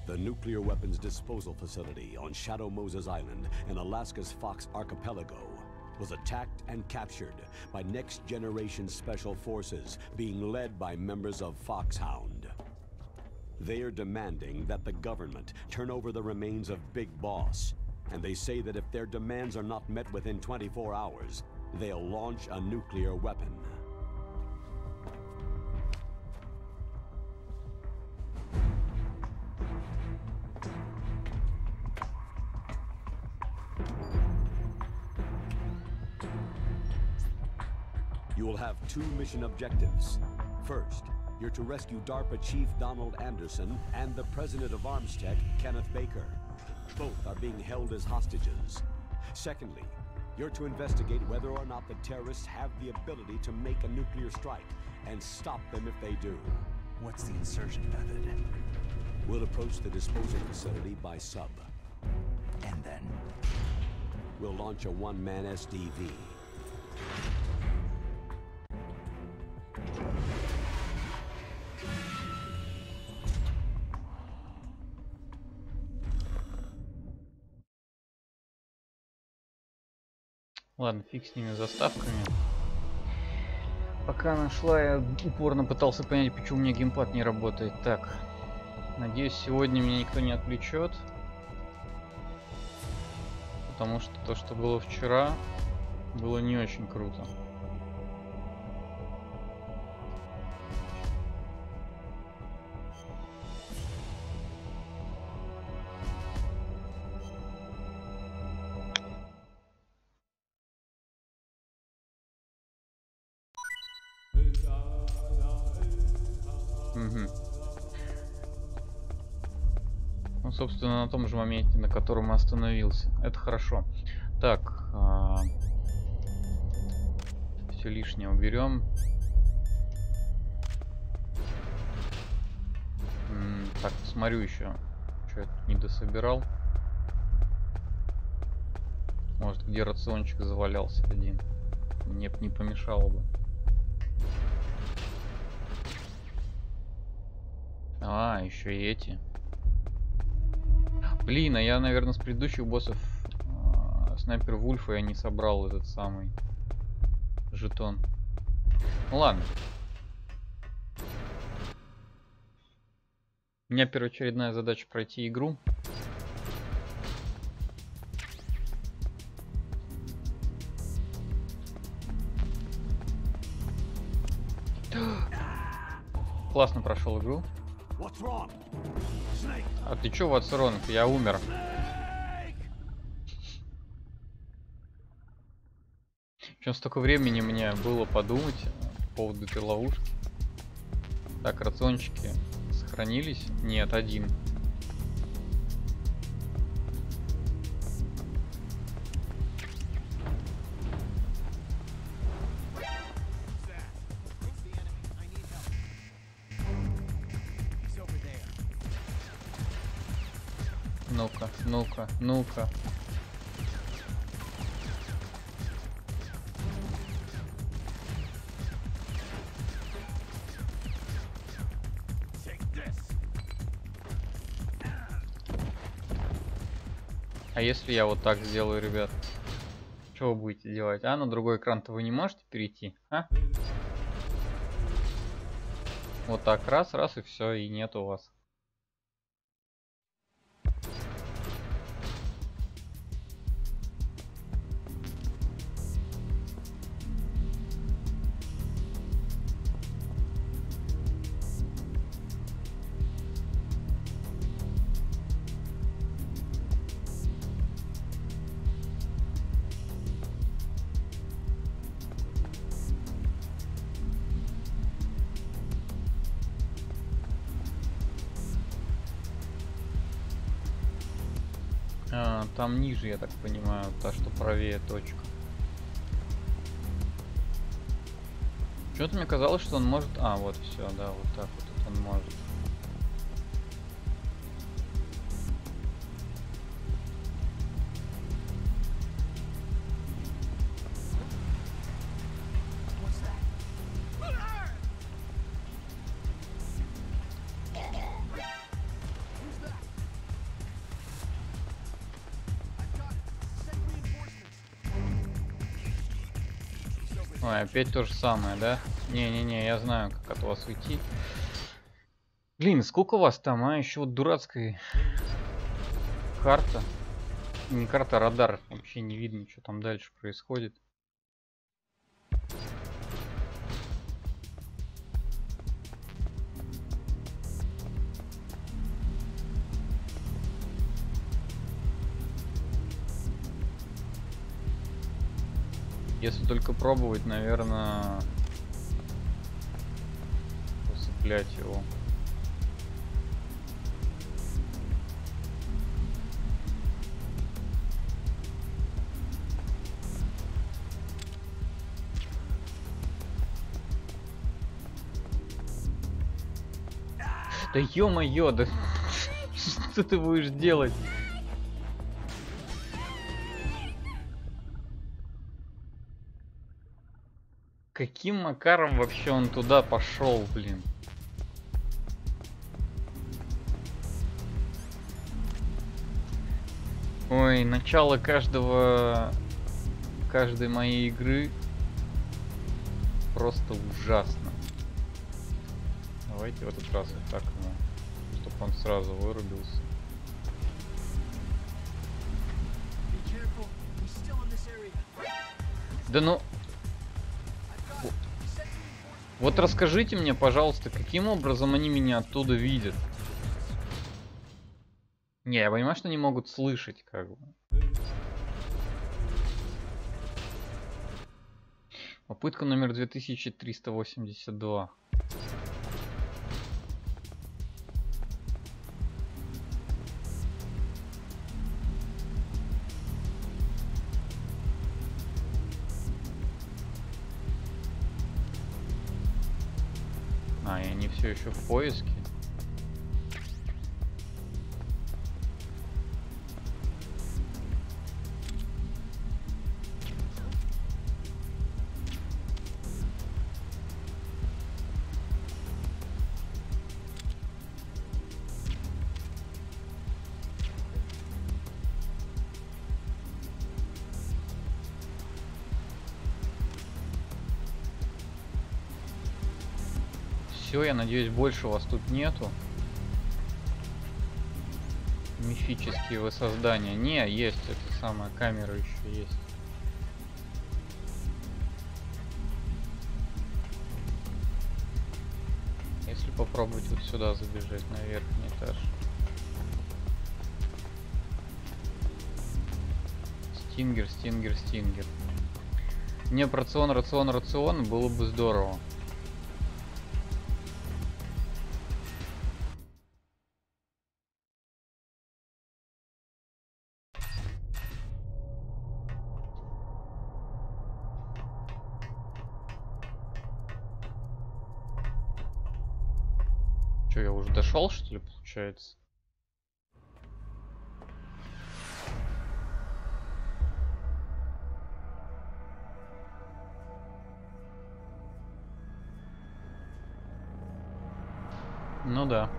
The nuclear weapons disposal facility on Shadow Moses Island in Alaska's Fox Archipelago was attacked and captured by next-generation special forces being led by members of Foxhound. They are demanding that the government turn over the remains of Big Boss, and they say that if their demands are not met within 24 hours, they'll launch a nuclear weapon. You will have two mission objectives. First, you're to rescue DARPA Chief Donald Anderson and the President of Armstech, Kenneth Baker. Both are being held as hostages. Secondly, you're to investigate whether or not the terrorists have the ability to make a nuclear strike and stop them if they do. What's the insertion method? We'll approach the disposal facility by sub. And then? We'll launch a one-man SDV. Ладно, фиг с ними заставками. Пока нашла, я упорно пытался понять, почему у меня геймпад не работает. Так, надеюсь, сегодня меня никто не отвлечет. Потому что то, что было вчера, было не очень круто. Ну, собственно, на том же моменте, на котором остановился. Это хорошо. Так, все лишнее уберем. Так, смотрю еще, что я тут не дособирал. Может, где рациончик завалялся один. Мне не помешало бы. А, еще и эти. Блин, а я, наверное, с предыдущих боссов Снайпер Вульфа я не собрал этот самый жетон. Ну ладно. У меня первоочередная задача пройти игру. Классно прошел игру. А ты чё, Ватсрон? Я умер. Причем столько времени мне было подумать по поводу этой ловушки. Так, рациончики сохранились? Нет, один. Ну-ка, ну-ка, ну-ка. А если я вот так сделаю, ребят? Что вы будете делать? А, на другой экран-то вы не можете перейти? А? Вот так, раз, раз, и все, и нет у вас. Там ниже, я так понимаю, та, что правее точка. Что-то мне казалось, что он может... А, вот все, да, вот так вот он может. Ой, опять то же самое, да? Не-не-не, я знаю, как от вас уйти. Блин, сколько вас там, а? Еще вот дурацкая карта. Не карта, а радар. Вообще не видно, что там дальше происходит. Если только пробовать, наверное, усыплять его. Да ё-моё, да что ты будешь делать? Каким макаром вообще он туда пошел, блин? Ой, начало каждой моей игры просто ужасно. Давайте в этот раз вот так ему, чтобы он сразу вырубился. Да ну... Вот расскажите мне, пожалуйста, каким образом они меня оттуда видят? Не, я понимаю, что они могут слышать, как бы. Попытка номер 2382. А, и они все еще в поиске. Все, я надеюсь, больше вас тут нету. Мифические воссоздания. Не, есть, эта самая камера еще есть. Если попробовать вот сюда забежать, на верхний этаж. Стингер, стингер, стингер. Мне рацион, рацион, рацион было бы здорово. Че, я уже дошел, что ли, получается? Ну да.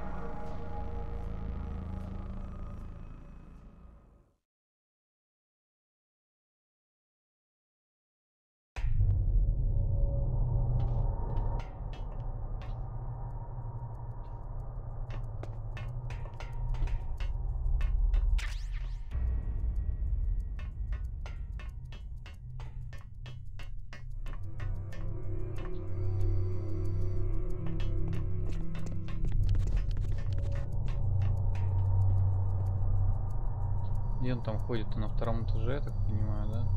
Где он там ходит? На втором этаже, я так понимаю, да?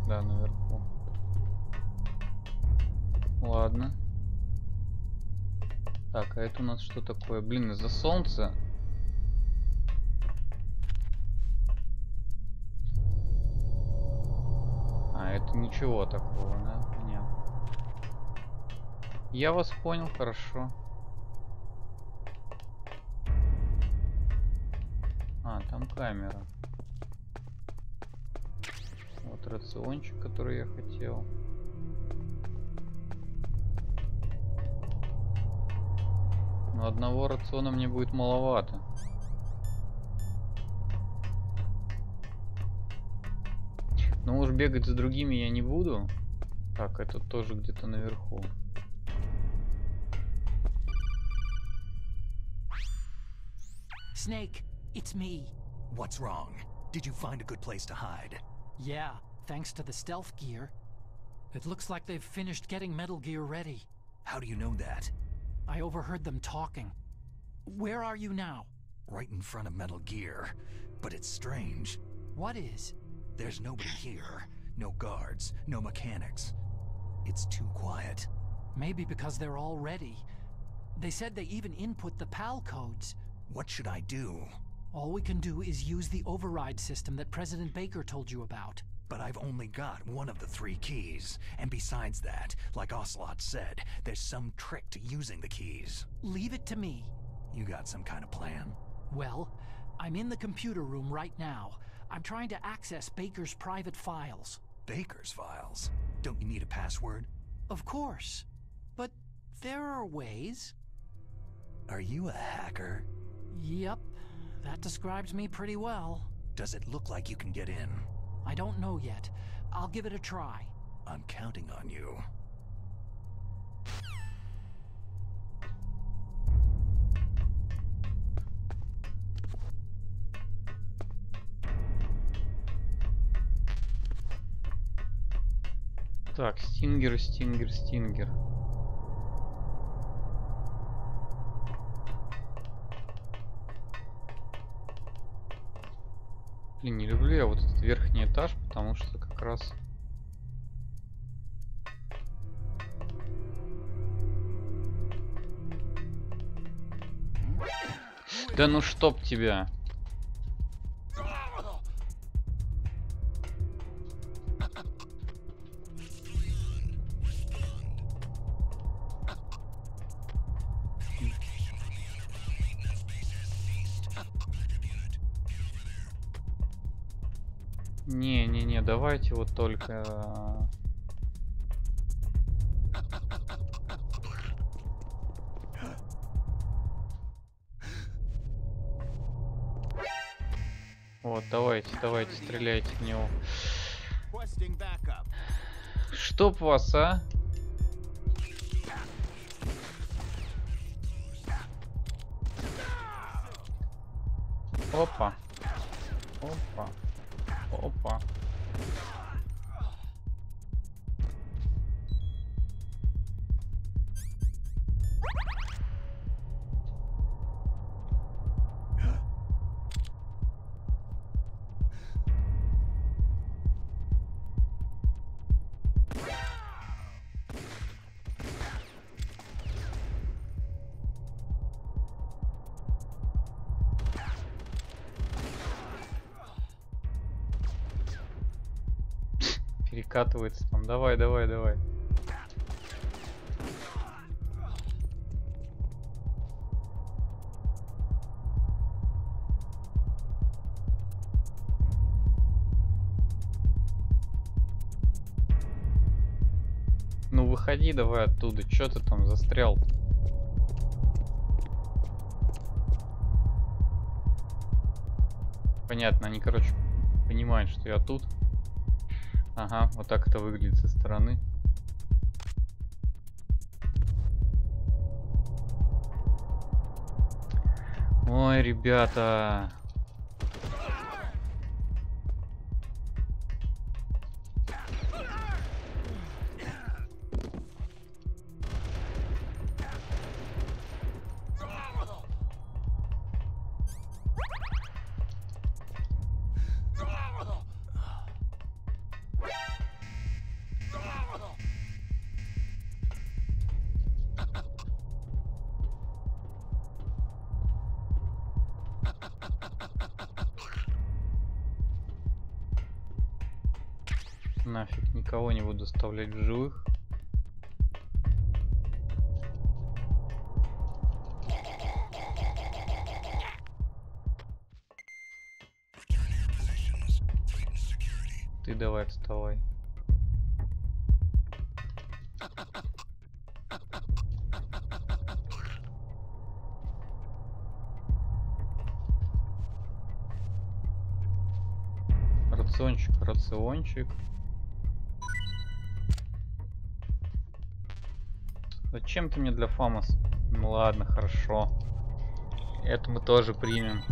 Да, наверху. Ладно. Так, а это у нас что такое? Блин, из-за солнца. А, это ничего такого, да? Понятно. Я вас понял, хорошо. А, там камера. Вот рациончик, который я хотел. Но одного рациона мне будет маловато. Ну уж бегать за другими я не буду. Так, это тоже где-то наверху. Snake, it's me. What's wrong? Did you find a good place to hide? Yeah, thanks to the stealth gear. It looks like they've finished getting Metal Gear ready. How do you know that? I overheard them talking. Where are you now? Right in front of Metal Gear. But it's strange. What is? There's nobody here. No guards, no mechanics. It's too quiet. Maybe because they're all ready. They said they even input the PAL codes. What should I do? All we can do is use the override system that President Baker told you about. But I've only got one of the 3 keys. And besides that, like Ocelot said, there's some trick to using the keys. Leave it to me. You got some kind of plan? Well, I'm in the computer room right now. I'm trying to access Baker's private files. Baker's files? Don't you need a password? Of course. But there are ways. Are you a hacker? Yep. That describes me pretty well. Does it look like you can get in? I don't know yet. I'll give it a try. I'm counting on you. Так, стингер, стингер, стингер. Блин, не люблю я вот этот верхний этаж, потому что как раз... Да ну чтоб тебя! Не-не-не, давайте вот только... Вот, давайте, стреляйте в него. Чтоб вас, а? Опа. Опа. Опа. Перекатывается там. Давай, давай, давай. Ну выходи давай оттуда. Чё ты там застрял? Понятно, они, короче, понимают, что я тут. Ага, вот так это выглядит со стороны. Ой, ребята. Нафиг, никого не буду оставлять в живых. Ты давай вставай. Рациончик, рациончик. Зачем ты мне для Фамос? Ну ладно, хорошо. Это мы тоже примем.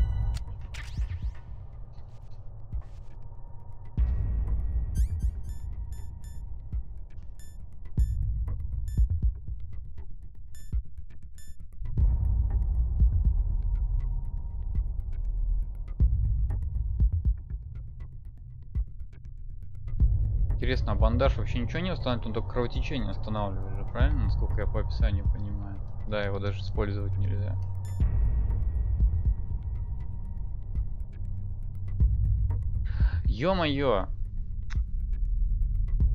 Интересно, а бандаж вообще ничего не останавливает? Он только кровотечение останавливает же, правильно? Насколько я по описанию понимаю. Да, его даже использовать нельзя. Ё-моё!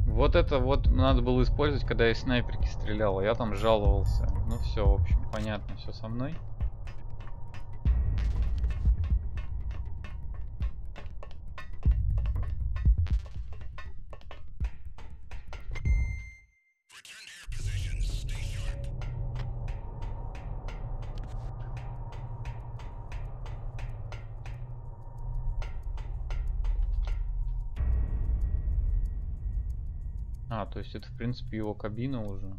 Вот это вот надо было использовать, когда я из снайперки стрелял, а я там жаловался. Ну все, в общем, понятно, все со мной. А, то есть это в принципе его кабина уже.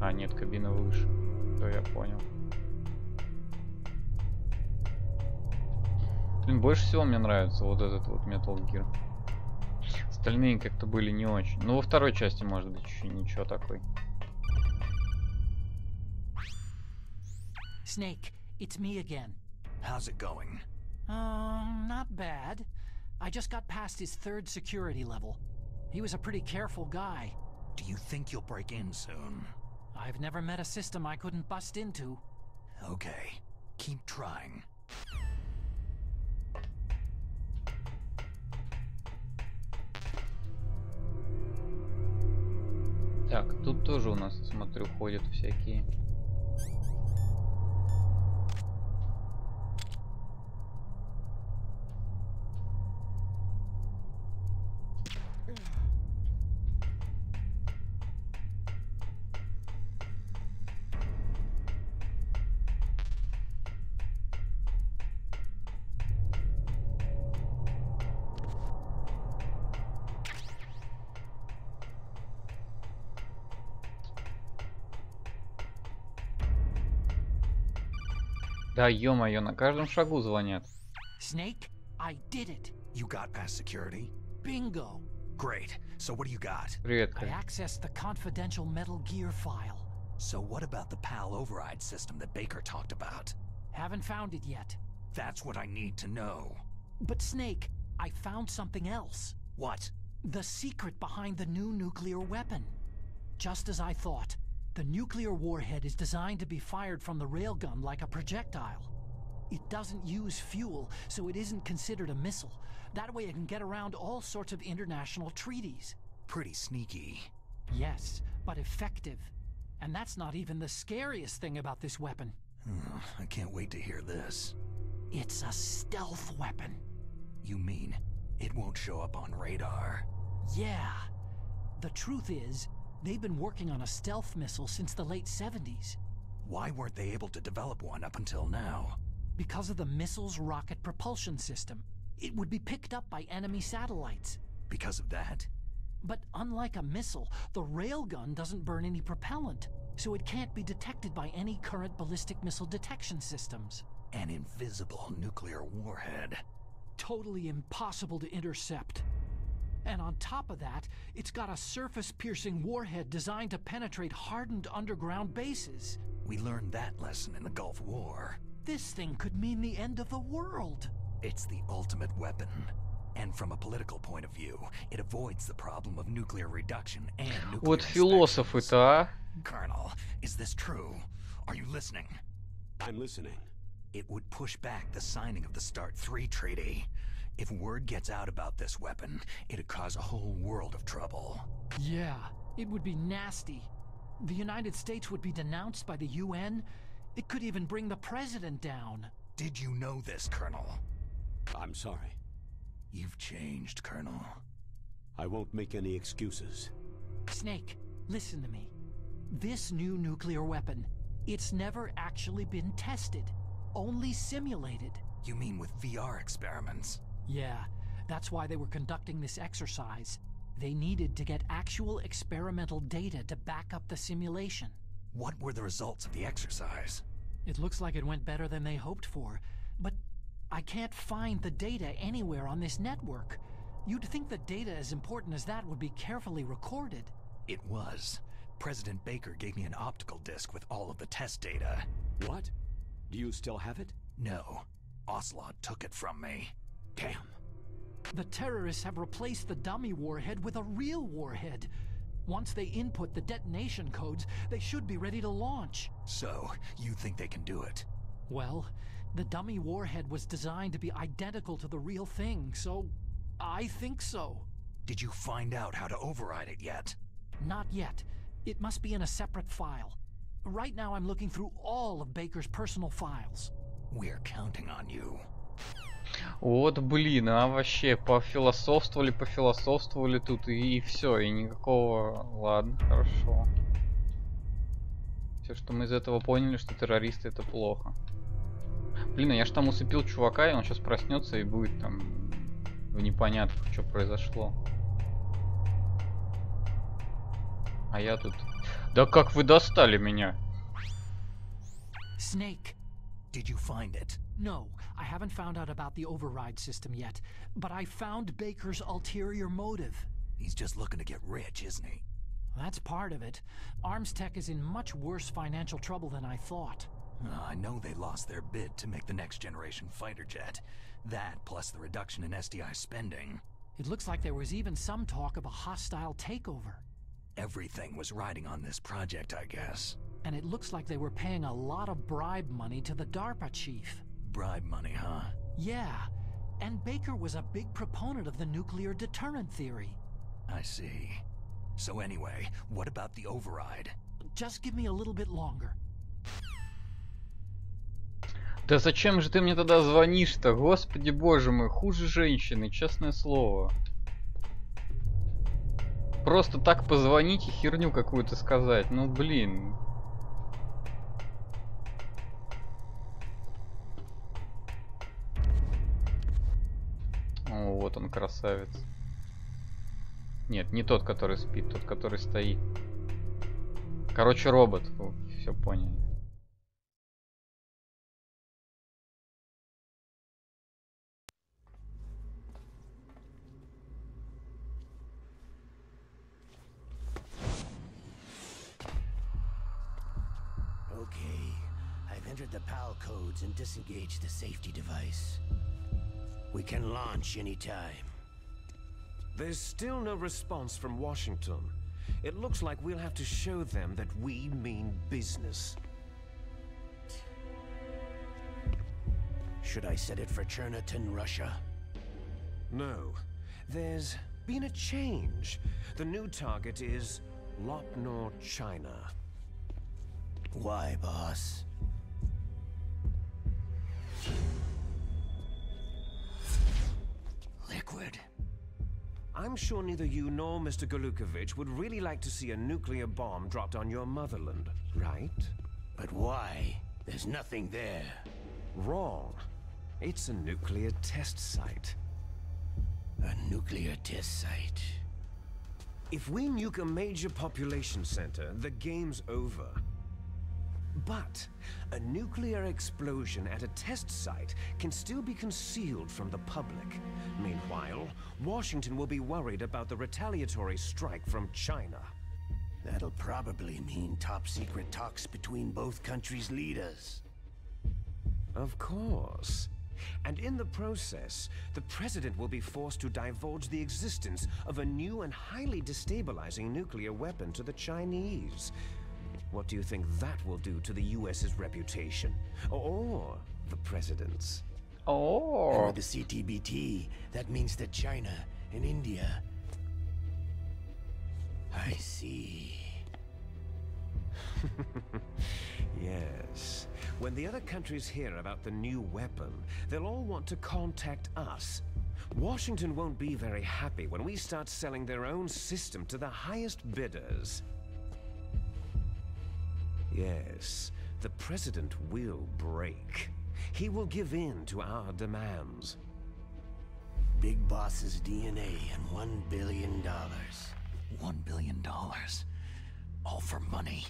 А, нет, кабина выше. То я понял. Блин, больше всего мне нравится вот этот вот Metal Gear. Остальные как-то были не очень. Ну, во второй части, может быть, еще ничего такой. Snake, it's me again. How's it going? Not bad. I just got past his 3rd security level. He was a pretty careful guy. Do you think you'll break in soon? I've never met a system I couldn't bust into. Okay, keep trying. Так, тут тоже у нас, смотрю, ходят всякие. Да ё-моё, на каждом шагу звонят. Snake, I did it. You got past security? Bingo. Great. So what do you got? Привет, I Кай. accessed the confidential Metal Gear file. So what about the PAL override system that Baker talked about? Haven't found it yet. That's what I need to know. But Snake, I found something else. What? The secret behind the new nuclear weapon. Just as I thought. The nuclear warhead is designed to be fired from the railgun like a projectile. It doesn't use fuel, so it isn't considered a missile. That way it can get around all sorts of international treaties. Pretty sneaky. Yes, but effective. And that's not even the scariest thing about this weapon. I can't wait to hear this. It's a stealth weapon. You mean it won't show up on radar? Yeah. The truth is, they've been working on a stealth missile since the late 70s. Why weren't they able to develop one up until now? Because of the missile's rocket propulsion system. It would be picked up by enemy satellites. Because of that? But unlike a missile, the railgun doesn't burn any propellant, so it can't be detected by any current ballistic missile detection systems. An invisible nuclear warhead. Totally impossible to intercept. And on top of that, it's got a surface-piercing warhead designed to penetrate hardened underground bases. We learned that lesson in the Gulf War. This thing could mean the end of the world. It's the ultimate weapon. And from a political point of view, it avoids the problem of nuclear reduction and nuclear Вот философы-то, а? Colonel, is this true? Are you listening? I'm listening. It would push back the signing of the START 3 treaty. If word gets out about this weapon, it'd cause a whole world of trouble. Yeah, it would be nasty. The United States would be denounced by the UN. It could even bring the president down. Did you know this, Colonel? I'm sorry. You've changed, Colonel. I won't make any excuses. Snake, listen to me. This new nuclear weapon, it's never actually been tested. Only simulated. You mean with VR experiments? Yeah, that's why they were conducting this exercise. They needed to get actual experimental data to back up the simulation. What were the results of the exercise? It looks like it went better than they hoped for, but I can't find the data anywhere on this network. You'd think the data as important as that would be carefully recorded. It was. President Baker gave me an optical disc with all of the test data. What? Do you still have it? No. Ocelot took it from me. Damn. The terrorists have replaced the dummy warhead with a real warhead. Once they input the detonation codes, they should be ready to launch. So, you think they can do it? Well, the dummy warhead was designed to be identical to the real thing, so I think so. Did you find out how to override it yet? Not yet. It must be in a separate file. Right now I'm looking through all of Baker's personal files. We're counting on you. Вот, блин, а вообще пофилософствовали тут и все, и никакого... Ладно, хорошо. Все, что мы из этого поняли, что террористы это плохо. Блин, а я ж там усыпил чувака, и он сейчас проснется и будет там в непонятках, что произошло. А я тут... Да как вы достали меня? Snake. Did you find it? No, I haven't found out about the override system yet, but I found Baker's ulterior motive. He's just looking to get rich, isn't he? That's part of it. Arms Tech is in much worse financial trouble than I thought. I know they lost their bid to make the next generation fighter jet. That, plus the reduction in SDI spending. It looks like there was even some talk of a hostile takeover. Everything was riding on this project, I guess. And it looks like they were paying a lot of bribe money to the DARPA chief. Bribe money, huh? Yeah, and Baker was a big proponent of the nuclear deterrent theory. I see. So anyway, what about the override? Just give me a little bit longer. Да зачем же ты мне тогда звонишь-то? Господи боже мой, хуже женщины, честное слово. Просто так позвонить и херню какую-то сказать. Ну блин. О, вот он, красавец. Нет, не тот, который спит, тот, который стоит. Короче, робот. Все поняли. The PAL codes and disengage the safety device. We can launch anytime. There's still no response from Washington. It looks like we'll have to show them that we mean business. Should I set it for Cherniton, Russia? No. There's been a change. The new target is Lopnor, China. Why, boss? Liquid. I'm sure neither you nor Mr. Golukovich would really like to see a nuclear bomb dropped on your motherland, right? But why? There's nothing there. Wrong. It's a nuclear test site. A nuclear test site? If we nuke a major population center, the game's over. But a nuclear explosion at a test site can still be concealed from the public. Meanwhile, Washington will be worried about the retaliatory strike from China. That'll probably mean top-secret talks between both countries' leaders. Of course. And in the process, the president will be forced to divulge the existence of a new and highly destabilizing nuclear weapon to the Chinese. What do you think that will do to the US's reputation? Or the president's? Oh. And with the CTBT, that means that China and India... I see. Yes. When the other countries hear about the new weapon, they'll all want to contact us. Washington won't be very happy when we start selling their own system to the highest bidders. Yes, the president will break. He will give in to our demands. Big Boss's DNA and $1 billion. $1 billion. All for money.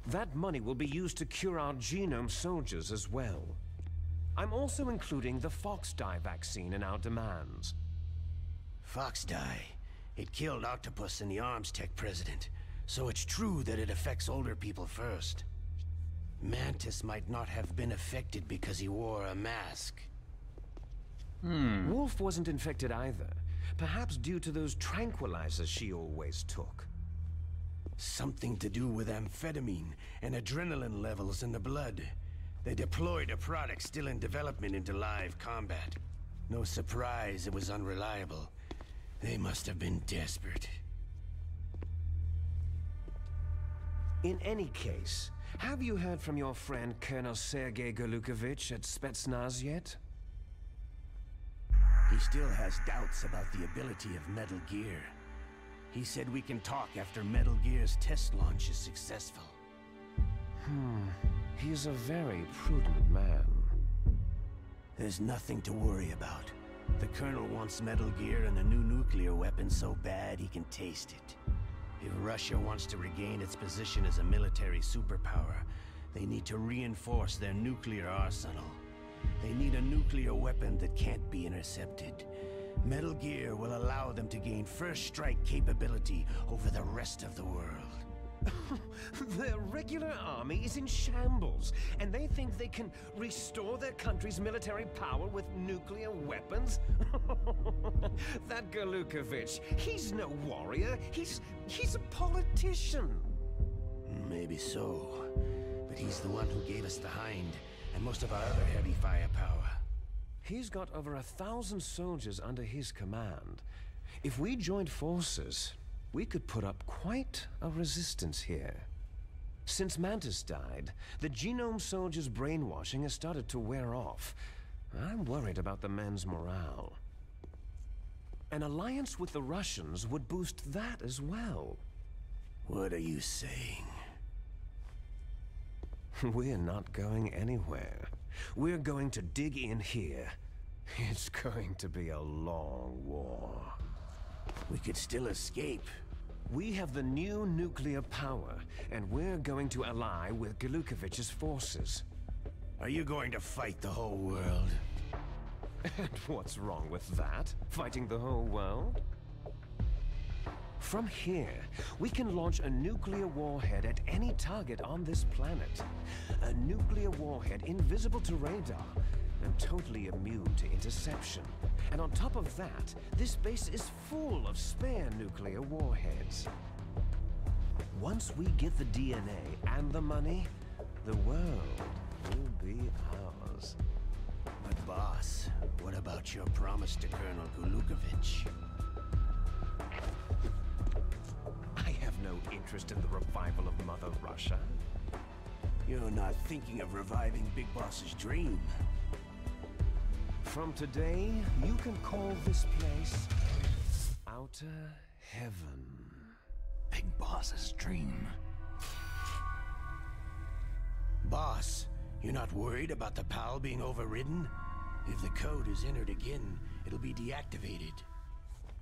That money will be used to cure our genome soldiers as well. I'm also including the Fox dye vaccine in our demands. Fox dye. It killed Octopus and the Arms Tech president, so it's true that it affects older people first. Mantis might not have been affected because he wore a mask. Wolf wasn't infected either, perhaps due to those tranquilizers she always took. Something to do with amphetamine and adrenaline levels in the blood. They deployed a product still in development into live combat. No surprise it was unreliable. They must have been desperate. In any case, have you heard from your friend Colonel Sergei Golukovich at Spetsnaz yet? He still has doubts about the ability of Metal Gear. He said we can talk after Metal Gear's test launch is successful. He's a very prudent man. There's nothing to worry about. The Colonel wants Metal Gear and a new nuclear weapon so bad he can taste it. If Russia wants to regain its position as a military superpower, they need to reinforce their nuclear arsenal. They need a nuclear weapon that can't be intercepted. Metal Gear will allow them to gain first strike capability over the rest of the world. Their regular army is in shambles, and they think they can restore their country's military power with nuclear weapons? That Golukovich, he's no warrior, he's a politician. Maybe so, but he's the one who gave us the Hind and most of our other heavy firepower. He's got over 1,000 soldiers under his command. If we joined forces, we could put up quite a resistance here. Since Mantis died, the genome soldiers' brainwashing has started to wear off. I'm worried about the men's morale. An alliance with the Russians would boost that as well. What are you saying? We're not going anywhere. We're going to dig in here. It's going to be a long war. We could still escape. We have the new nuclear power, and we're going to ally with Golukovich's forces. Are you going to fight the whole world? And what's wrong with that? Fighting the whole world? From here, we can launch a nuclear warhead at any target on this planet. A nuclear warhead invisible to radar and totally immune to interception. And on top of that, this base is full of spare nuclear warheads. Once we get the DNA and the money, the world will be ours. But boss, what about your promise to Colonel Golukovich? I have no interest in the revival of Mother Russia. You're not thinking of reviving Big Boss's dream. From today, you can call this place Outer Heaven. Big Boss's dream. Boss, you're not worried about the PAL being overridden? If the code is entered again, it'll be deactivated.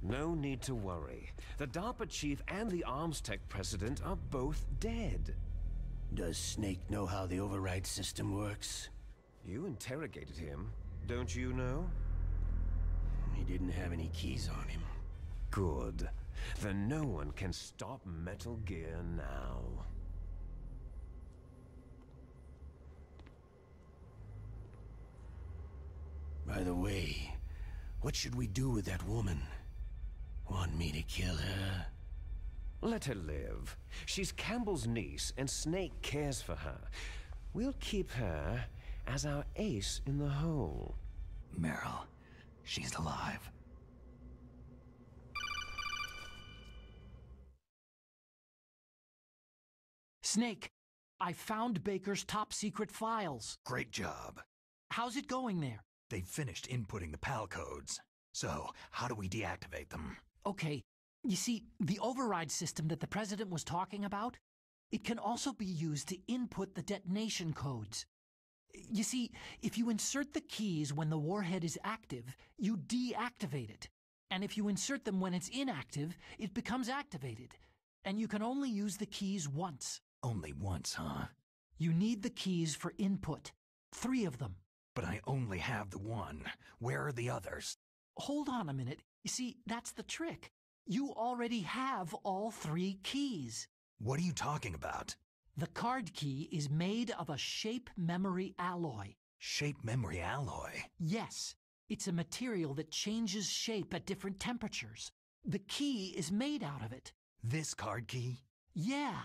No need to worry. The DARPA chief and the Arms Tech president are both dead. Does Snake know how the override system works? You interrogated him, don't you know? He didn't have any keys on him. Good. Then no one can stop Metal Gear now. By the way, what should we do with that woman? Want me to kill her? Let her live. She's Campbell's niece, and Snake cares for her. We'll keep her as our ace in the hole. Meryl, she's alive. Snake, I found Baker's top secret files. Great job. How's it going there? They've finished inputting the PAL codes. So, how do we deactivate them? Okay, you see, the override system that the president was talking about, it can also be used to input the detonation codes. You see, if you insert the keys when the warhead is active, you deactivate it. And if you insert them when it's inactive, it becomes activated. And you can only use the keys once. Only once, huh? You need the keys for input. 3 of them. But I only have the one. Where are the others? Hold on a minute. You see, that's the trick. You already have all 3 keys. What are you talking about? The card key is made of a shape memory alloy. Shape memory alloy? Yes. It's a material that changes shape at different temperatures. The key is made out of it. This card key? Yeah.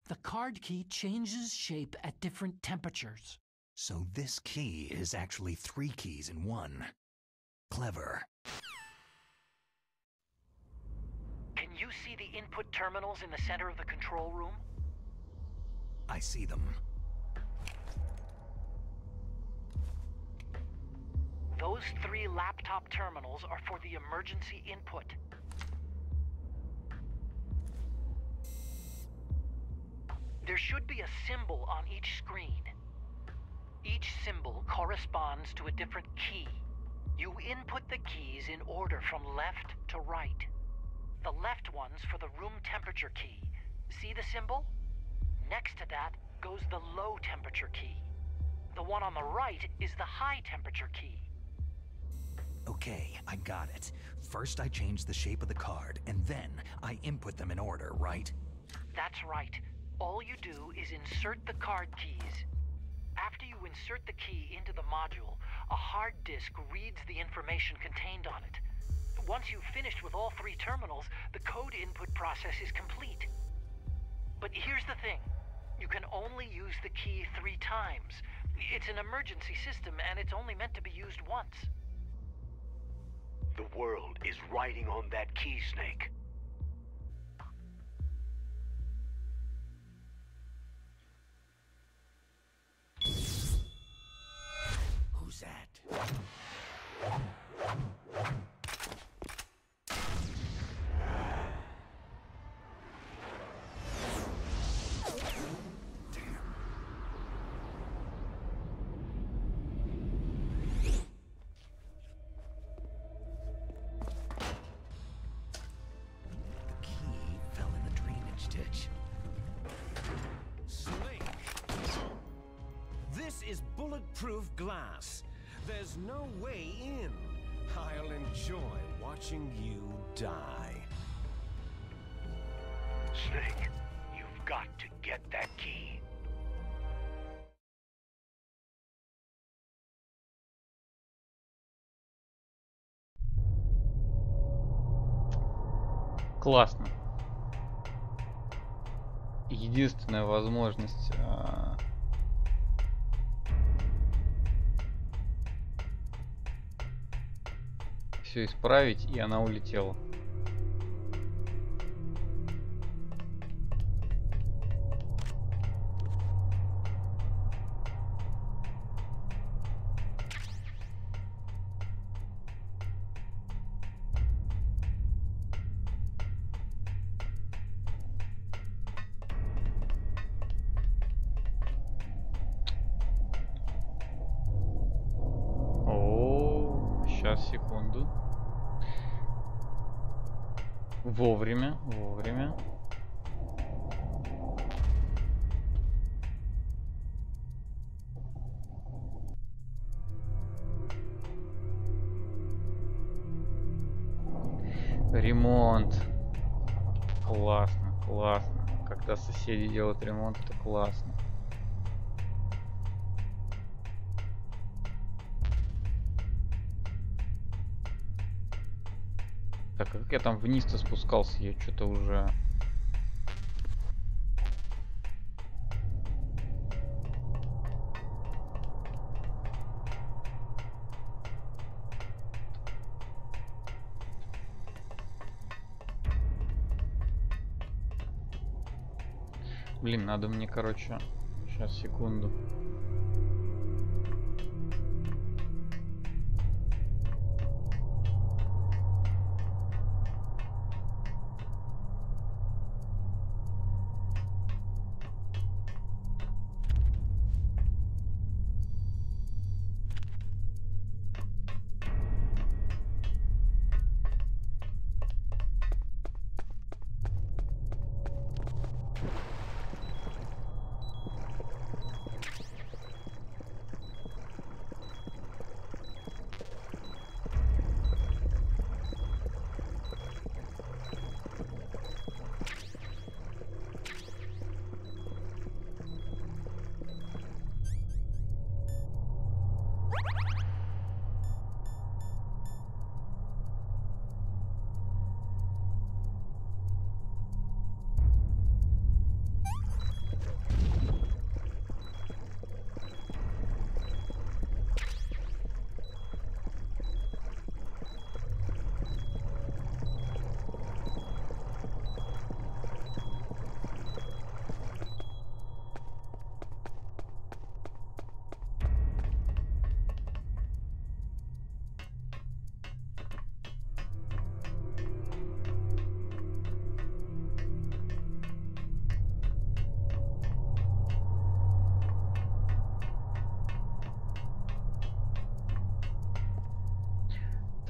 The card key changes shape at different temperatures. So this key is actually 3 keys in one. Clever. Can you see the input terminals in the center of the control room? I see them. Those 3 laptop terminals are for the emergency input. There should be a symbol on each screen. Each symbol corresponds to a different key. You input the keys in order from left to right. The left one's for the room temperature key. See the symbol? Next to that goes the low temperature key. The one on the right is the high temperature key. Okay, I got it. First I change the shape of the card, and then I input them in order, right? That's right. All you do is insert the card keys. After you insert the key into the module, a hard disk reads the information contained on it. Once you've finished with all 3 terminals, the code input process is complete. But here's the thing. You can only use the key 3 times. It's an emergency system, and it's only meant to be used once. The world is riding on that key, Snake. Who's that? Is bulletproof glass. There's no way in. I'll enjoy watching you die. Snake, you've got to get that key. Классно. Единственная возможность все исправить, и она улетела. Сейчас, секунду. Вовремя, вовремя. Ремонт. Классно, классно. Когда соседи делают ремонт, это классно. Так, как я там вниз-то спускался? Я что-то уже... Блин, надо мне, короче... Сейчас, секунду.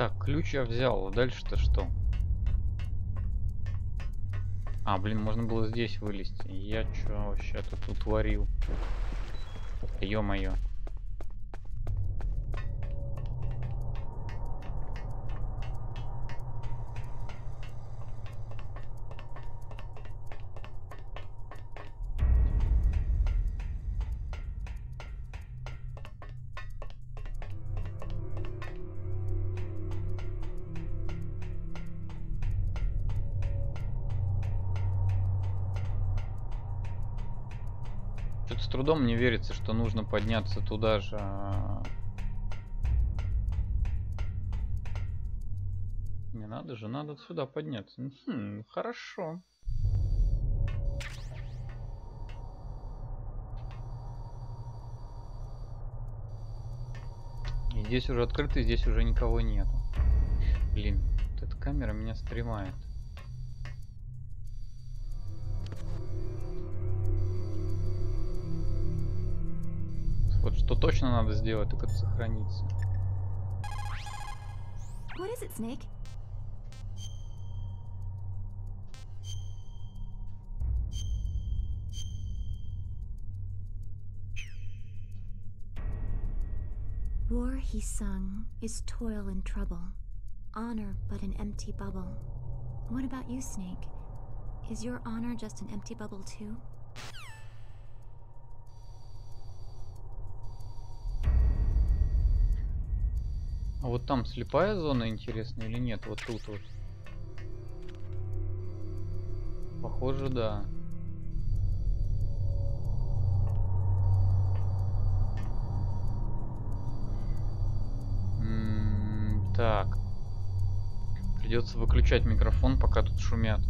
Так, ключ я взял, а дальше-то что? А, блин, можно было здесь вылезти. Я чё вообще тут утворил? Ё-моё. Что-то с трудом мне верится, что нужно подняться туда же. Не надо же, надо сюда подняться. Хорошо. И здесь уже открыто, и здесь уже никого нету. Блин, вот эта камера меня стремает. Вот что точно надо сделать, так это сохраниться. What is it, Snake? War, he sung, is toil and trouble. Honor but an empty bubble. What about you, Snake? Is your honor just an empty bubble too? А вот там слепая зона, интересно, или нет? Вот тут вот. Похоже, да. Так. Придется выключать микрофон, пока тут шумят.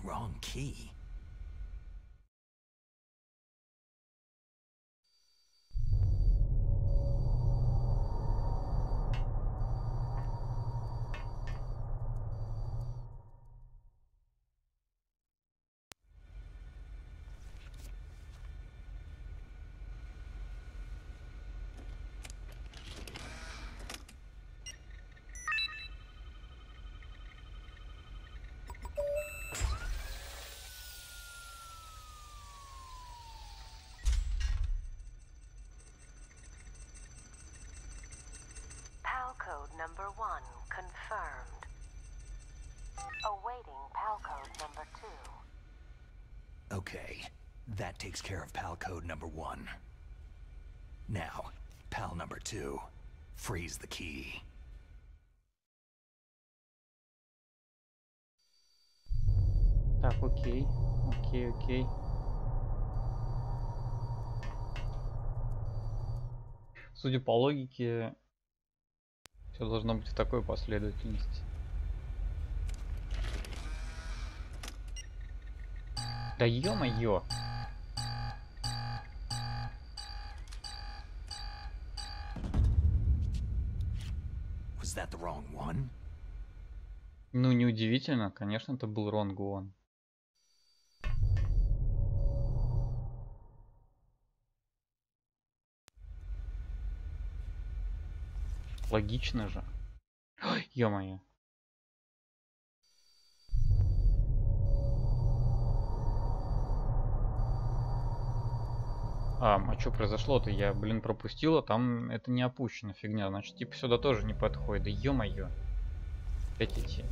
Wrong key. Code number 1 confirmed. Awaiting PAL code number 2. Okay, that takes care of PAL code number 1. Now, PAL number 2. Freeze the key. Так, окей. Окей. Судя по логике, все должно быть в такой последовательности. Да ё-моё! Was that the wrong one? Ну, неудивительно, конечно, это был wrong one. Логично же. Ё-моё. А что произошло-то? Я, блин, пропустила. Там это не опущено, фигня. Значит, типа сюда тоже не подходит. Да ё-моё. Опять идти.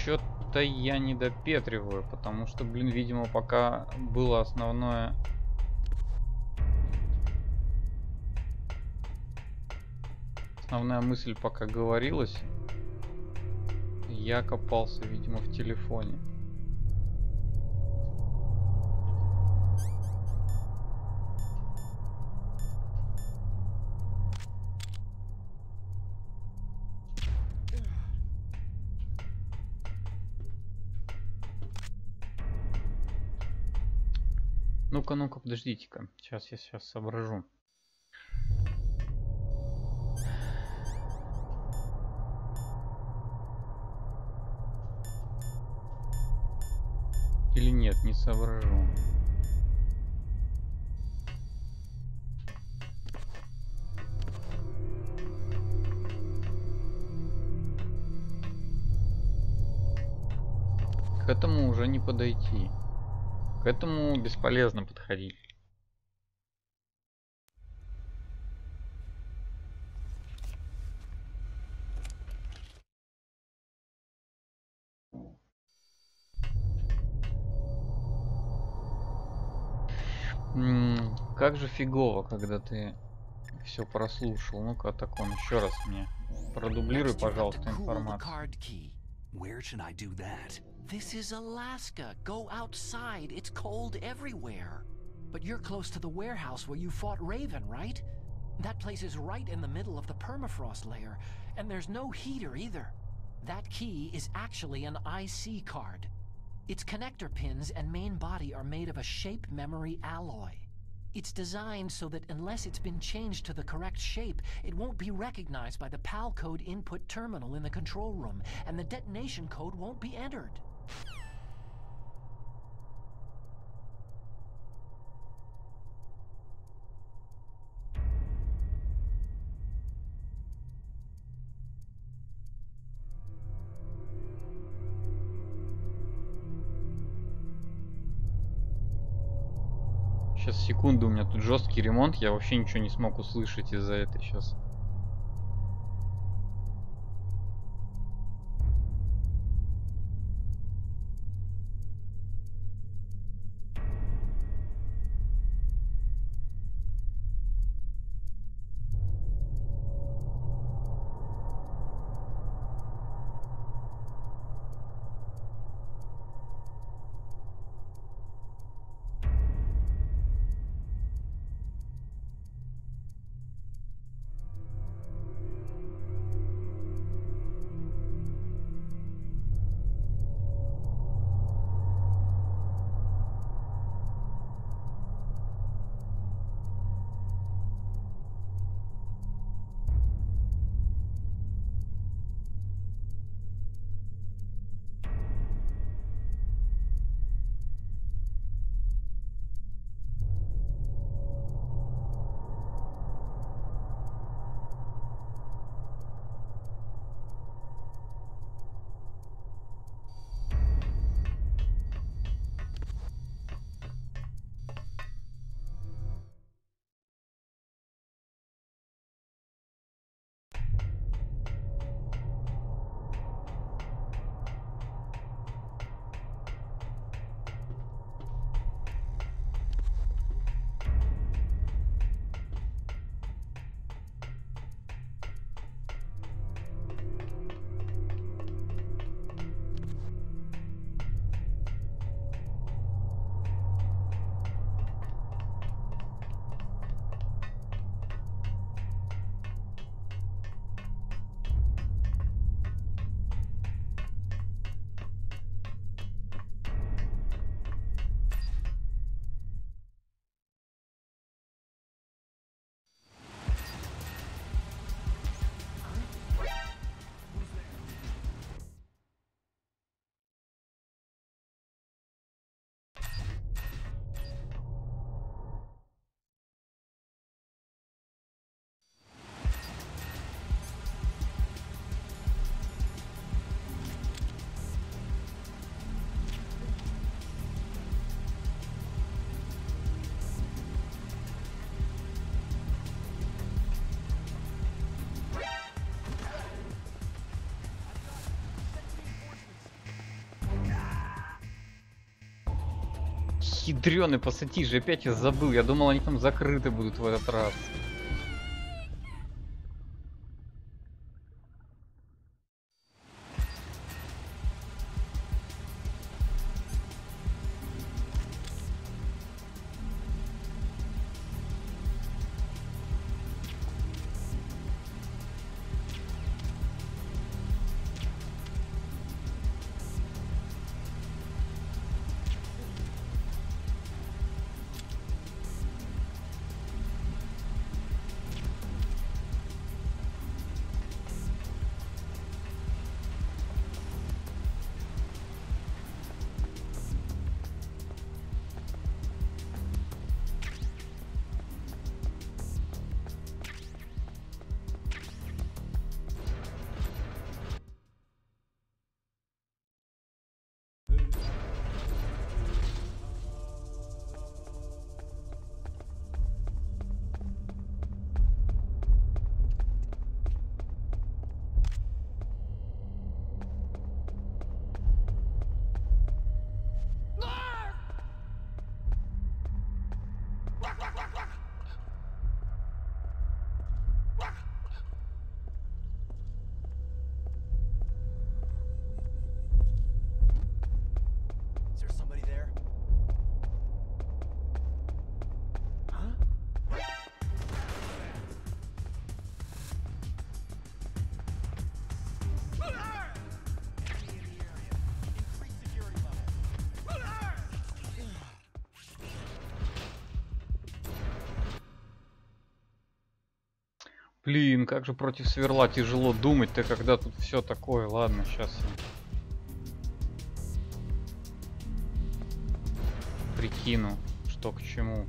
Что-то я не допетриваю, потому что, блин, видимо, пока было основная мысль пока говорилась, я копался, видимо, в телефоне. Ну-ка, подождите-ка. Сейчас я соображу. Или нет, не соображу. К этому уже не подойти. К этому бесполезно подходить. Как же фигово, когда ты все прослушал. Ну-ка, так он еще раз мне продублируй, пожалуйста, информацию. Where should I do that? This is Alaska. Go outside. It's cold everywhere. But you're close to the warehouse where you fought Raven, right? That place is right in the middle of the permafrost layer, and there's no heater either. That key is actually an IC card. Its connector pins and main body are made of a shape memory alloy. It's designed so that unless it's been changed to the correct shape, it won't be recognized by the PAL code input terminal in the control room, and the detonation code won't be entered. Сейчас, секунду, у меня тут жесткий ремонт, я вообще ничего не смог услышать из-за этой сейчас. Ядрёный пассатижи, опять я забыл. Я думал, они там закрыты будут в этот раз. Блин, как же против сверла тяжело думать-то, когда тут все такое. Ладно, сейчас я прикину, что к чему.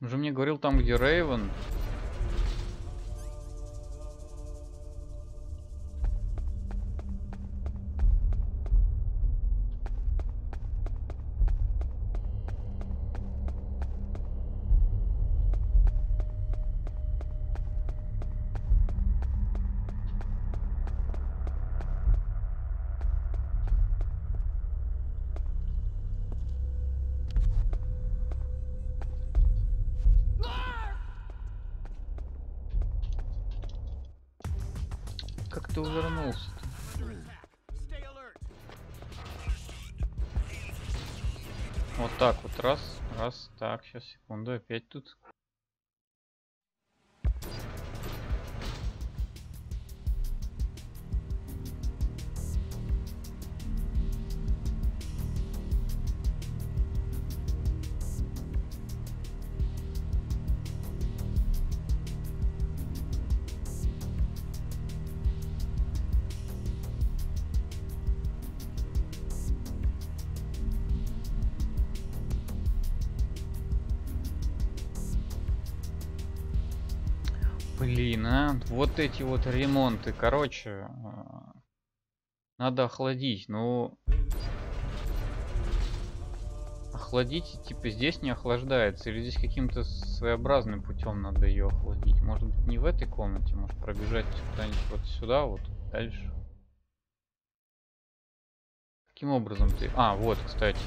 Он же мне говорил, там, где Рейвен. Как ты увернулся-то? Вот так вот, раз, раз, так, сейчас, секунду, опять тут. Блин, а, вот эти вот ремонты, короче, надо охладить, ну, охладить, типа, здесь не охлаждается, или здесь каким-то своеобразным путем надо ее охладить, может быть, не в этой комнате, может пробежать куда-нибудь вот сюда, вот, дальше. Каким образом ты, а, вот, кстати.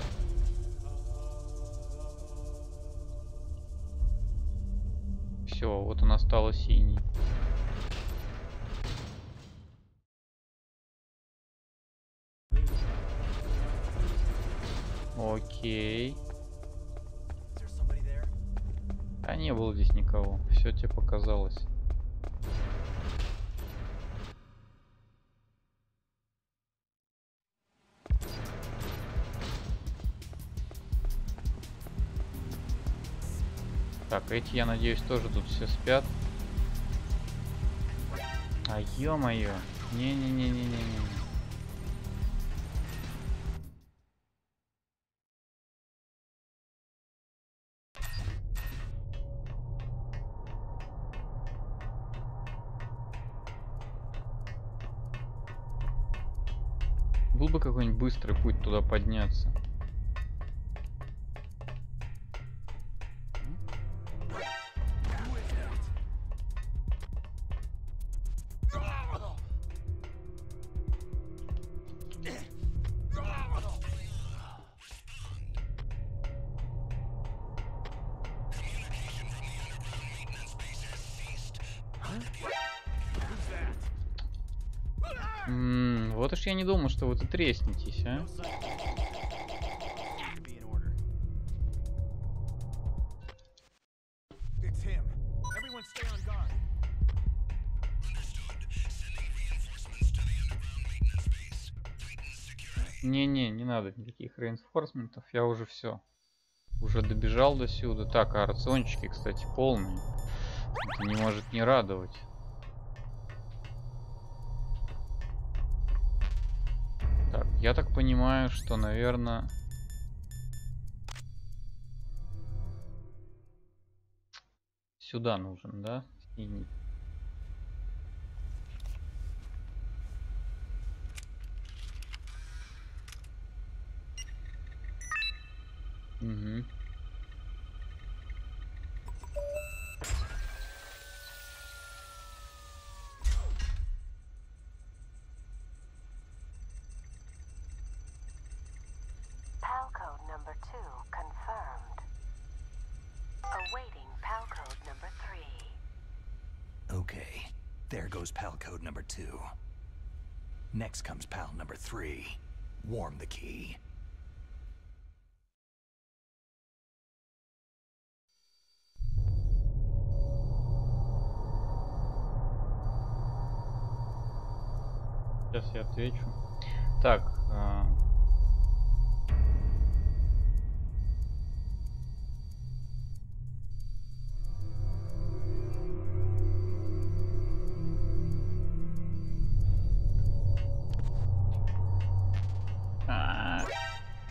Все, вот она стала синей. Окей. А не было здесь никого. Все тебе показалось. Так, эти, я надеюсь, тоже тут все спят. А ё-моё. Не-не-не-не-не-не. Был бы какой-нибудь быстрый путь туда подняться. Вот уж я не думал, что вы тут треснетесь, а. Не-не, не надо никаких реинфорсментов, я уже все. Уже добежал до сюда. Так, а рациончики, кстати, полные. Это не может не радовать. Так, я так понимаю, что, наверное... Сюда нужен, да? Синий. Угу. PAL code number 2 confirmed. Awaiting PAL code number 3. Okay, there goes PAL code number 2. Next comes PAL number 3. Warm the key. Сейчас я отвечу. Так.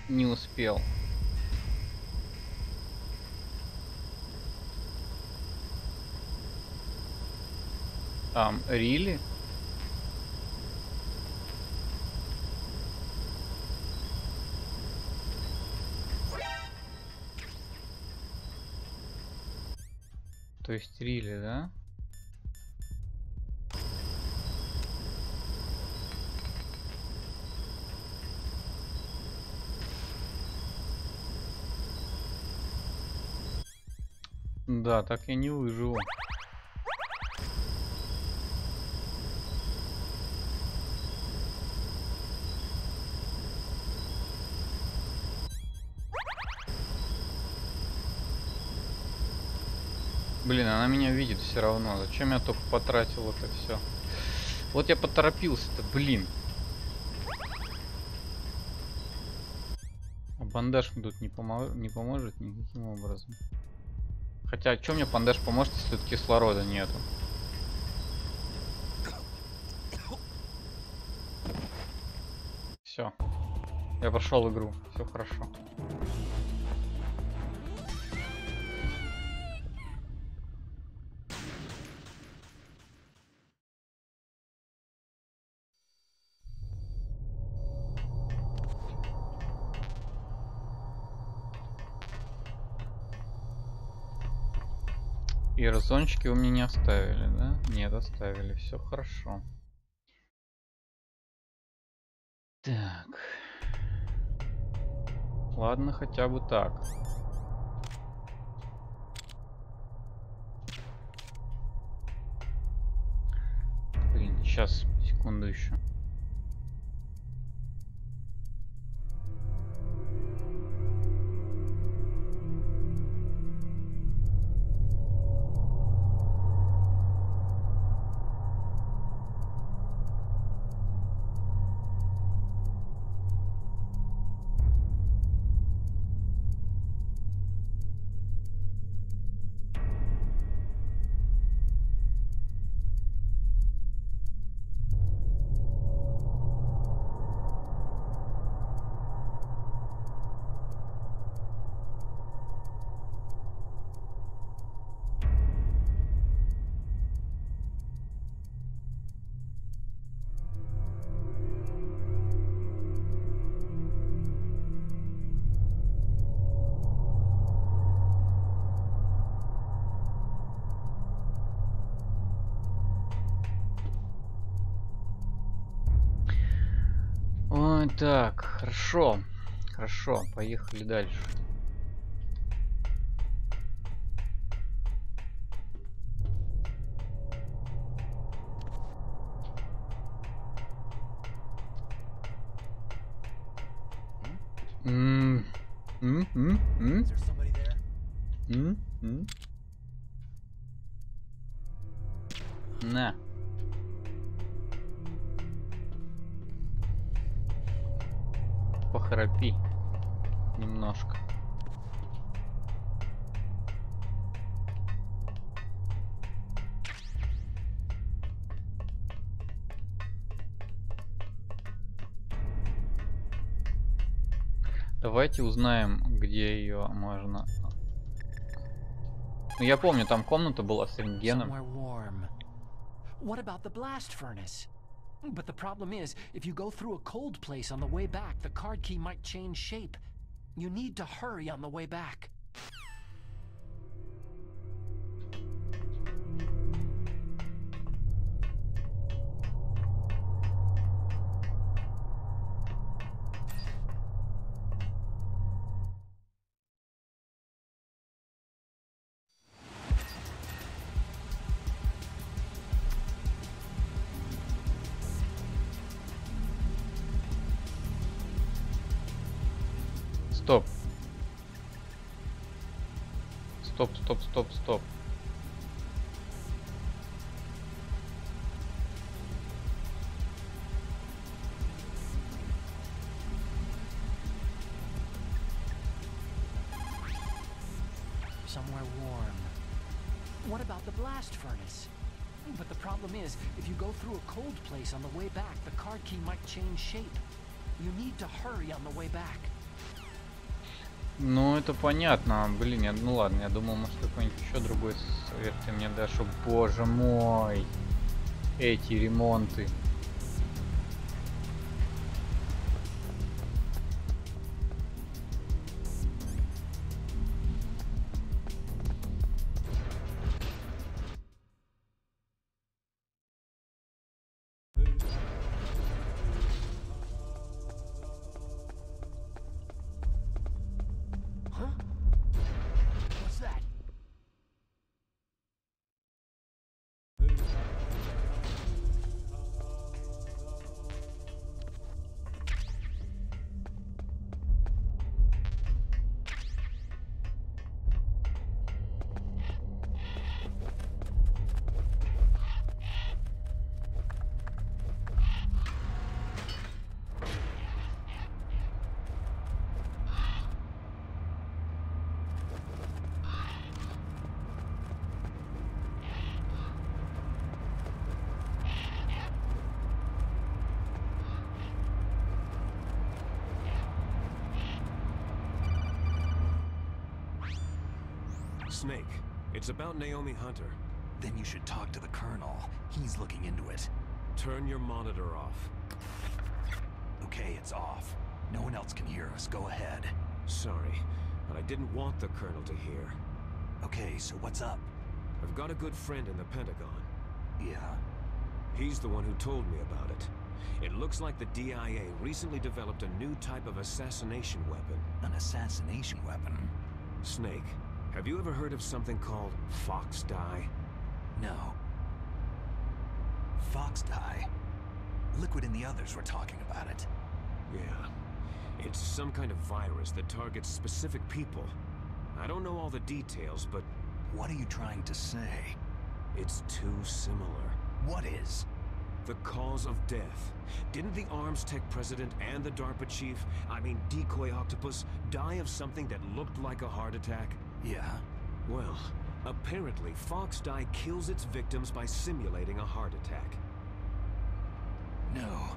Не успел. Really? То есть really, да? Да, так я не выживу. Блин, она меня видит все равно. Зачем я только потратил это все? Вот я поторопился-то, блин. А бандаж мне тут не поможет никаким образом. Хотя, что мне бандаж поможет, если тут кислорода нету? Все. Я прошел игру. Все хорошо. И разончики вы мне не оставили, да? Нет, оставили. Все хорошо. Так. Ладно, хотя бы так. Блин, сейчас, секунду еще. Ой, так, хорошо. Хорошо, поехали дальше. На. Похрапи немножко. Давайте узнаем, где ее можно. Ну, я помню, там комната была с рентгеном. What about the blast furnace? But the problem is, if you go through a cold place on the way back, the card key might change shape. You need to hurry on the way back. Стоп. Стоп, стоп, стоп, стоп. Somewhere warm. What about the blast furnace? But the problem is, if you go through a cold place on the way back, the card key might change shape. You need to hurry on the way back. Ну, это понятно. Блин, ну ладно, я думал, может, какой-нибудь еще другой совет ты мне дашь. О, боже мой. Эти ремонты. Snake, it's about Naomi Hunter. Then you should talk to the Colonel. He's looking into it. Turn your monitor off. Okay, it's off. No one else can hear us. Go ahead. Sorry, but I didn't want the Colonel to hear. Okay, so what's up? I've got a good friend in the Pentagon. Yeah? He's the one who told me about it. It looks like the DIA recently developed a new type of assassination weapon. An assassination weapon? Snake, have you ever heard of something called Fox Dye? No. Fox Dye? Liquid and the others were talking about it. Yeah. It's some kind of virus that targets specific people. I don't know all the details, but... What are you trying to say? It's too similar. What is? The cause of death. Didn't the Arms Tech president and the DARPA chief, Decoy Octopus, die of something that looked like a heart attack? Yeah? Well, apparently Fox Dye kills its victims by simulating a heart attack. No.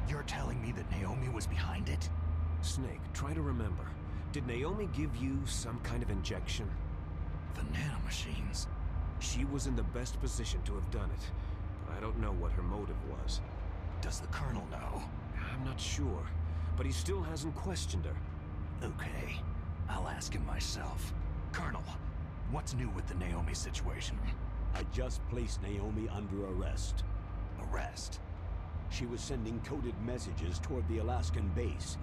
You're telling me that Naomi was behind it? Snake, try to remember. Did Naomi give you some kind of injection? The nanomachines. She was in the best position to have done it, but I don't know what her motive was. Does the Colonel know? I'm not sure, but he still hasn't questioned her. Okay, I'll ask him myself. Colonel, what's new with the Naomi situation? I just placed Naomi under arrest. Arrest? She was sending coded messages toward the Alaskan base.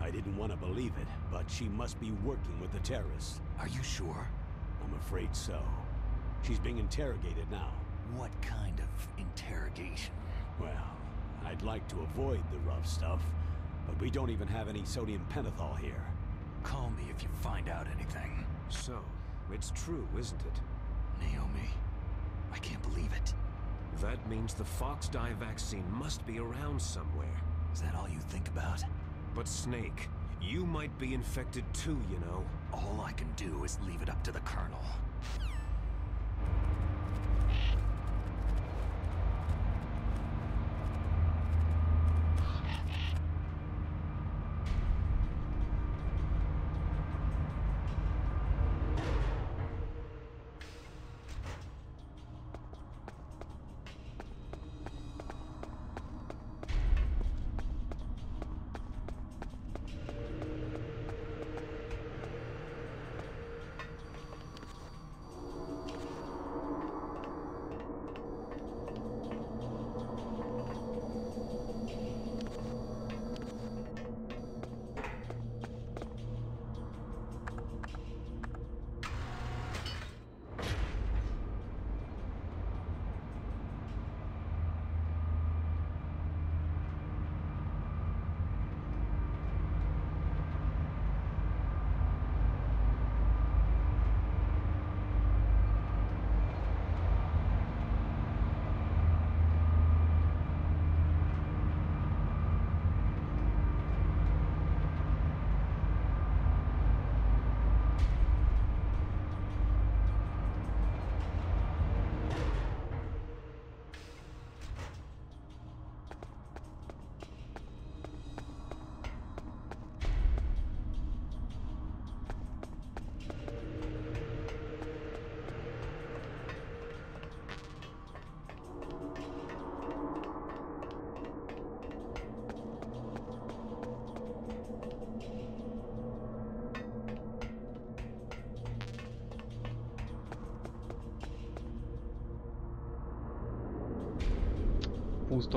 I didn't want to believe it, but she must be working with the terrorists. Are you sure? I'm afraid so. She's being interrogated now. What kind of interrogation? Well, I'd like to avoid the rough stuff, But we don't even have any sodium pentothal here. Call me if you find out anything. So, it's true, isn't it? Naomi, I can't believe it. That means the Fox dye vaccine must be around somewhere. Is that all you think about? But Snake, you might be infected too, you know. All I can do is leave it up to the Colonel.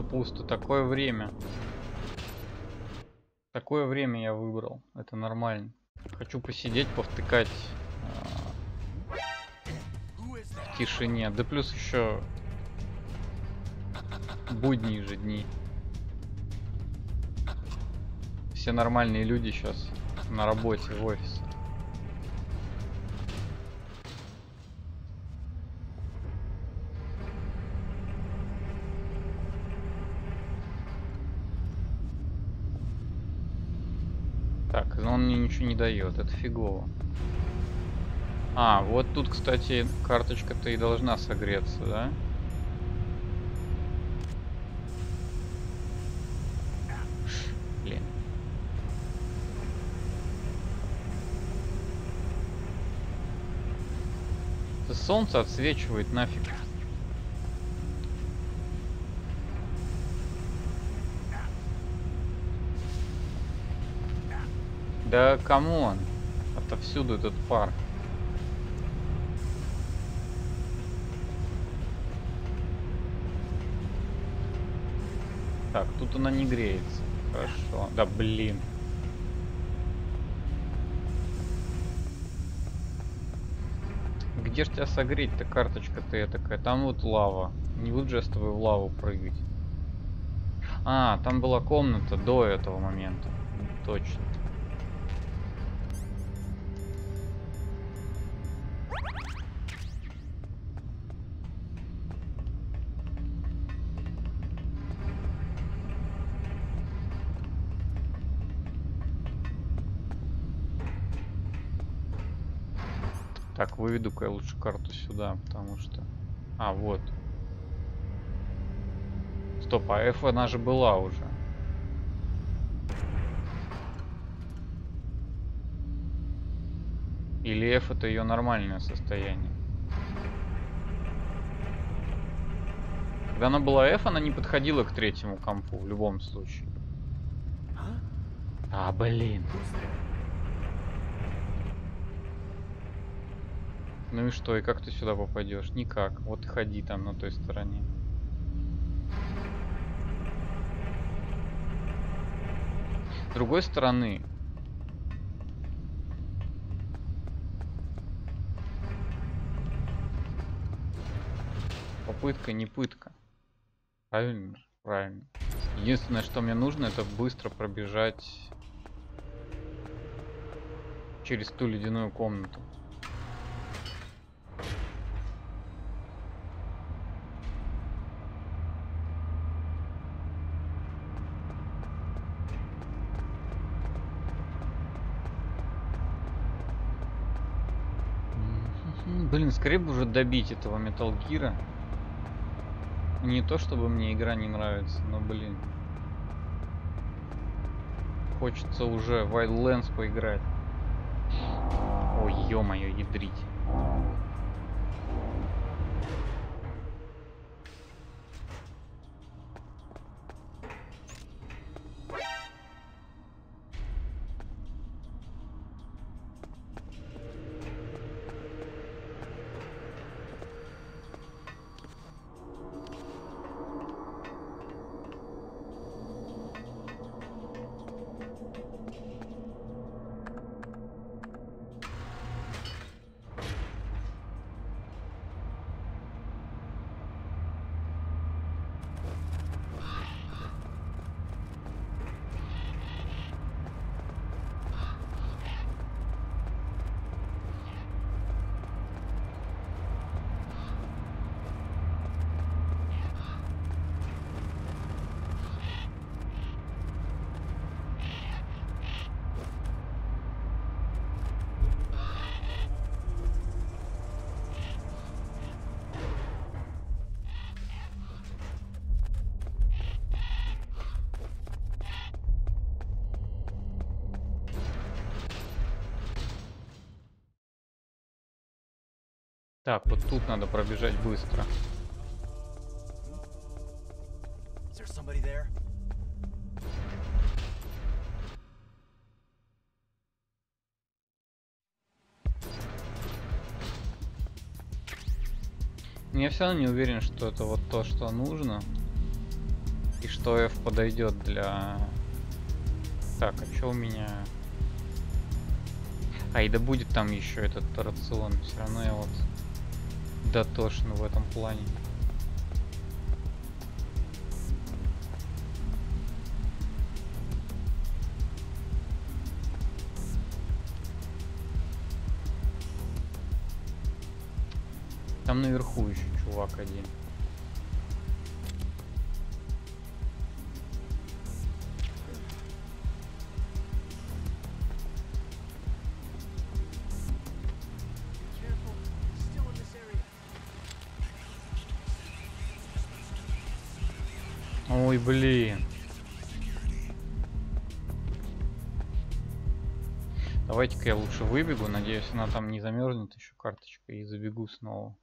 Пусто. Такое время. Такое время я выбрал. Это нормально. Хочу посидеть, повтыкать в тишине. Да плюс еще будние же дни. Все нормальные люди сейчас на работе, в офисе. Так, но он мне ничего не дает, это фигово. А, вот тут, кстати, карточка-то и должна согреться, да? Блин. Это солнце отсвечивает нафиг. Да камон, отовсюду этот пар. Так, тут она не греется. Хорошо. Да блин. Где ж тебя согреть-то, карточка-то такая? Там вот лава. Не буду же я с тобой в лаву прыгать. А, там была комната до этого момента. Точно. Так, выведу-ка я лучше карту сюда, потому что... А, вот. Стоп, а F она же была уже. Или F это ее нормальное состояние? Когда она была F, она не подходила к третьему компу в любом случае. А, блин. Ну и что, и как ты сюда попадешь? Никак. Вот и ходи там на той стороне. С другой стороны, попытка не пытка. Правильно? Правильно. Единственное, что мне нужно, это быстро пробежать через ту ледяную комнату. Блин, скорее бы уже добить этого Metal Gear. Не то чтобы мне игра не нравится, но блин. Хочется уже в Wildlands поиграть. Ой, ё-моё, ядрить. Так, вот тут надо пробежать быстро. Но я все равно не уверен, что это вот то, что нужно. И что F подойдет для... Так, а что у меня... А, и да будет там еще этот рацион. Все равно я вот дотошен в этом плане. Там наверху еще чувак один. Ой, блин. Давайте-ка я лучше выбегу. Надеюсь, она там не замерзнет еще карточка. И забегу снова.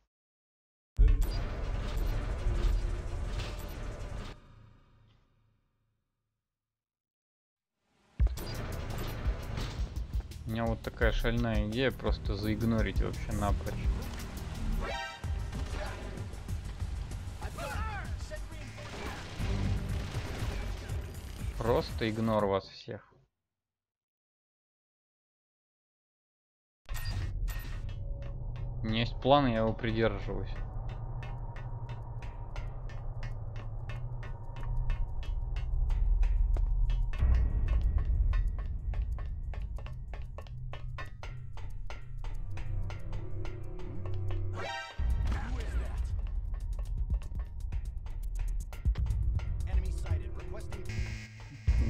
У меня вот такая шальная идея. Просто заигнорить вообще напрочь. Просто игнор вас всех. У меня есть план, я его придерживаюсь.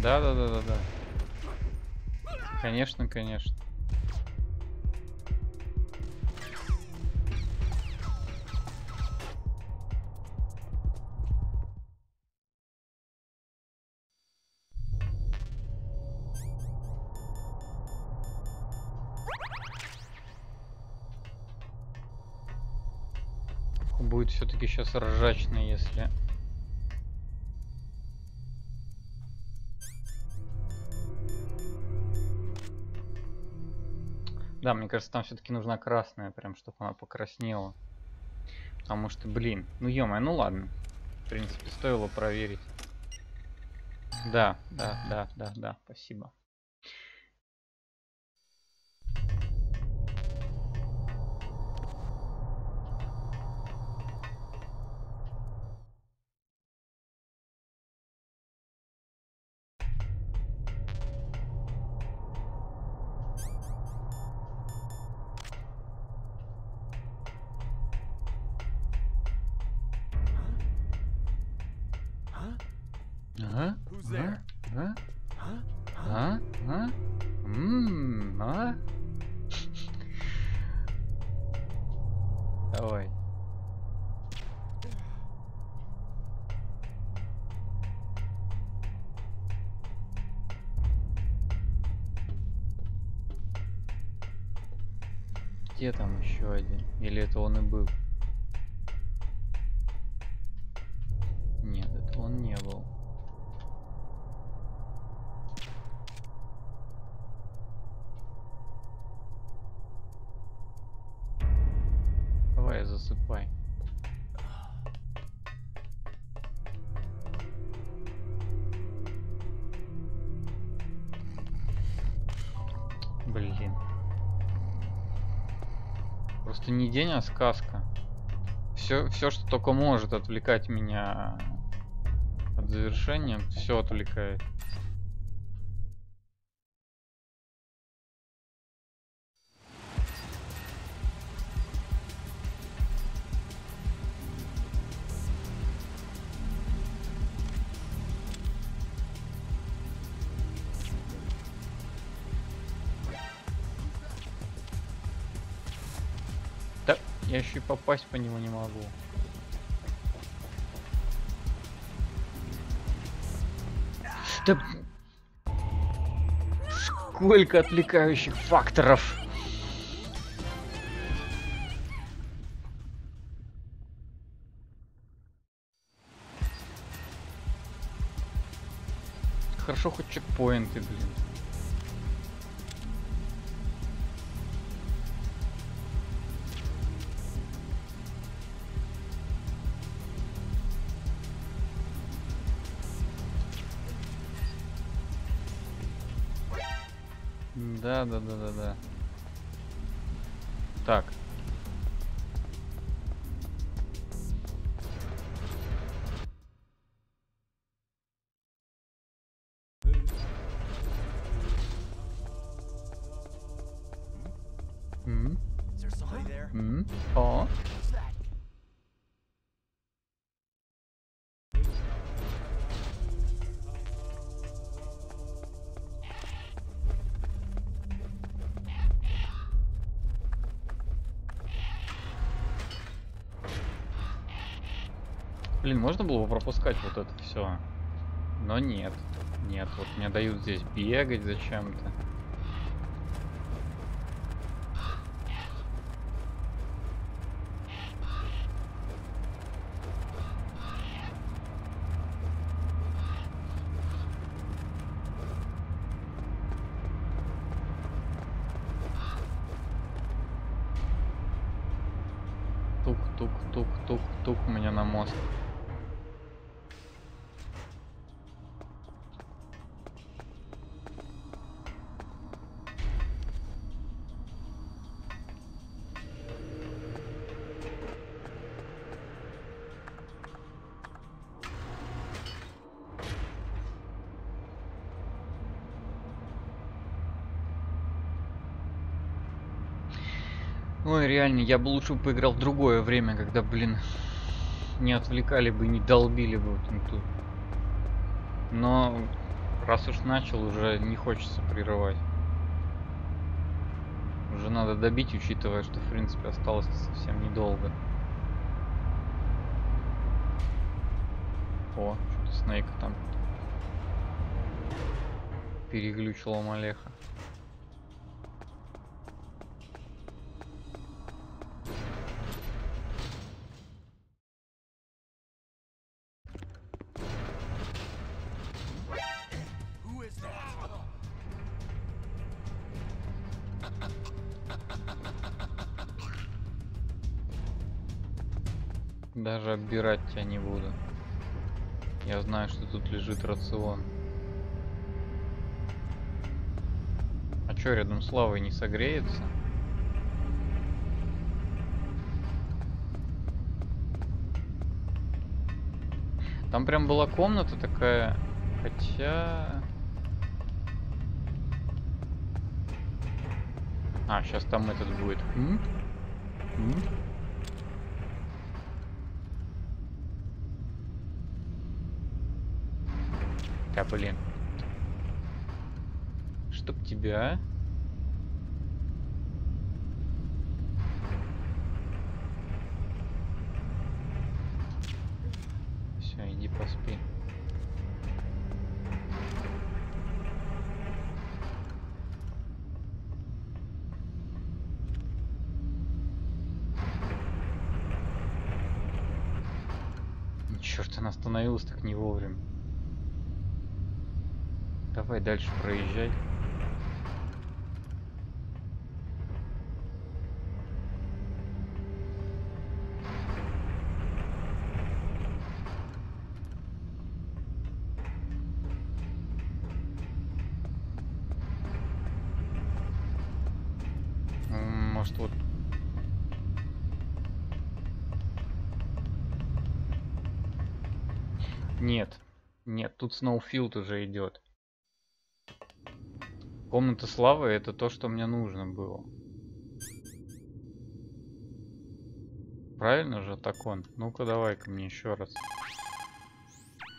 Да. Конечно, конечно. Будет все-таки сейчас ржачно, если... Да, мне кажется, там все-таки нужна красная, прям, чтобы она покраснела. Потому что, блин, ну ё-моё, ну ладно. В принципе, стоило проверить. Да, спасибо. А? А? А? А? А? Давай. Где там еще один? Или это он и был? Нет, это он не был. Давай, засыпай. Блин. Просто не день, а сказка. Все, что только может отвлекать меня от завершения, все отвлекает. Да, я еще и попасть по нему не могу. Да... Сколько отвлекающих факторов. Хорошо, хоть чекпоинты, блин. Да. Так. О. Блин, можно было бы пропускать вот это все, но нет. Нет, вот мне дают здесь бегать зачем-то. Тук-тук-тук-тук-тук у меня на мост. Ой, реально, я бы лучше поиграл в другое время, когда, блин, не отвлекали бы, не долбили бы вот тут. Но раз уж начал, уже не хочется прерывать. Уже надо добить, учитывая, что, в принципе, осталось совсем недолго. О, что-то Снейка там переглючила Малеха. Даже оббирать тебя не буду. Я знаю, что тут лежит рацион. А чё, рядом с лавой не согреется? Там прям была комната такая, хотя... А, сейчас там этот будет. Да блин. Чтоб тебя... Все, иди поспи. Черт, она остановилась так не вовремя. Давай дальше проезжай. Может, вот... Нет. Нет, тут Snowfield уже идет. Комната славы — это то, что мне нужно было. Правильно же, Такон? Ну-ка, давай-ка мне еще раз.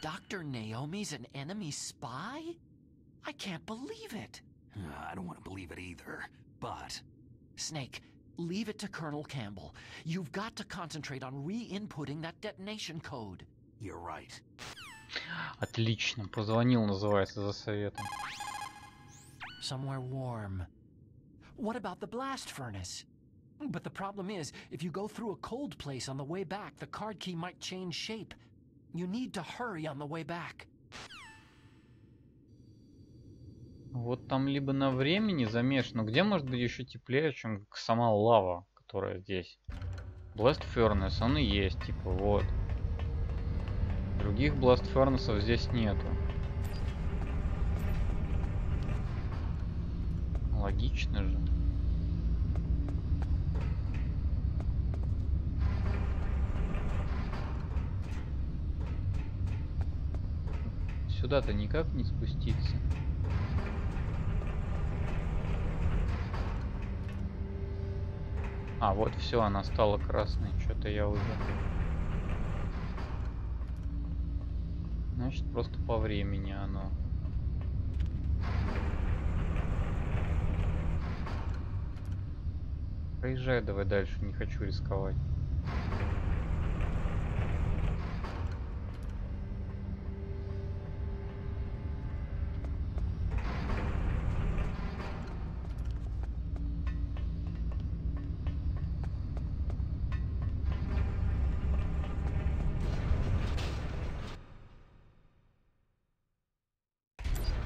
Dr. Naomi's an enemy spy? I can't believe it. I don't want to believe it either, but... Snake, leave it to Colonel Campbell. You've got to concentrate on re-inputting that detonation code. You're right. Отлично. Позвонил, называется, за советом. Somewhere warm. What about the blast furnace? But the problem is, if you go through a cold place on the way back, the card key might change shape. You need to hurry on the way back. Вот там либо на времени замешано. Где может быть еще теплее, чем сама лава, которая здесь? Blast Furnace, он и есть, типа, вот. Других Blast Furnace'ов здесь нету. Логично же. Сюда-то никак не спуститься. А, вот все, она стала красной. Что-то я уже... Значит, просто по времени оно. Проезжай давай дальше, не хочу рисковать.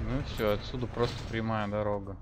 Ну и все, отсюда просто прямая дорога.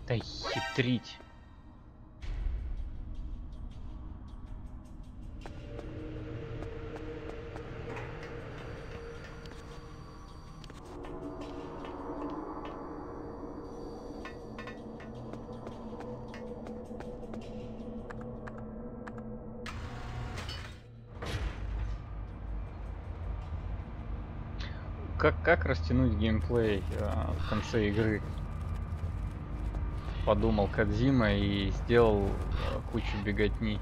Да хитрить. Как растянуть геймплей в конце игры? Подумал Кодзима и сделал кучу беготни.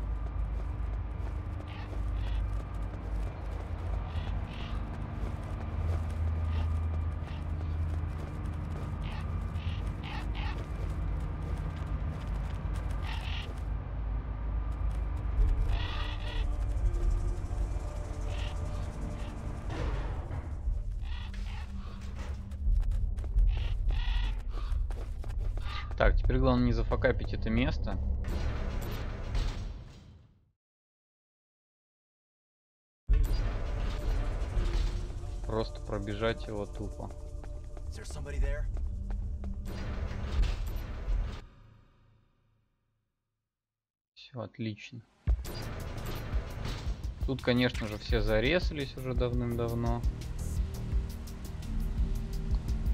Так, теперь главное не зафакапить это место. Просто пробежать его тупо. Все отлично. Тут, конечно же, все зарезались уже давным-давно.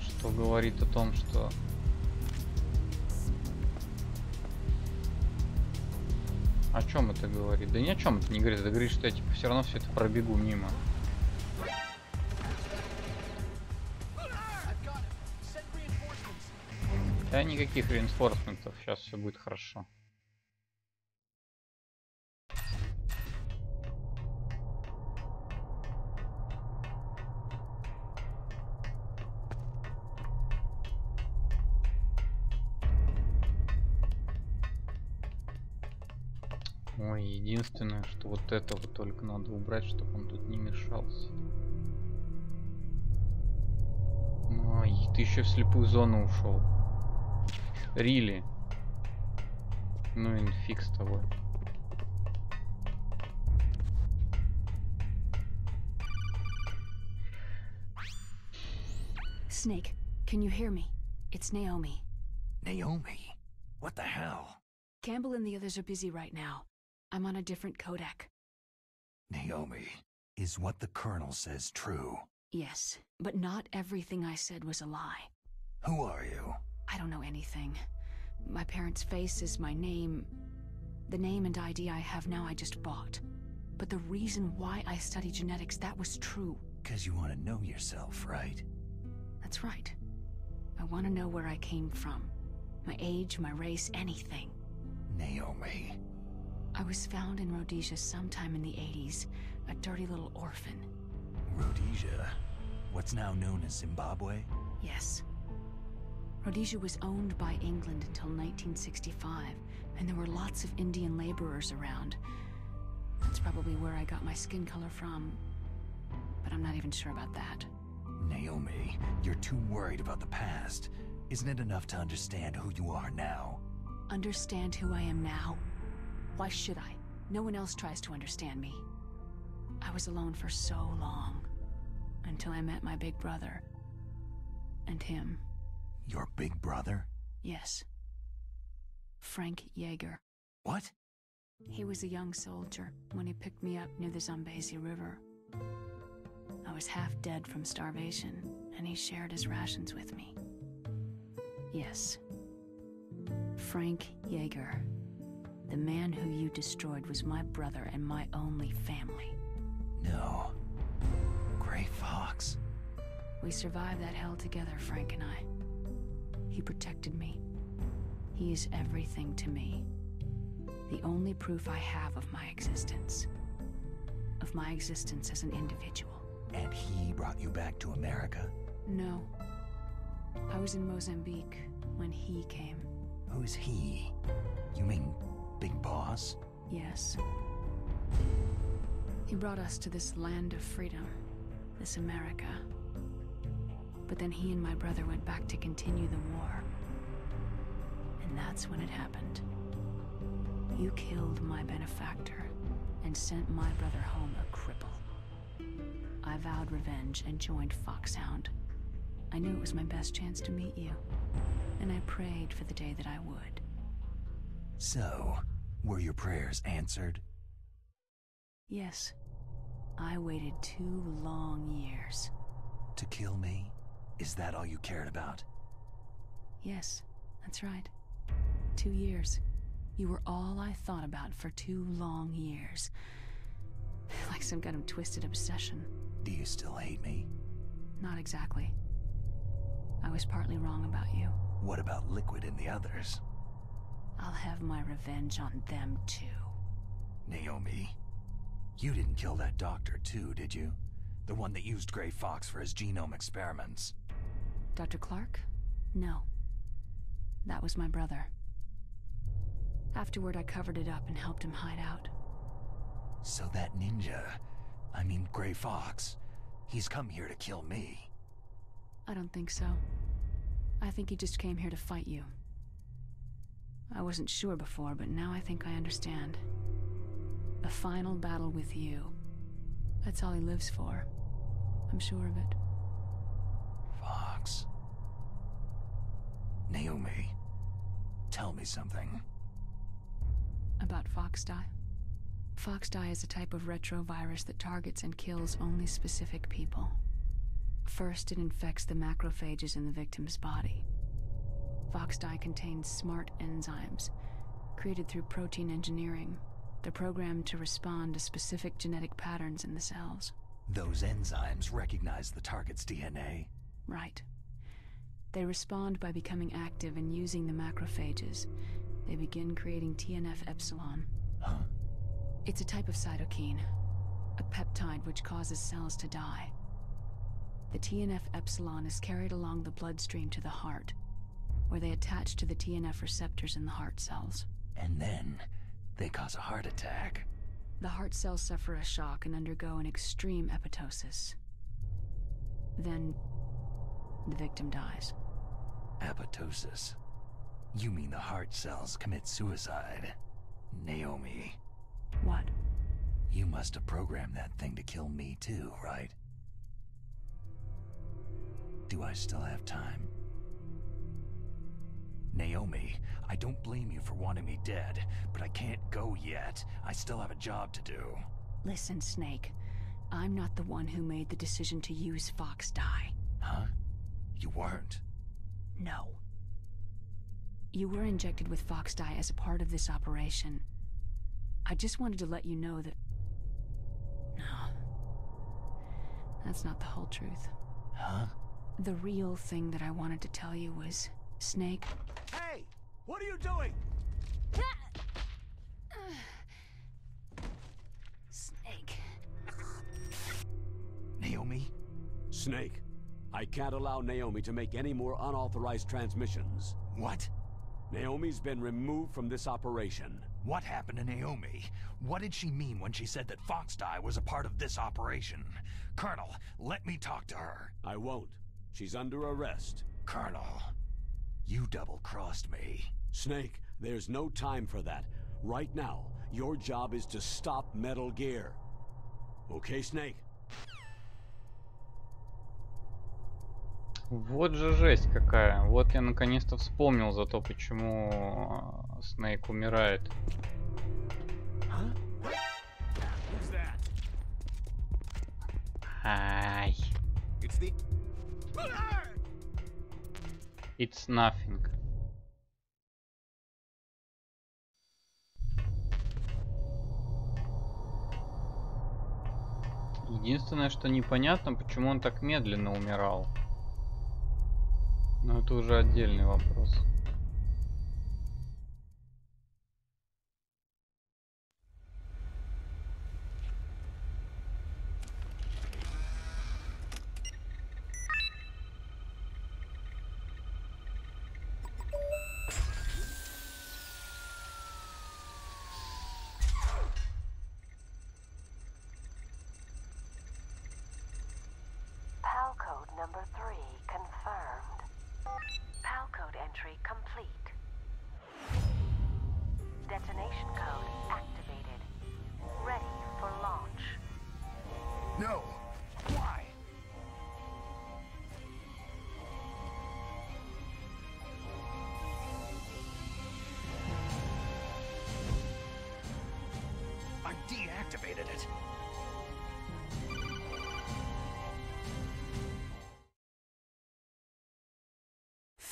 Что говорит о том, что... О чем это говорит? Да ни о чем это не говорит. Это говорит, что я типа все равно все это пробегу мимо. Да никаких реинфорсментов. Сейчас все будет хорошо. Ой, единственное, что вот этого только надо убрать, чтобы он тут не мешался. Ой, ты еще в слепую зону ушел. Рили. Ну и фиг с тобой. Snake, can you hear me? It's Naomi. Naomi? What the hell? Campbell and the others are busy right now. I'm on a different codec. Naomi, is what the Colonel says true? Yes, but not everything I said was a lie. Who are you? I don't know anything. My parents' face is my name. The name and ID I have now I just bought. But the reason why I study genetics, that was true. 'Cause you want to know yourself, right? That's right. I want to know where I came from. My age, my race, anything. Naomi. I was found in Rhodesia sometime in the 80s, a dirty little orphan. Rhodesia? What's now known as Zimbabwe? Yes. Rhodesia was owned by England until 1965, and there were lots of Indian laborers around. That's probably where I got my skin color from, but I'm not even sure about that. Naomi, you're too worried about the past. Isn't it enough to understand who you are now? Understand who I am now? Why should I? No one else tries to understand me. I was alone for so long, until I met my big brother. And him. Your big brother? Yes. Frank Yeager. What? He was a young soldier when he picked me up near the Zambezi River. I was half dead from starvation, and he shared his rations with me. Yes. Frank Yeager. The man who you destroyed was my brother and my only family. No. Gray Fox. We survived that hell together, Frank and I. He protected me. He is everything to me. The only proof I have of my existence. Of my existence as an individual. And he brought you back to America? No. I was in Mozambique when he came. Who's he? You mean Big Boss? Yes. He brought us to this land of freedom, this America. But then he and my brother went back to continue the war. And that's when it happened. You killed my benefactor and sent my brother home a cripple. I vowed revenge and joined Foxhound. I knew it was my best chance to meet you, and I prayed for the day that I would. So, were your prayers answered? Yes. I waited 2 long years. To kill me? Is that all you cared about? Yes, that's right. 2 years. You were all I thought about for 2 long years. Like some kind of twisted obsession. Do you still hate me? Not exactly. I was partly wrong about you. What about Liquid and the others? I'll have my revenge on them too. Naomi, you didn't kill that doctor too, did you? The one that used Gray Fox for his genome experiments. Dr. Clark? No. That was my brother. Afterward, I covered it up and helped him hide out. So that ninja, I mean Gray Fox, he's come here to kill me. I don't think so. I think he just came here to fight you. I wasn't sure before, but now I think I understand. A final battle with you. That's all he lives for. I'm sure of it. Fox. Naomi, tell me something. About Foxdie? Foxdie is a type of retrovirus that targets and kills only specific people. First, it infects the macrophages in the victim's body. Foxdie contains smart enzymes, created through protein engineering. They're programmed to respond to specific genetic patterns in the cells. Those enzymes recognize the target's DNA? Right. They respond by becoming active and using the macrophages. They begin creating TNF-epsilon. Huh? It's a type of cytokine, a peptide which causes cells to die. The TNF-epsilon is carried along the bloodstream to the heart, where they attach to the TNF receptors in the heart cells. And then they cause a heart attack. The heart cells suffer a shock and undergo an extreme apoptosis. Then the victim dies. Apoptosis? You mean the heart cells commit suicide? Naomi. What? You must have programmed that thing to kill me too, right? Do I still have time? Naomi, I don't blame you for wanting me dead, but I can't go yet. I still have a job to do. Listen, Snake. I'm not the one who made the decision to use Foxdie. Huh? You weren't? No. You were injected with Foxdie as a part of this operation. I just wanted to let you know that... No. That's not the whole truth. Huh? The real thing that I wanted to tell you was, Snake... Hey! What are you doing? Snake. Naomi? Snake, I can't allow Naomi to make any more unauthorized transmissions. What? Naomi's been removed from this operation. What happened to Naomi? What did she mean when she said that Foxdie was a part of this operation? Colonel, let me talk to her. I won't. She's under arrest. Colonel, you double-crossed me. Snake, there's no time for that. Right now, your job is to stop Metal Gear. Okay, Snake? Вот же жесть какая. Вот я наконец-то вспомнил за то, почему Снейк умирает. Ай. It's nothing. Единственное, что непонятно, почему он так медленно умирал. Но это уже отдельный вопрос. PAL code number 3 confirmed. PAL code entry complete. Detonation code activated. Ready for launch. No! Why? I deactivated it.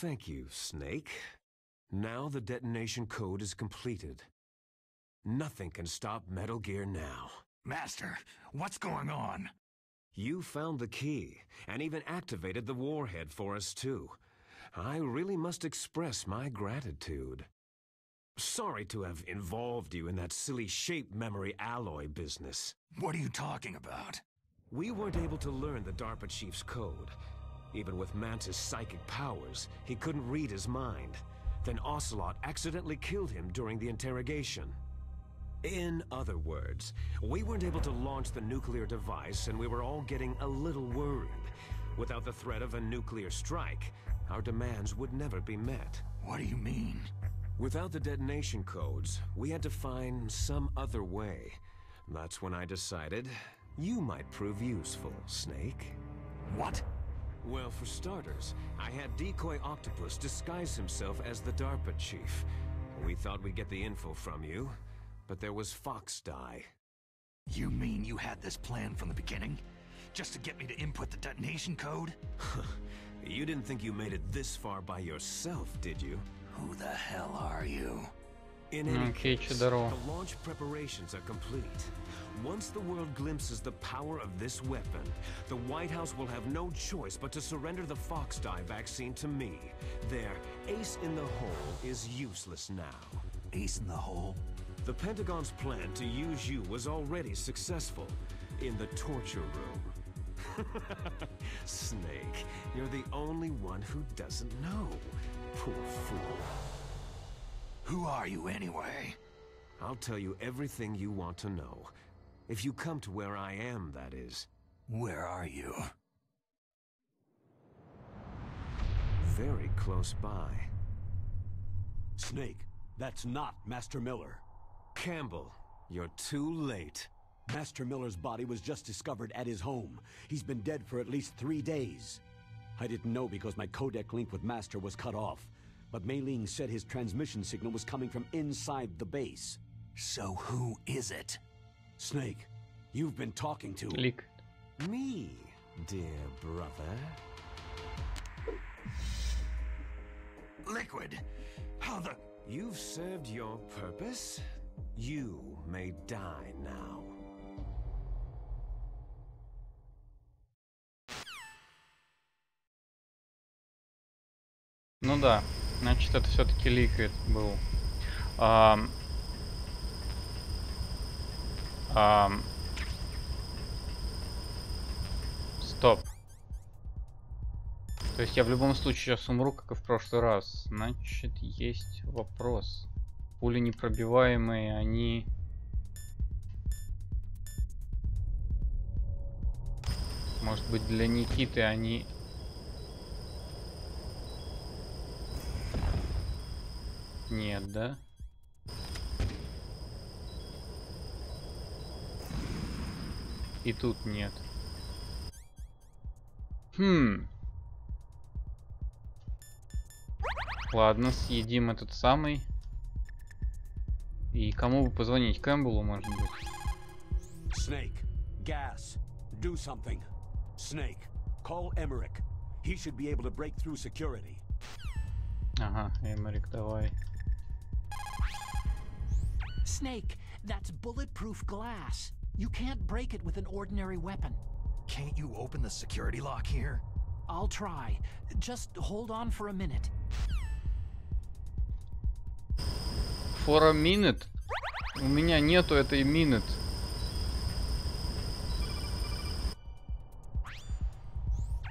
Thank you, Snake. Now the detonation code is completed. Nothing can stop Metal Gear now. Master, what's going on? You found the key, and even activated the warhead for us too. I really must express my gratitude. Sorry to have involved you in that silly shape memory alloy business. What are you talking about? We weren't able to learn the DARPA chief's code. Even with Mantis' psychic powers, he couldn't read his mind. Then Ocelot accidentally killed him during the interrogation. In other words, we weren't able to launch the nuclear device, and we were all getting a little worried. Without the threat of a nuclear strike, our demands would never be met. What do you mean? Without the detonation codes, we had to find some other way. That's when I decided you might prove useful, Snake. What? Well, for starters, I had Decoy Octopus disguise himself as the DARPA chief. We thought we'd get the info from you, but there was Fox dye. You mean you had this plan from the beginning? Just to get me to input the detonation code? You didn't think you made it this far by yourself, did you? Who the hell are you? In any case, the здорово. launch preparations are complete. Once the world glimpses the power of this weapon, the White House will have no choice but to surrender the Fox dye vaccine to me. Their ace in the hole is useless now. Ace in the hole? The Pentagon's plan to use you was already successful in the torture room. Snake, you're the only one who doesn't know. Poor fool. Who are you anyway? I'll tell you everything you want to know. If you come to where I am, that is. Where are you? Very close by. Snake, that's not Master Miller. Campbell, you're too late. Master Miller's body was just discovered at his home. He's been dead for at least 3 days. I didn't know because my codec link with Master was cut off. But Mei Ling said his transmission signal was coming from inside the base. So who is it? Snake, you've been talking to... Лик. Me, dear brother. Liquid! How the... You've served your purpose. You may die now. Ну да, значит это все-таки Liquid был. Стоп. То есть я в любом случае сейчас умру, как и в прошлый раз. Значит, есть вопрос. Пули непробиваемые, они... Может быть, для Никиты они... Нет, да? И тут нет. Ладно, съедим этот самый. И кому бы позвонить? Кэмпбеллу, может быть? Snake, gas, do something. Snake, call Emmerich. He should be able to break through security. Ага, Эмерик, давай. Snake, that's bulletproof glass. You can't break it with an ordinary weapon. Can't you open the security lock here? I'll try. Just hold on for a minute. For a minute? У меня нету этой minute.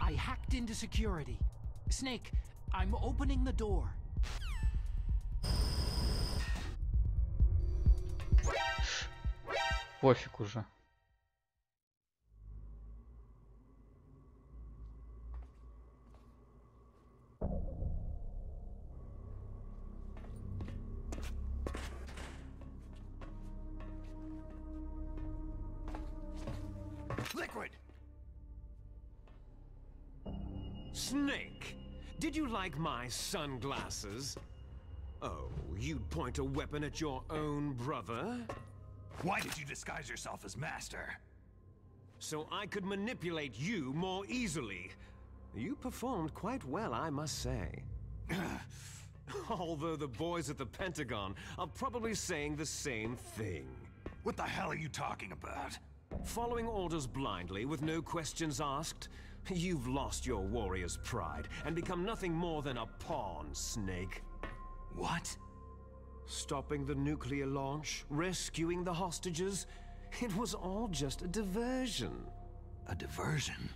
I hacked into security. Snake, I'm opening the door. Пофиг уже. Liquid! Snake, did you like my sunglasses? Oh, you'd point a weapon at your own brother? Why did you disguise yourself as Master? So I could manipulate you more easily. You performed quite well, I must say. Although the boys at the Pentagon are probably saying the same thing. What the hell are you talking about? Following orders blindly with no questions asked, you've lost your warrior's pride and become nothing more than a pawn, Snake. What? Stopping the nuclear launch, rescuing the hostages, it was all just a diversion. A diversion?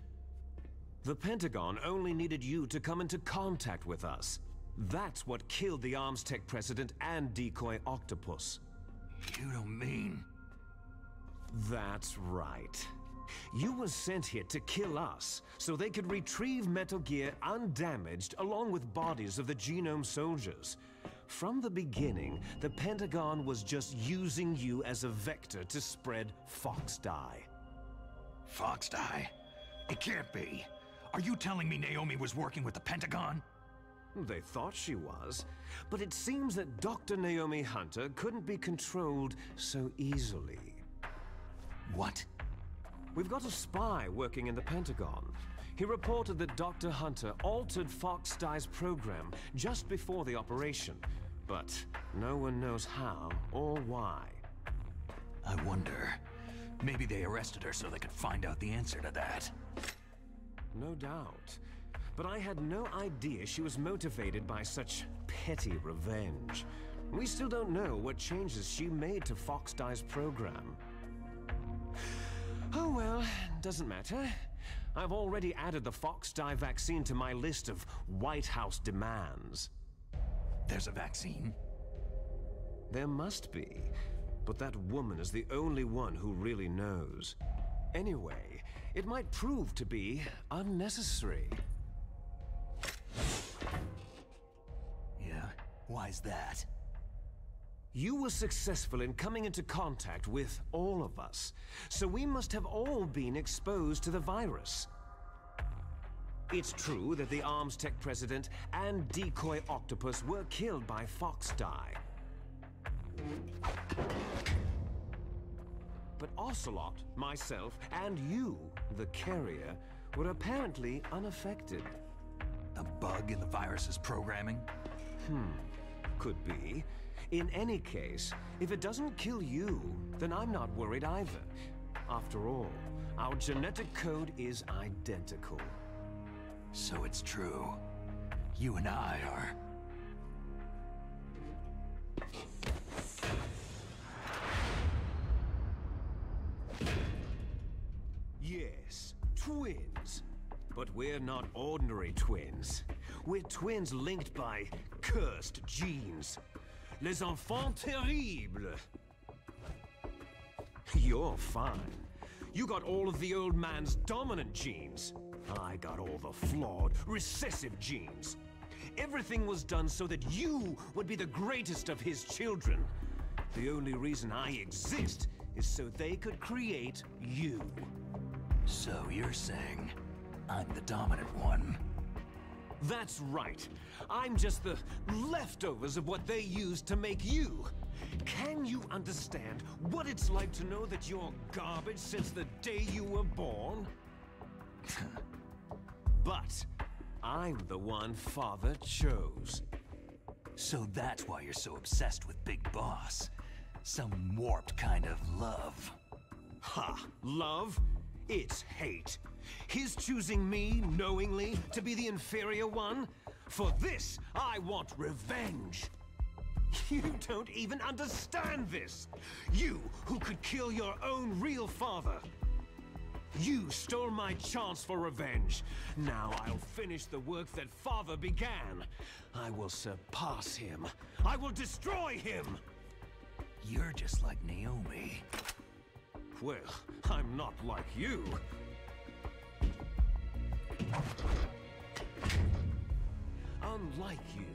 The Pentagon only needed you to come into contact with us. That's what killed the Arms Tech president and decoy Octopus. You don't mean... That's right. You were sent here to kill us, so they could retrieve Metal Gear undamaged along with bodies of the Genome soldiers. From the beginning, the Pentagon was just using you as a vector to spread Fox dye. Fox dye? It can't be. Are you telling me Naomi was working with the Pentagon? They thought she was, but it seems that Dr. Naomi Hunter couldn't be controlled so easily. What? We've got a spy working in the Pentagon. He reported that Dr. Hunter altered Fox Dye's program just before the operation, but no one knows how or why. I wonder. Maybe they arrested her so they could find out the answer to that. No doubt. But I had no idea she was motivated by such petty revenge. We still don't know what changes she made to Fox Dye's program. Oh well, doesn't matter. I've already added the Fox Dye vaccine to my list of White House demands. There's a vaccine? There must be, but that woman is the only one who really knows. Anyway, it might prove to be unnecessary. Yeah? Why's that? You were successful in coming into contact with all of us, so we must have all been exposed to the virus. It's true that the Arms Tech president and decoy octopus were killed by Fox Dye. But Ocelot, myself, and you, the carrier, were apparently unaffected. A bug in the virus's programming? Could be. In any case, if it doesn't kill you, then I'm not worried either. After all, our genetic code is identical. So it's true. You and I are... Yes, twins. But we're not ordinary twins. We're twins linked by cursed genes. Les enfants terribles. You're fine. You got all of the old man's dominant genes. I got all the flawed, recessive genes. Everything was done so that you would be the greatest of his children. The only reason I exist is so they could create you. So you're saying I'm the dominant one? That's right. I'm just the leftovers of what they used to make you. Can you understand what it's like to know that you're garbage since the day you were born? But I'm the one Father chose. So that's why you're so obsessed with Big Boss. Some warped kind of love. Ha! Love? It's hate. His choosing me, knowingly, to be the inferior one? For this, I want revenge. You don't even understand this. You, who could kill your own real father. You stole my chance for revenge. Now I'll finish the work that Father began. I will surpass him. I will destroy him. You're just like Naomi. Well, I'm not like you. Unlike you,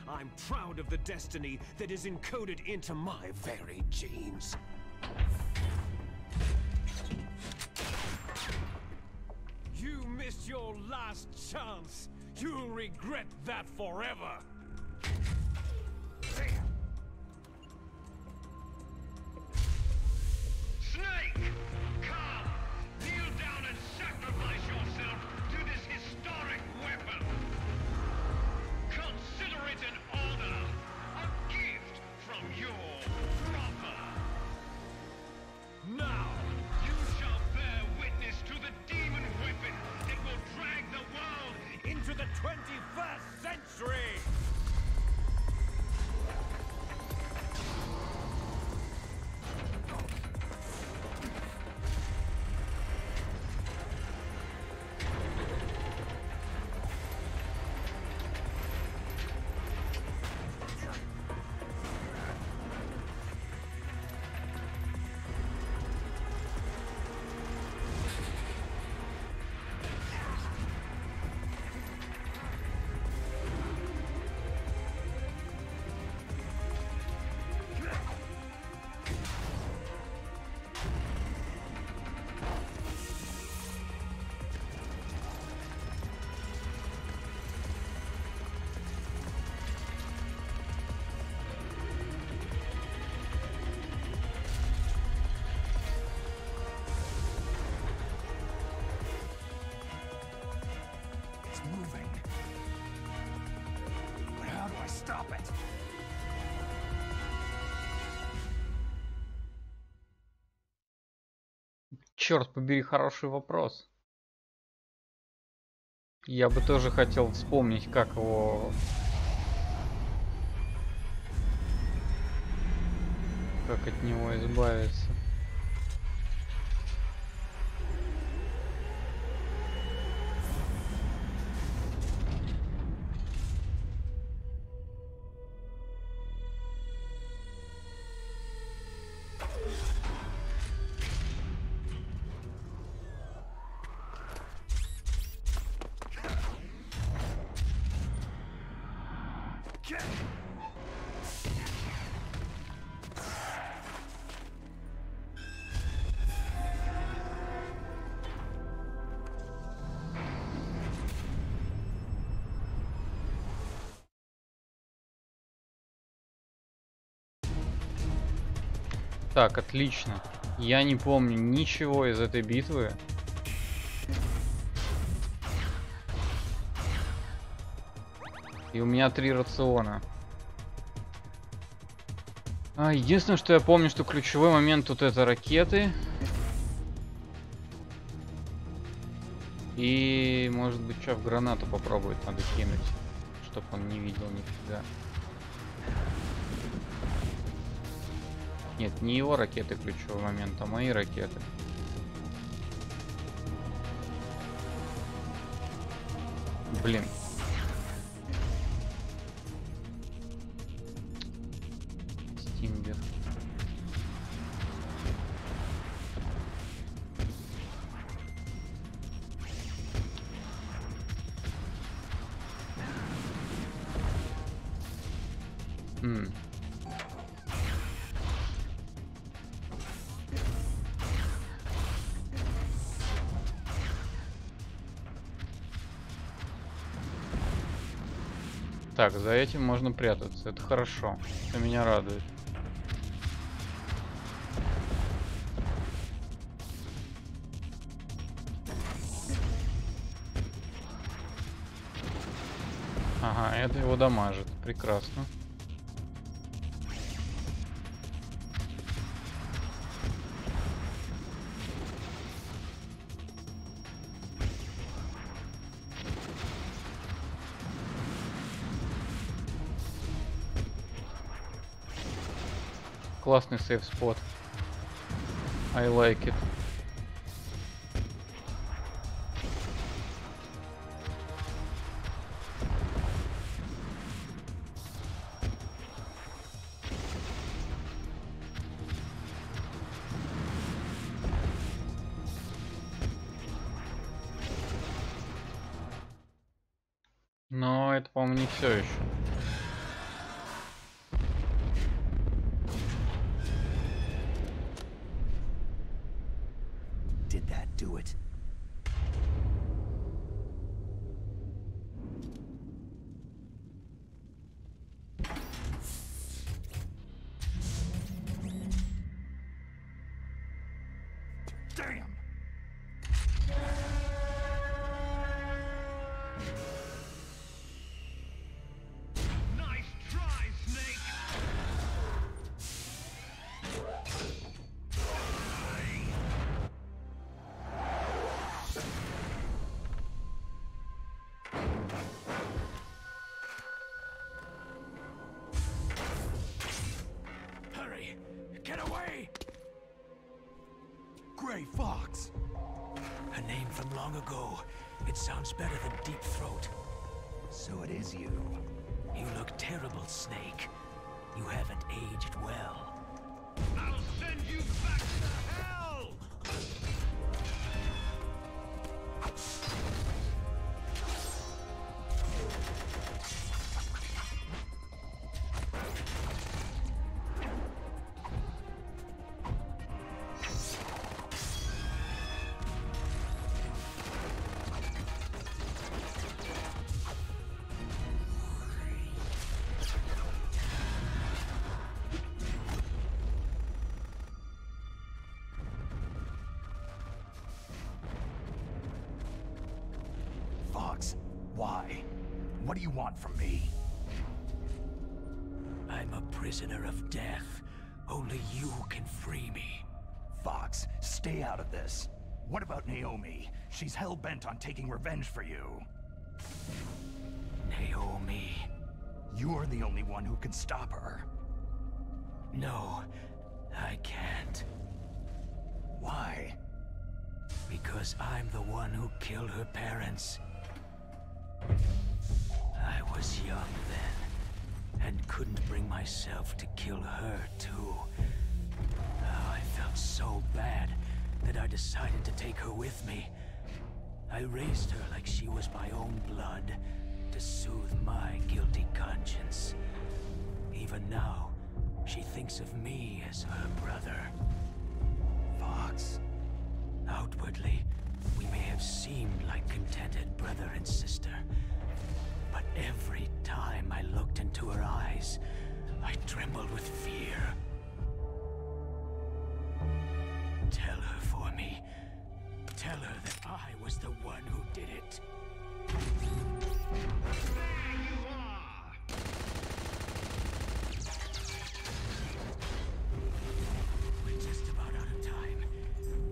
I'm proud of the destiny that is encoded into my very genes. You missed your last chance. You'll regret that forever. Snake! Come! Kneel down and sacrifice yourself to this historic weapon! Consider it an honor! A gift from your brother! Now! You shall bear witness to the demon weapon that will drag the world Into the 21st century! moving. But how do I stop it? Черт побери, хороший вопрос. Я бы тоже хотел вспомнить, как его... Как от него избавиться. Так, отлично. Я не помню ничего из этой битвы. И у меня 3 рациона. Единственное, что я помню, что ключевой момент тут это ракеты. И, может быть, что в гранату попробовать надо кинуть, чтобы он не видел нифига. Нет, не его ракеты ключевой момент, а мои ракеты. Блин. Стингер. Так, за этим можно прятаться. Это хорошо. Это меня радует. Ага, это его дамажит. Прекрасно. Классный сейф-спот. I like it. Но это, по-моему, не все еще. Did that do it? Damn! Nice try, Snake! Hurry! Get away! Gray Fox! A name from long ago. It sounds better than Deep Throat. So it is you. You look terrible, Snake. You haven't aged well. I'll send you back to hell! Why? What do you want from me? I'm a prisoner of death. Only you can free me. Fox, stay out of this. What about Naomi? She's hell-bent on taking revenge for you. Naomi? You're the only one who can stop her. No, I can't. Why? Because I'm the one who killed her parents. I was young then, and couldn't bring myself to kill her too. Oh, I felt so bad that I decided to take her with me. I raised her like she was my own blood, to soothe my guilty conscience. Even now, she thinks of me as her brother. Fox. Outwardly, we may have seemed like contented brother and sister. But every time I looked into her eyes, I trembled with fear. Tell her for me. Tell her that I was the one who did it. There you are! We're just about out of time.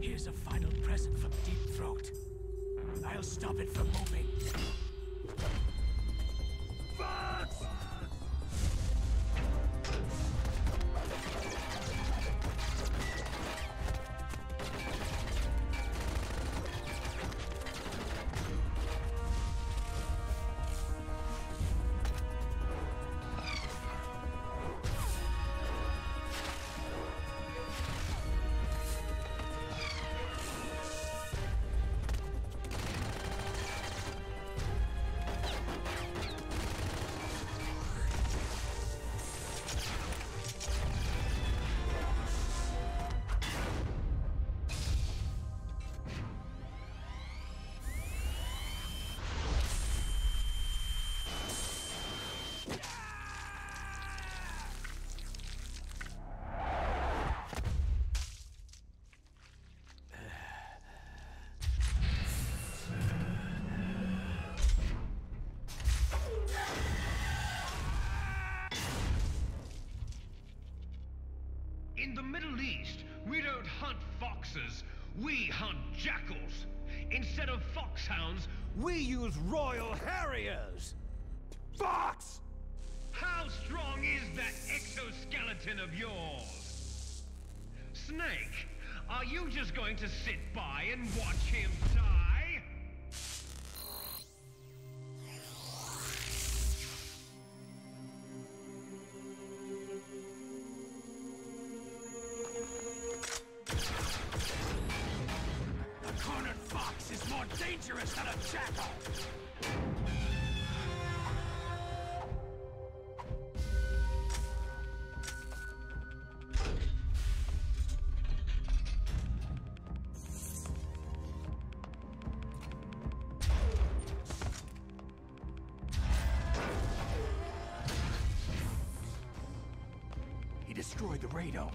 Here's a final present from Deep Throat. I'll stop it from moving. Fox! In the Middle East, we don't hunt foxes, we hunt jackals. Instead of foxhounds, We use Royal Harriers! Fox! how strong is that exoskeleton of yours? Snake, are you just going to sit by and watch him die? A cornered fox is more dangerous than a jackal! He destroyed the radome.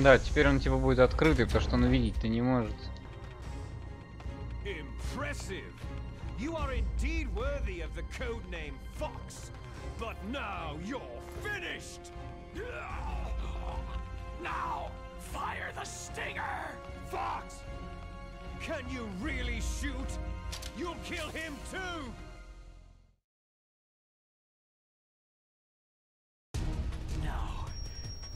Да, теперь он типа будет открытый, потому что он увидеть-то не может. Impressive! You are indeed worthy of the codename Fox. But now you're finished! Now, fire the stinger! Fox! Can you really shoot? You'll kill him too! No,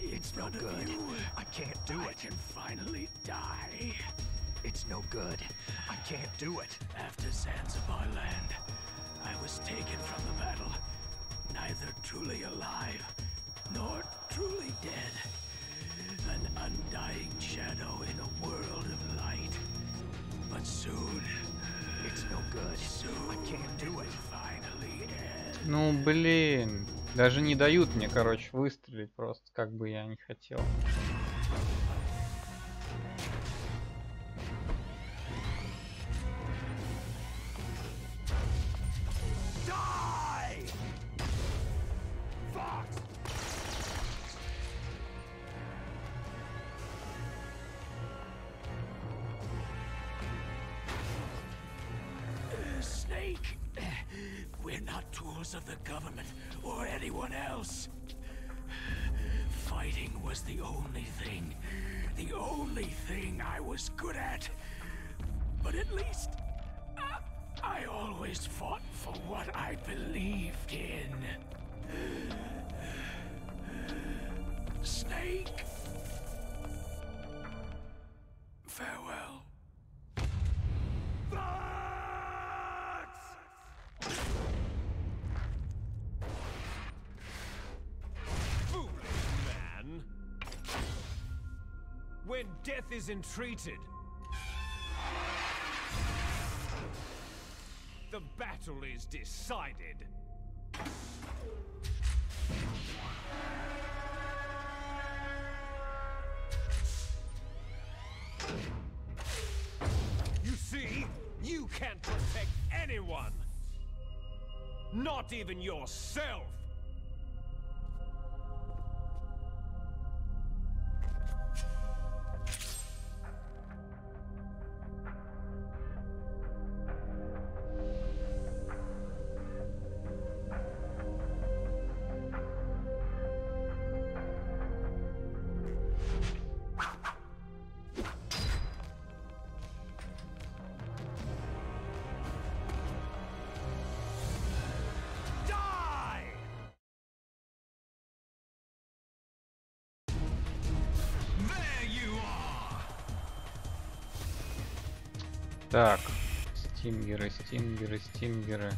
it's no good. I can't do I it. can finally die. It's no good. I can't do it. After Zanzibar land, I was taken from the battle, neither truly alive nor truly dead. An undying shadow in a world of light. But soon, It's no good. soon I can't do it. finally end. Ну блин, даже не дают мне, короче, выстрелить просто, как бы я не хотел. Die! Fox! not tools of the government or anyone else. Fighting was the only thing I was good at. But at least I always fought for what I believed in. Snake. Farewell. Foolish man. When death is entreated, the battle is decided. You see, you can't protect anyone. Not even yourself. Так, стингеры, стингеры, стингеры.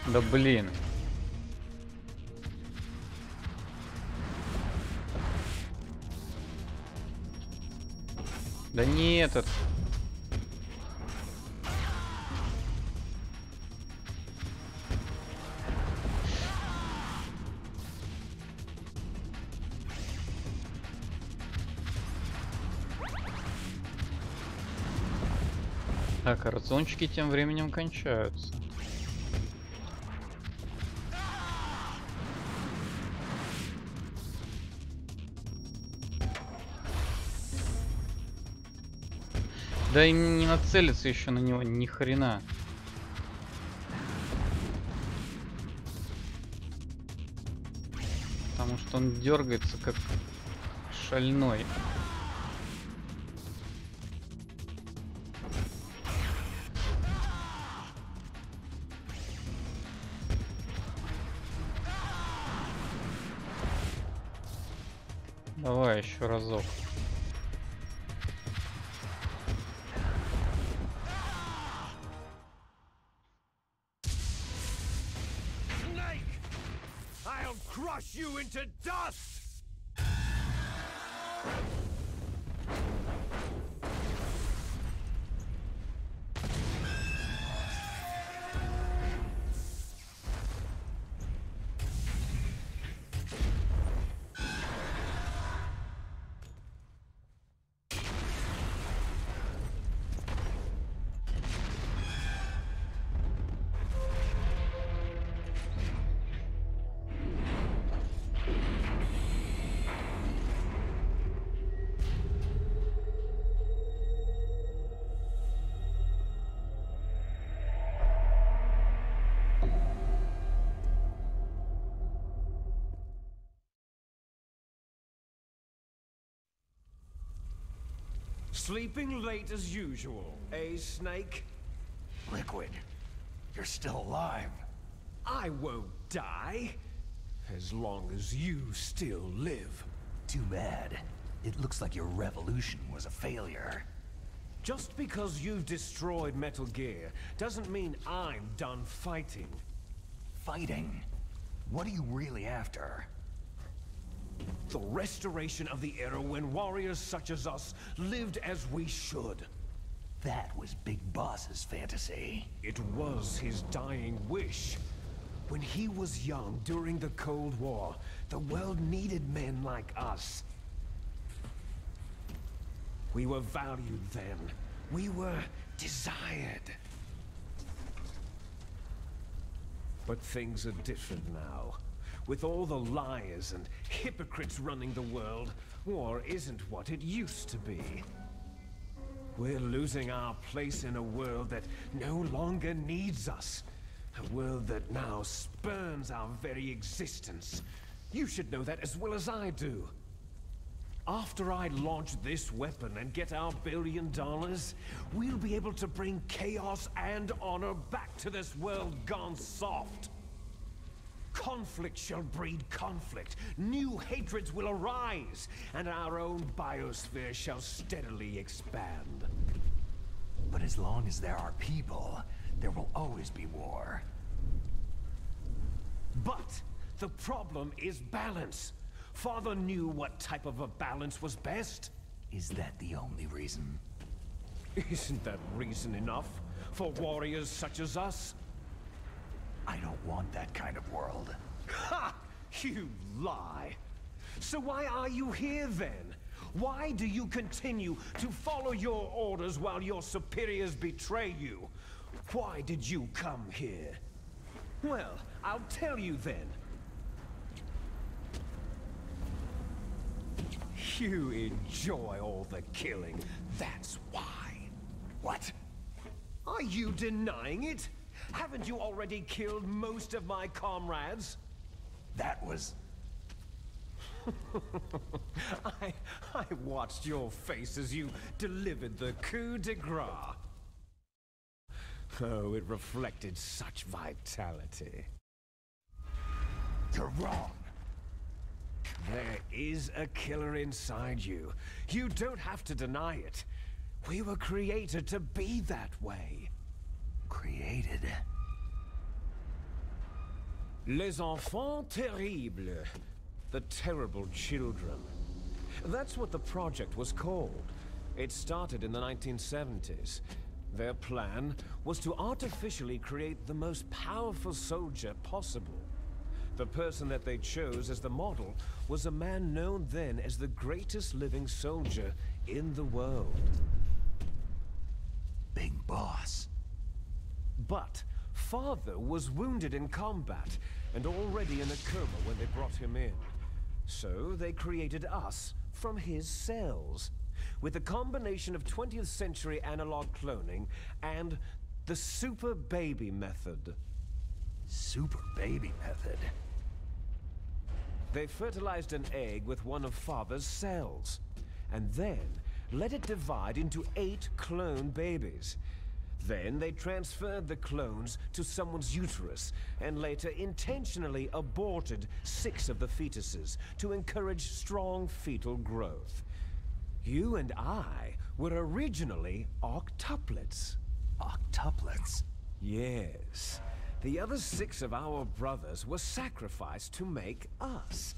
Да блин. Да не этот. Так, а рациончики тем временем кончаются. Да и не нацелиться еще на него ни хрена. Потому что он дергается как шальной. Давай еще разок. Crush you into dust! Sleeping late as usual, eh, Snake? Liquid, you're still alive. I won't die, as long as you still live. Too bad. It looks like your revolution was a failure. Just because you've destroyed Metal Gear doesn't mean I'm done fighting. Fighting? What are you really after? The restoration of the era when warriors such as us lived as we should. That was Big Boss's fantasy. It was his dying wish. When he was young, during the Cold War, the world needed men like us. We were valued then. We were desired. But things are different now. With all the liars and hypocrites running the world, war isn't what it used to be. We're losing our place in a world that no longer needs us. A world that now spurns our very existence. You should know that as well as I do. After I launch this weapon and get our $1 billion, we'll be able to bring chaos and honor back to this world gone soft. Conflict shall breed conflict, new hatreds will arise, and our own biosphere shall steadily expand. But as long as there are people, there will always be war. But the problem is balance. Father knew what type of a balance was best. Is that the only reason? Isn't that reason enough for warriors such as us? I don't want that kind of world. Ha! You lie! So why are you here then? Why do you continue to follow your orders while your superiors betray you? Why did you come here? Well, I'll tell you then. You enjoy all the killing, that's why. What? Are you denying it? Haven't you already killed most of my comrades? That was... I watched your face as you delivered the coup de grace. Oh, it reflected such vitality. You're wrong. There is a killer inside you. You don't have to deny it. We were created to be that way. Created? Les enfants terribles. The terrible children. That's what the project was called. It started in the 1970s. Their plan was to artificially create the most powerful soldier possible. The person that they chose as the model was a man known then as the greatest living soldier in the world. Big Boss. But Father was wounded in combat and already in a coma when they brought him in. So they created us from his cells, with a combination of 20th century analog cloning and the super baby method. Super baby method? They fertilized an egg with one of Father's cells, and then let it divide into 8 clone babies. Then they transferred the clones to someone's uterus, and later intentionally aborted 6 of the fetuses to encourage strong fetal growth. You and I were originally octuplets. Octuplets? Yes. The other 6 of our brothers were sacrificed to make us.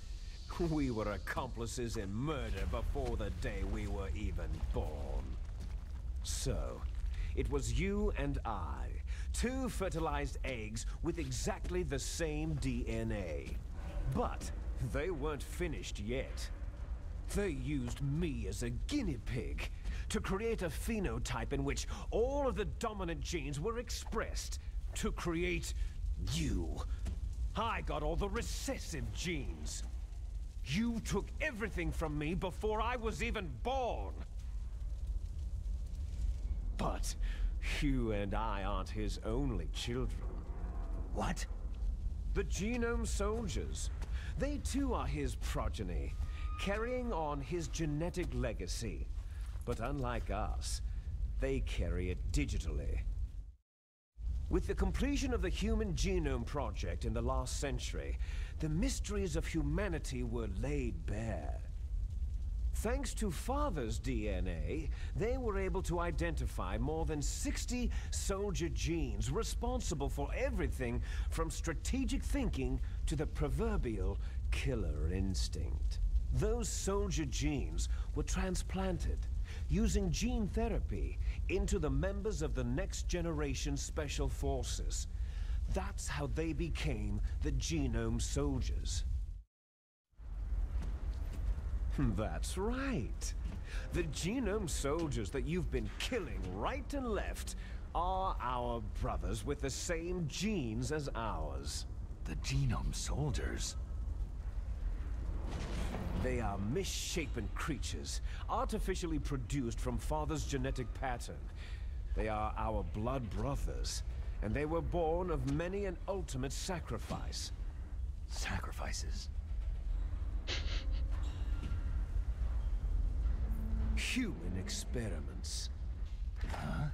We were accomplices in murder before the day we were even born. So, it was you and I, 2 fertilized eggs with exactly the same DNA. But they weren't finished yet. They used me as a guinea pig to create a phenotype in which all of the dominant genes were expressed to create you. I got all the recessive genes. You took everything from me before I was even born. But you and I aren't his only children. What? The genome soldiers. They too are his progeny, carrying on his genetic legacy. But unlike us, they carry it digitally. With the completion of the Human Genome Project in the last century, the mysteries of humanity were laid bare. Thanks to Father's DNA, they were able to identify more than 60 soldier genes responsible for everything from strategic thinking to the proverbial killer instinct. Those soldier genes were transplanted, using gene therapy into the members of the next generation special forces. That's how they became the Genome Soldiers. That's right. The Genome Soldiers that you've been killing right and left are our brothers with the same genes as ours. The Genome Soldiers? They are misshapen creatures, artificially produced from Father's genetic pattern. They are our blood brothers, and they were born of many an ultimate sacrifice. Sacrifices? Human experiments. Huh?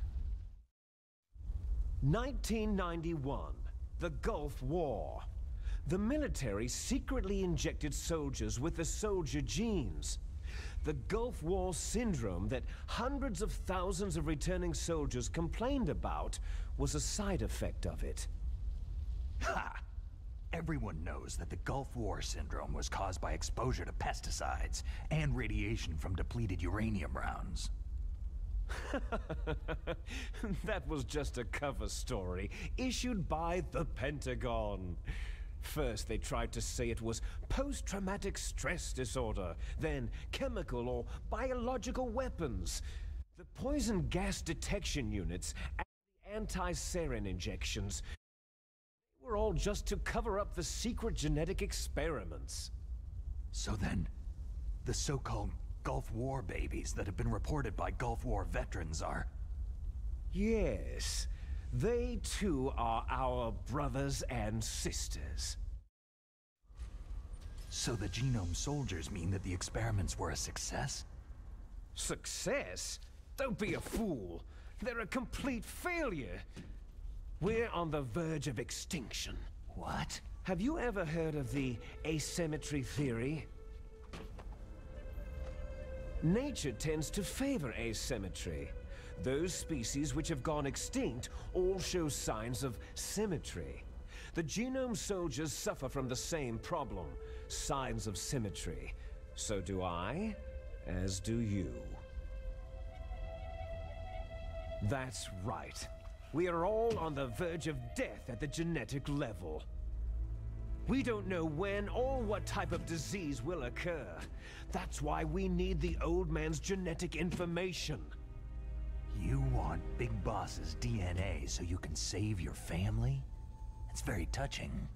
1991, the Gulf War. The military secretly injected soldiers with the soldier genes. The Gulf War syndrome that hundreds of thousands of returning soldiers complained about was a side effect of it. Ha! Everyone knows that the Gulf War syndrome was caused by exposure to pesticides and radiation from depleted uranium rounds. That was just a cover story issued by the Pentagon. First, they tried to say it was post-traumatic stress disorder, then chemical or biological weapons. The poison gas detection units and the anti-sarin injections were all just to cover up the secret genetic experiments. So then, the so-called Gulf War babies that have been reported by Gulf War veterans are... Yes, they too are our brothers and sisters. So the Genome Soldiers mean that the experiments were a success? Success? Don't be a fool. They're a complete failure. We're on the verge of extinction. What? Have you ever heard of the asymmetry theory? Nature tends to favor asymmetry. Those species which have gone extinct all show signs of symmetry. The Genome Soldiers suffer from the same problem, signs of symmetry. So do I, as do you. That's right. We are all on the verge of death at the genetic level. We don't know when or what type of disease will occur. That's why we need the old man's genetic information. You want Big Boss's DNA so you can save your family? It's very touching.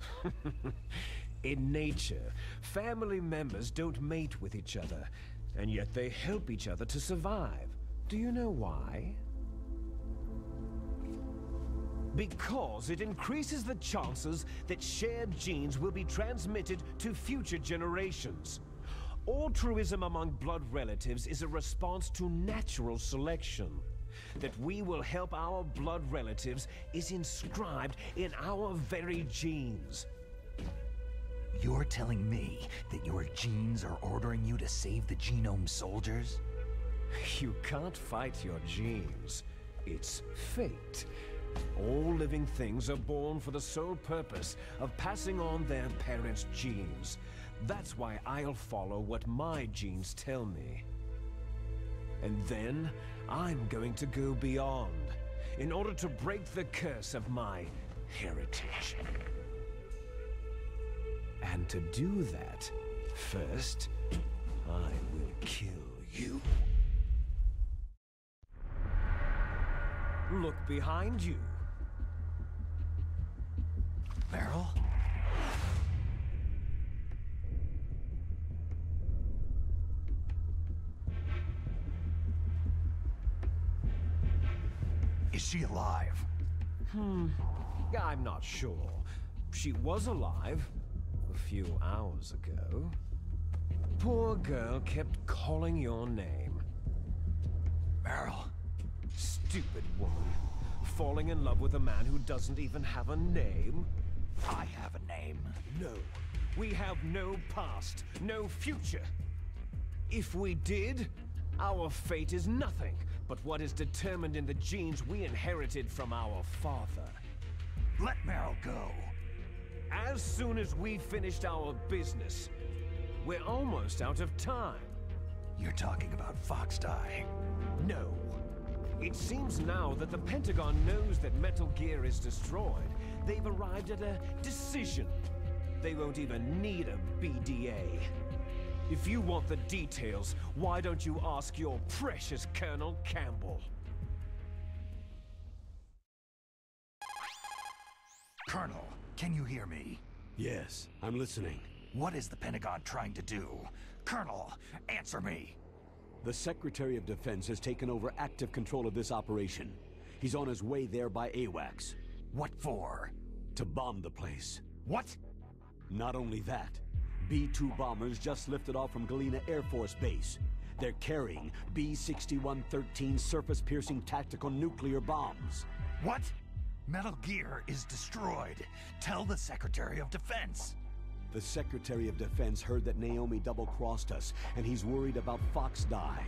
In nature, family members don't mate with each other, and yet they help each other to survive. Do you know why? Because it increases the chances that shared genes will be transmitted to future generations. Altruism among blood relatives is a response to natural selection. That we will help our blood relatives is inscribed in our very genes. You're telling me that your genes are ordering you to save the Genome Soldiers? You can't fight your genes. It's fate. All living things are born for the sole purpose of passing on their parents' genes. That's why I'll follow what my genes tell me. And then, I'm going to go beyond, in order to break the curse of my heritage. And to do that, first, I will kill you. Look behind you. Meryl? Is she alive? I'm not sure. She was alive a few hours ago. Poor girl kept calling your name. Meryl. Stupid woman. Falling in love with a man who doesn't even have a name? I have a name. No. We have no past, no future. If we did, our fate is nothing but what is determined in the genes we inherited from our father. Let Meryl go. As soon as we finished our business, we're almost out of time. You're talking about Fox Die. No. It seems now that the Pentagon knows that Metal Gear is destroyed. They've arrived at a decision. They won't even need a BDA. If you want the details, why don't you ask your precious Colonel Campbell? Colonel, can you hear me? Yes, I'm listening. What is the Pentagon trying to do? Colonel, answer me! The Secretary of Defense has taken over active control of this operation. He's on his way there by AWACS. What for? To bomb the place. What? Not only that, B-2 bombers just lifted off from Galena Air Force Base. They're carrying B-6113 surface-piercing tactical nuclear bombs. What? Metal Gear is destroyed. Tell the Secretary of Defense. The Secretary of Defense heard that Naomi double-crossed us, and he's worried about Fox Die.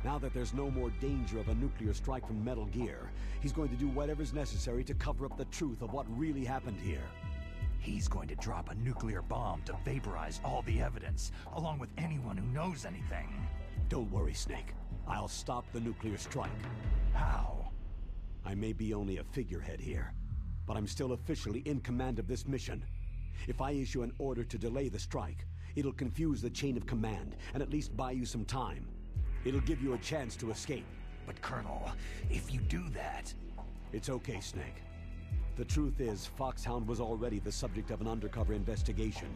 Now that there's no more danger of a nuclear strike from Metal Gear, he's going to do whatever's necessary to cover up the truth of what really happened here. He's going to drop a nuclear bomb to vaporize all the evidence, along with anyone who knows anything. Don't worry, Snake. I'll stop the nuclear strike. How? I may be only a figurehead here, but I'm still officially in command of this mission. If I issue an order to delay the strike, it'll confuse the chain of command and at least buy you some time. It'll give you a chance to escape. But Colonel, if you do that... It's okay, Snake. The truth is, Foxhound was already the subject of an undercover investigation.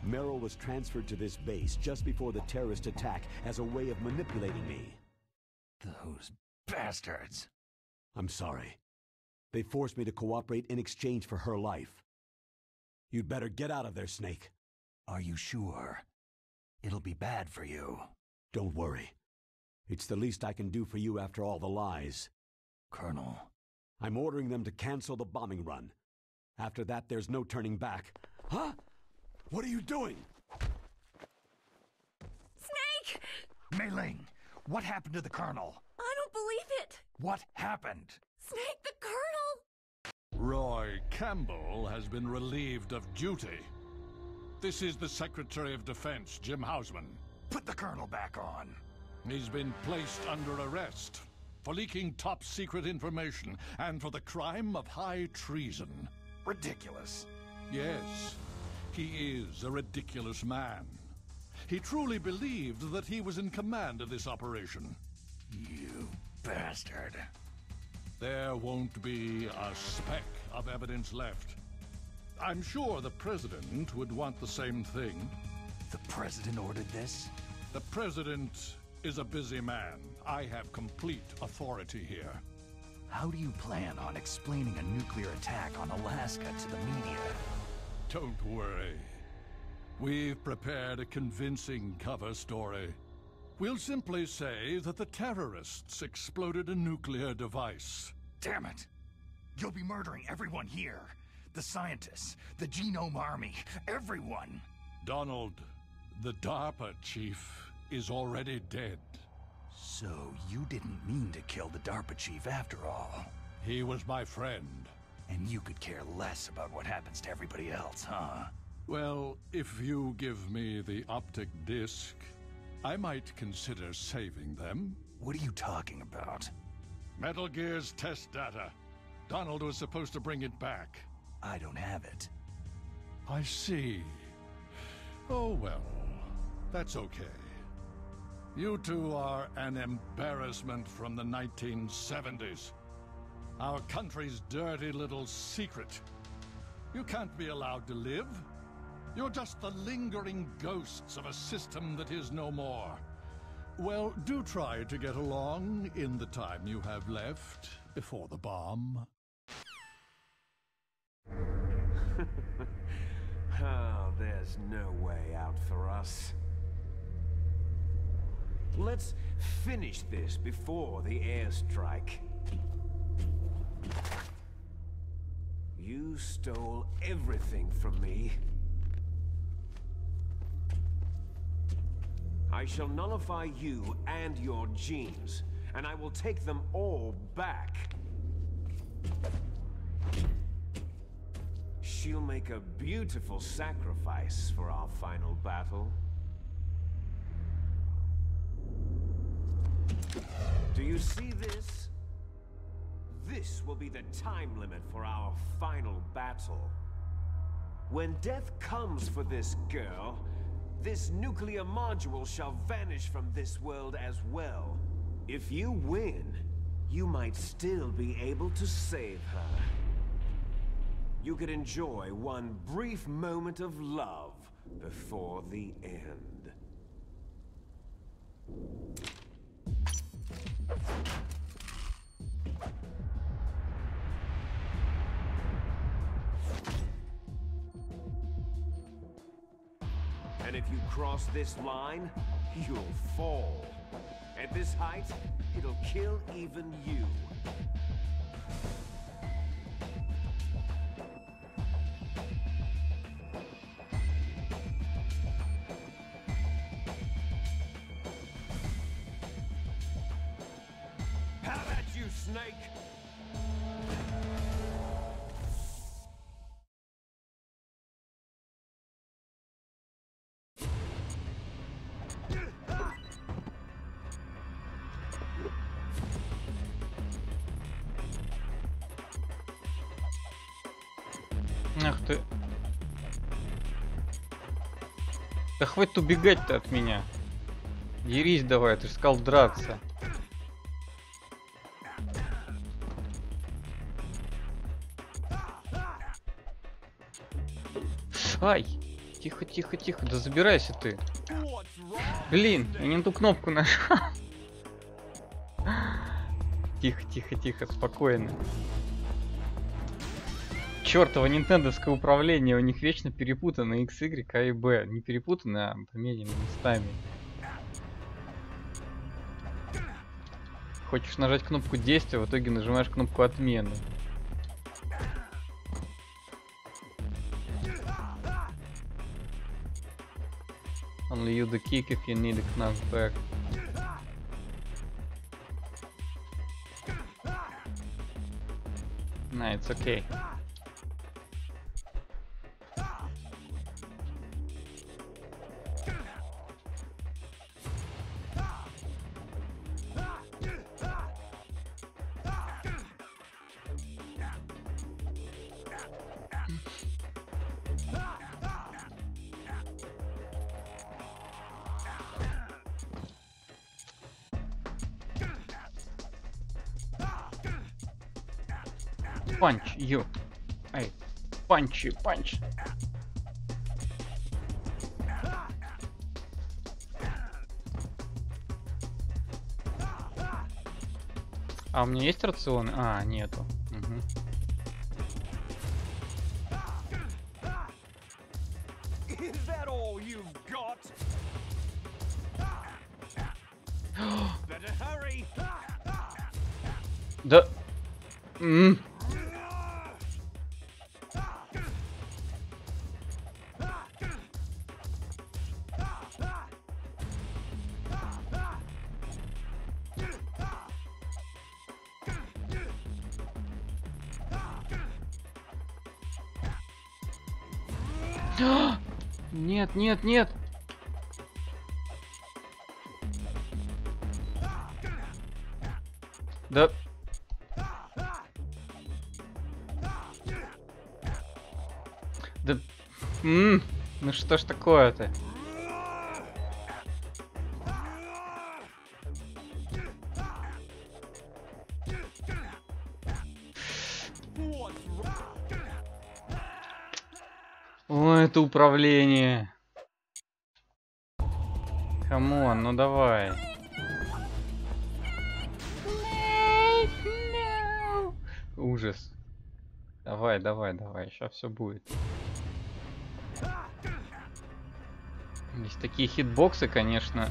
Merrill was transferred to this base just before the terrorist attack as a way of manipulating me. Those bastards. I'm sorry. They forced me to cooperate in exchange for her life. You'd better get out of there, Snake. Are you sure? It'll be bad for you. Don't worry. It's the least I can do for you after all the lies. Colonel. I'm ordering them to cancel the bombing run. After that, there's no turning back. Huh? What are you doing? Snake! Mei Ling, what happened to the Colonel? I don't believe it! What happened? Snake, the Colonel! Roy Campbell has been relieved of duty. This is the Secretary of Defense, Jim Hausman. Put the Colonel back on. He's been placed under arrest for leaking top-secret information and for the crime of high treason. Ridiculous. Yes, he is a ridiculous man. He truly believed that he was in command of this operation. You bastard. There won't be a speck of evidence left. I'm sure the President would want the same thing. The President ordered this? The President is a busy man. I have complete authority here. How do you plan on explaining a nuclear attack on Alaska to the media? Don't worry. We've prepared a convincing cover story. We'll simply say that the terrorists exploded a nuclear device. Damn it! You'll be murdering everyone here. The scientists, the Genome Army, everyone! Donald, the DARPA chief, is already dead. So you didn't mean to kill the DARPA chief after all. He was my friend. And you could care less about what happens to everybody else, huh? Well, if you give me the optic disc, I might consider saving them. What are you talking about? Metal Gear's test data. Donald was supposed to bring it back. I don't have it. I see. Oh well, that's okay. You two are an embarrassment from the 1970s. Our country's dirty little secret. You can't be allowed to live. You're just the lingering ghosts of a system that is no more. Well, do try to get along in the time you have left before the bomb. Oh, there's no way out for us. Let's finish this before the airstrike. You stole everything from me. I shall nullify you and your genes, and I will take them all back. She'll make a beautiful sacrifice for our final battle. Do you see this? This will be the time limit for our final battle. When death comes for this girl, this nuclear module shall vanish from this world as well. If you win, you might still be able to save her. You could enjoy one brief moment of love before the end. And if you cross this line, you'll fall. At this height, it'll kill even you. How about you, Snake? Ах ты. Да хватит убегать-то от меня. Дерись давай, ты же сказал драться. Ай! Тихо, тихо, тихо, да забирайся ты. Блин, я не ту кнопку нажал. Тихо, тихо, тихо, спокойно. Чёртово нинтендовское управление, у них вечно перепутано X, Y, А и Б. Не перепутано, а поменяны местами. Хочешь нажать кнопку действия, в итоге нажимаешь кнопку отмены. Only you the kick if you need a knockback. Nah, it's okay. Punch you. Ай, punch you, punch. А у меня есть рационы? А, нету. Угу. Да. Нет, нет, нет. Да. Да. Ну что ж такое-то? О, это управление. Камон, ну давай. Ужас. Давай, давай, давай, сейчас все будет. Есть такие хитбоксы, конечно.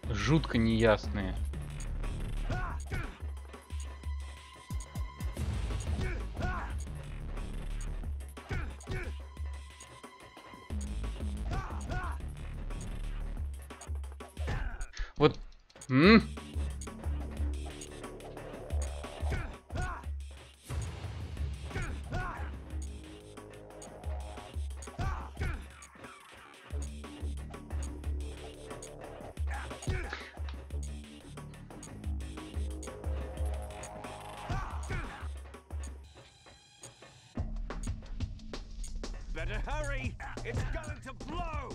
Жутко неясные. Вот. Better hurry! It's going to blow!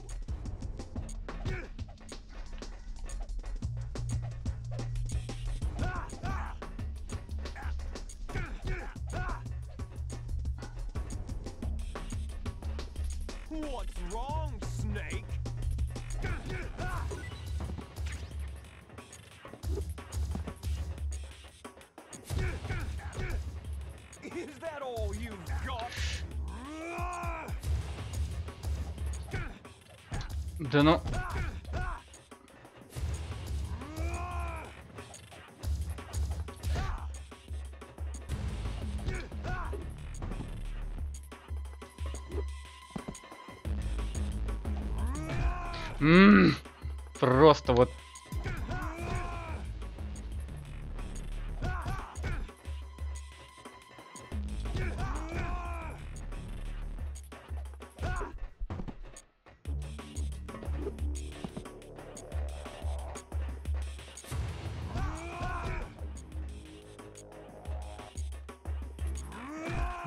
What's wrong, Snake? Is that all you've got? Да ну... Просто вот...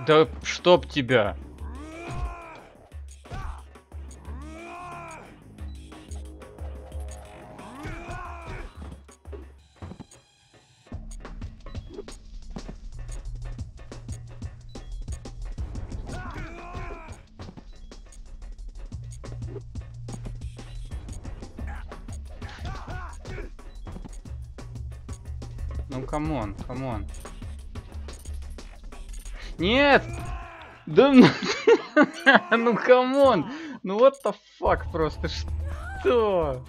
Да чтоб тебя! Ну камон, камон. Нет! Да ну камон! Ну what the fuck просто, что?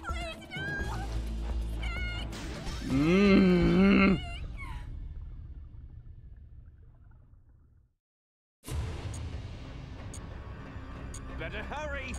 Better hurry!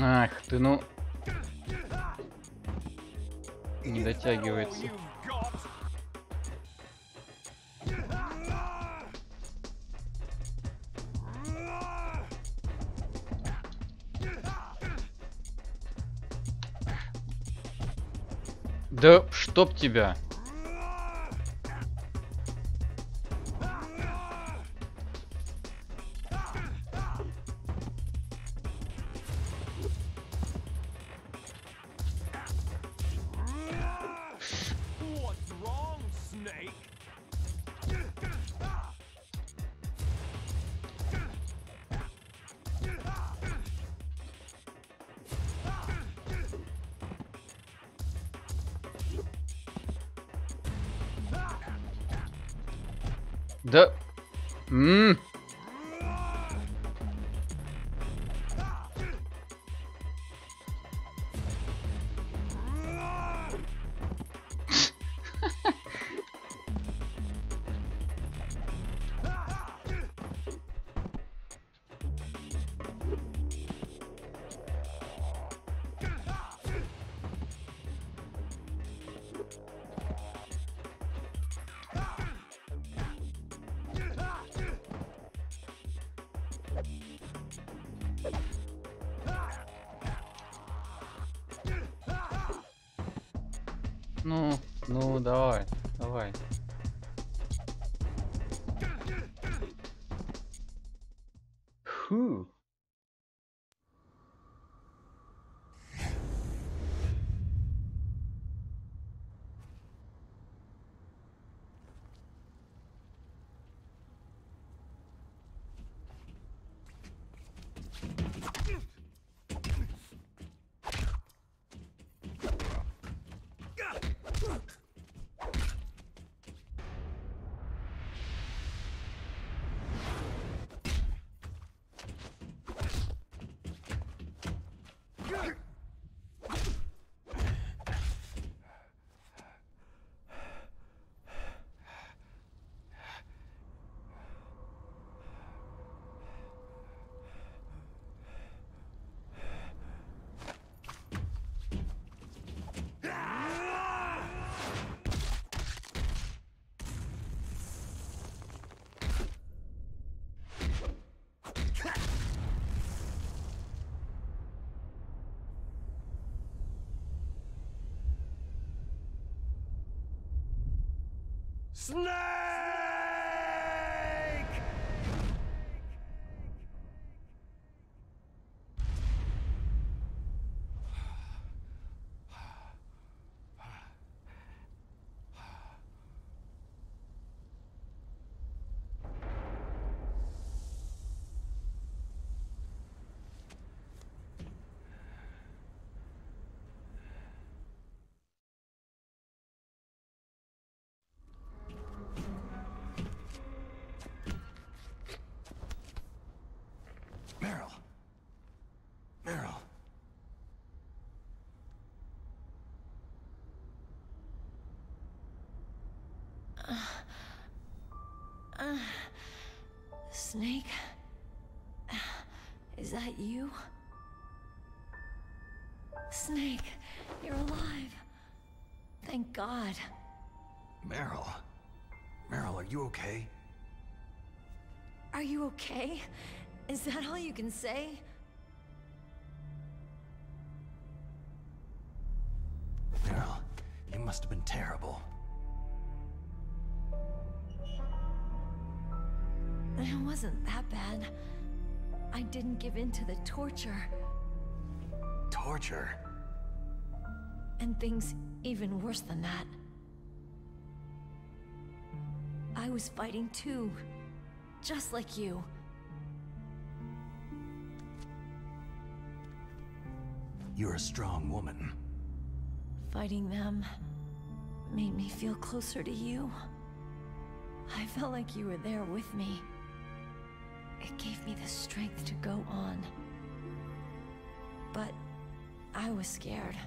Ах ты, ну... Не дотягивается. Да чтоб тебя! What's wrong, Snake? Да... Ну, давай, давай. Фу. Snake! Meryl. Snake? Is that you? Snake, you're alive. Thank God. Meryl. Meryl, are you okay? Are you okay? Is that all you can say? Meryl, it must have been terrible. It wasn't that bad. I didn't give in to the torture. Torture? And things even worse than that. I was fighting too. Just like you. You're a strong woman. Fighting them made me feel closer to you. I felt like you were there with me. It gave me the strength to go on. But I was scared.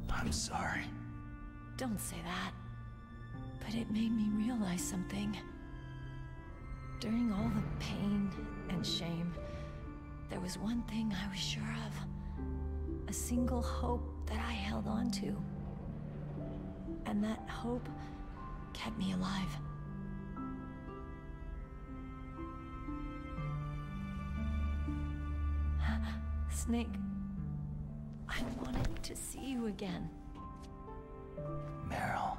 I'm sorry. Don't say that. But it made me realize something. During all the pain and shame, there was one thing I was sure of. A single hope that I held on to. And that hope kept me alive. Snake, I wanted to see you again. Meryl.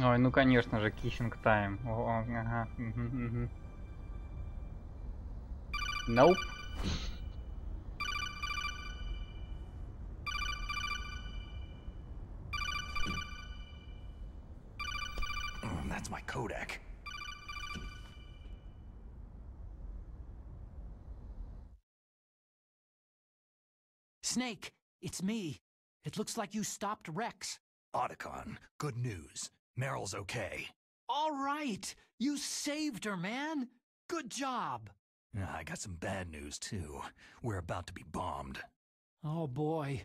Ой, ну конечно же, kissing time. О, ага. Nope. That's my Kodak. Snake, it's me. It looks like you stopped Rex. Otacon, good news. Meryl's okay. All right. You saved her, man. Good job. I got some bad news, too. We're about to be bombed. Oh, boy.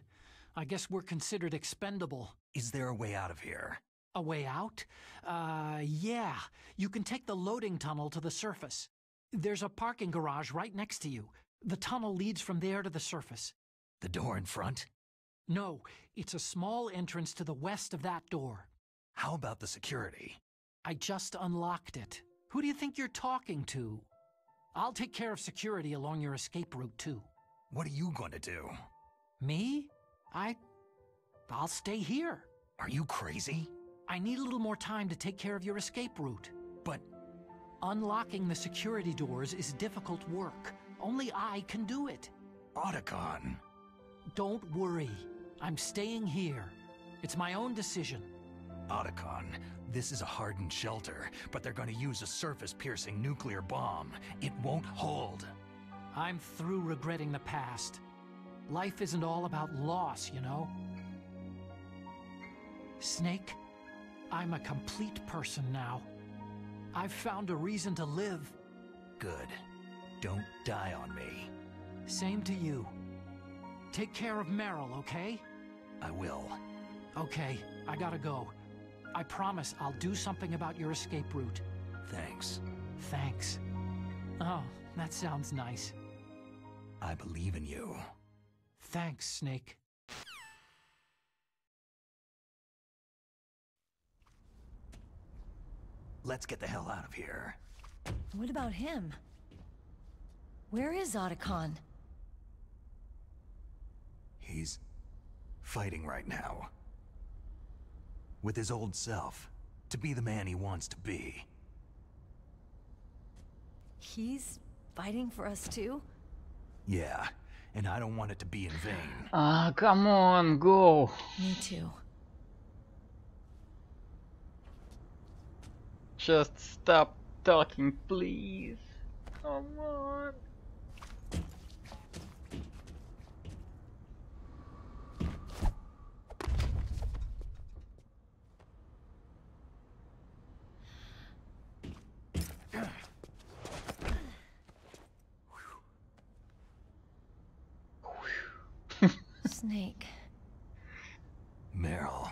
I guess we're considered expendable. Is there a way out of here? A way out? Yeah. You can take the loading tunnel to the surface. There's a parking garage right next to you. The tunnel leads from there to the surface. The door in front? No, it's a small entrance to the west of that door. How about the security? I just unlocked it. Who do you think you're talking to? I'll take care of security along your escape route, too. What are you going to do? Me? I'll stay here. Are you crazy? I need a little more time to take care of your escape route. But unlocking the security doors is difficult work. Only I can do it. Otacon. Don't worry. I'm staying here. It's my own decision. Otacon, this is a hardened shelter, but they're going to use a surface-piercing nuclear bomb. It won't hold. I'm through regretting the past. Life isn't all about loss, you know? Snake, I'm a complete person now. I've found a reason to live. Good. Don't die on me. Same to you. Take care of Meryl, okay? I will. Okay, I gotta go. I promise I'll do something about your escape route. Thanks. Thanks. Oh, that sounds nice. I believe in you. Thanks, Snake. Let's get the hell out of here. What about him? Where is Otacon? He's fighting right now. With his old self. To be the man he wants to be. He's fighting for us too? Yeah, and I don't want it to be in vain. Ah, come on, go. Me too. Just stop talking, please. Come on. Snake. Meryl.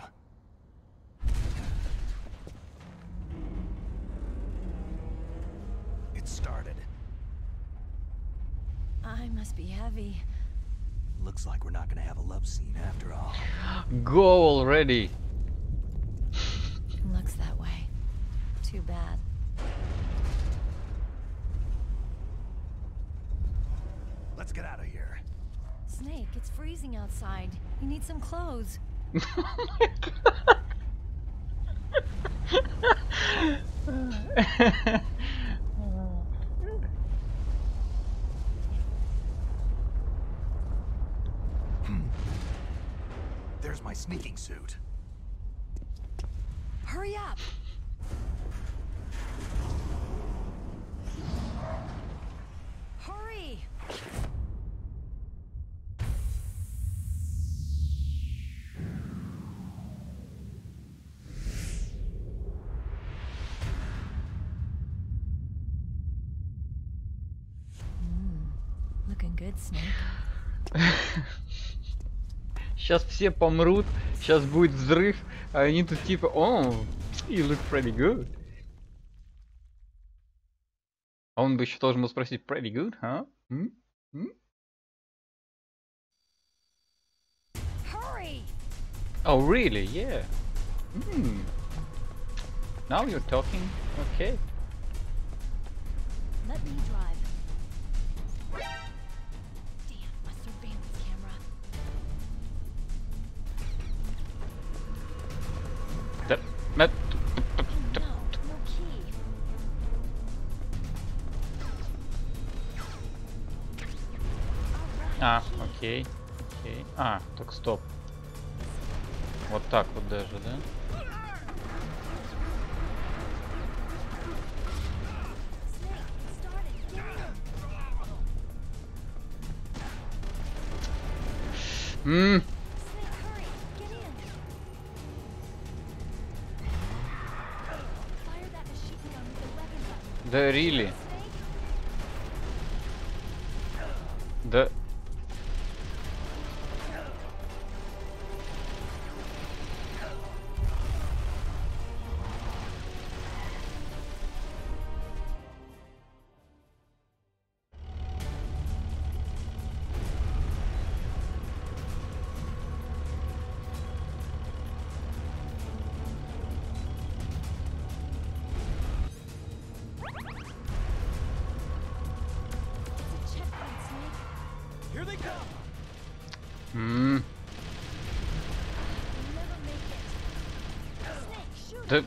It started. I must be heavy. Looks like we're not gonna have a love scene after all. Go already. Looks that way. Too bad. Let's get out of here. Snake, it's freezing outside. You need some clothes. There's my sneaking suit. Hurry up! Hurry! Looking good, Snake. Сейчас все помрут, сейчас будет взрыв, а они тут типа, о, you look pretty good. А он бы еще должен был спросить, pretty good, huh? Hurry! Oh, really? Yeah. Now you're talking. Okay. Let me drive. Damn, must have banned this camera. That. No, no key. А, окей. Окей. А, так стоп. Вот так вот даже, да? Да, really? Да. Да.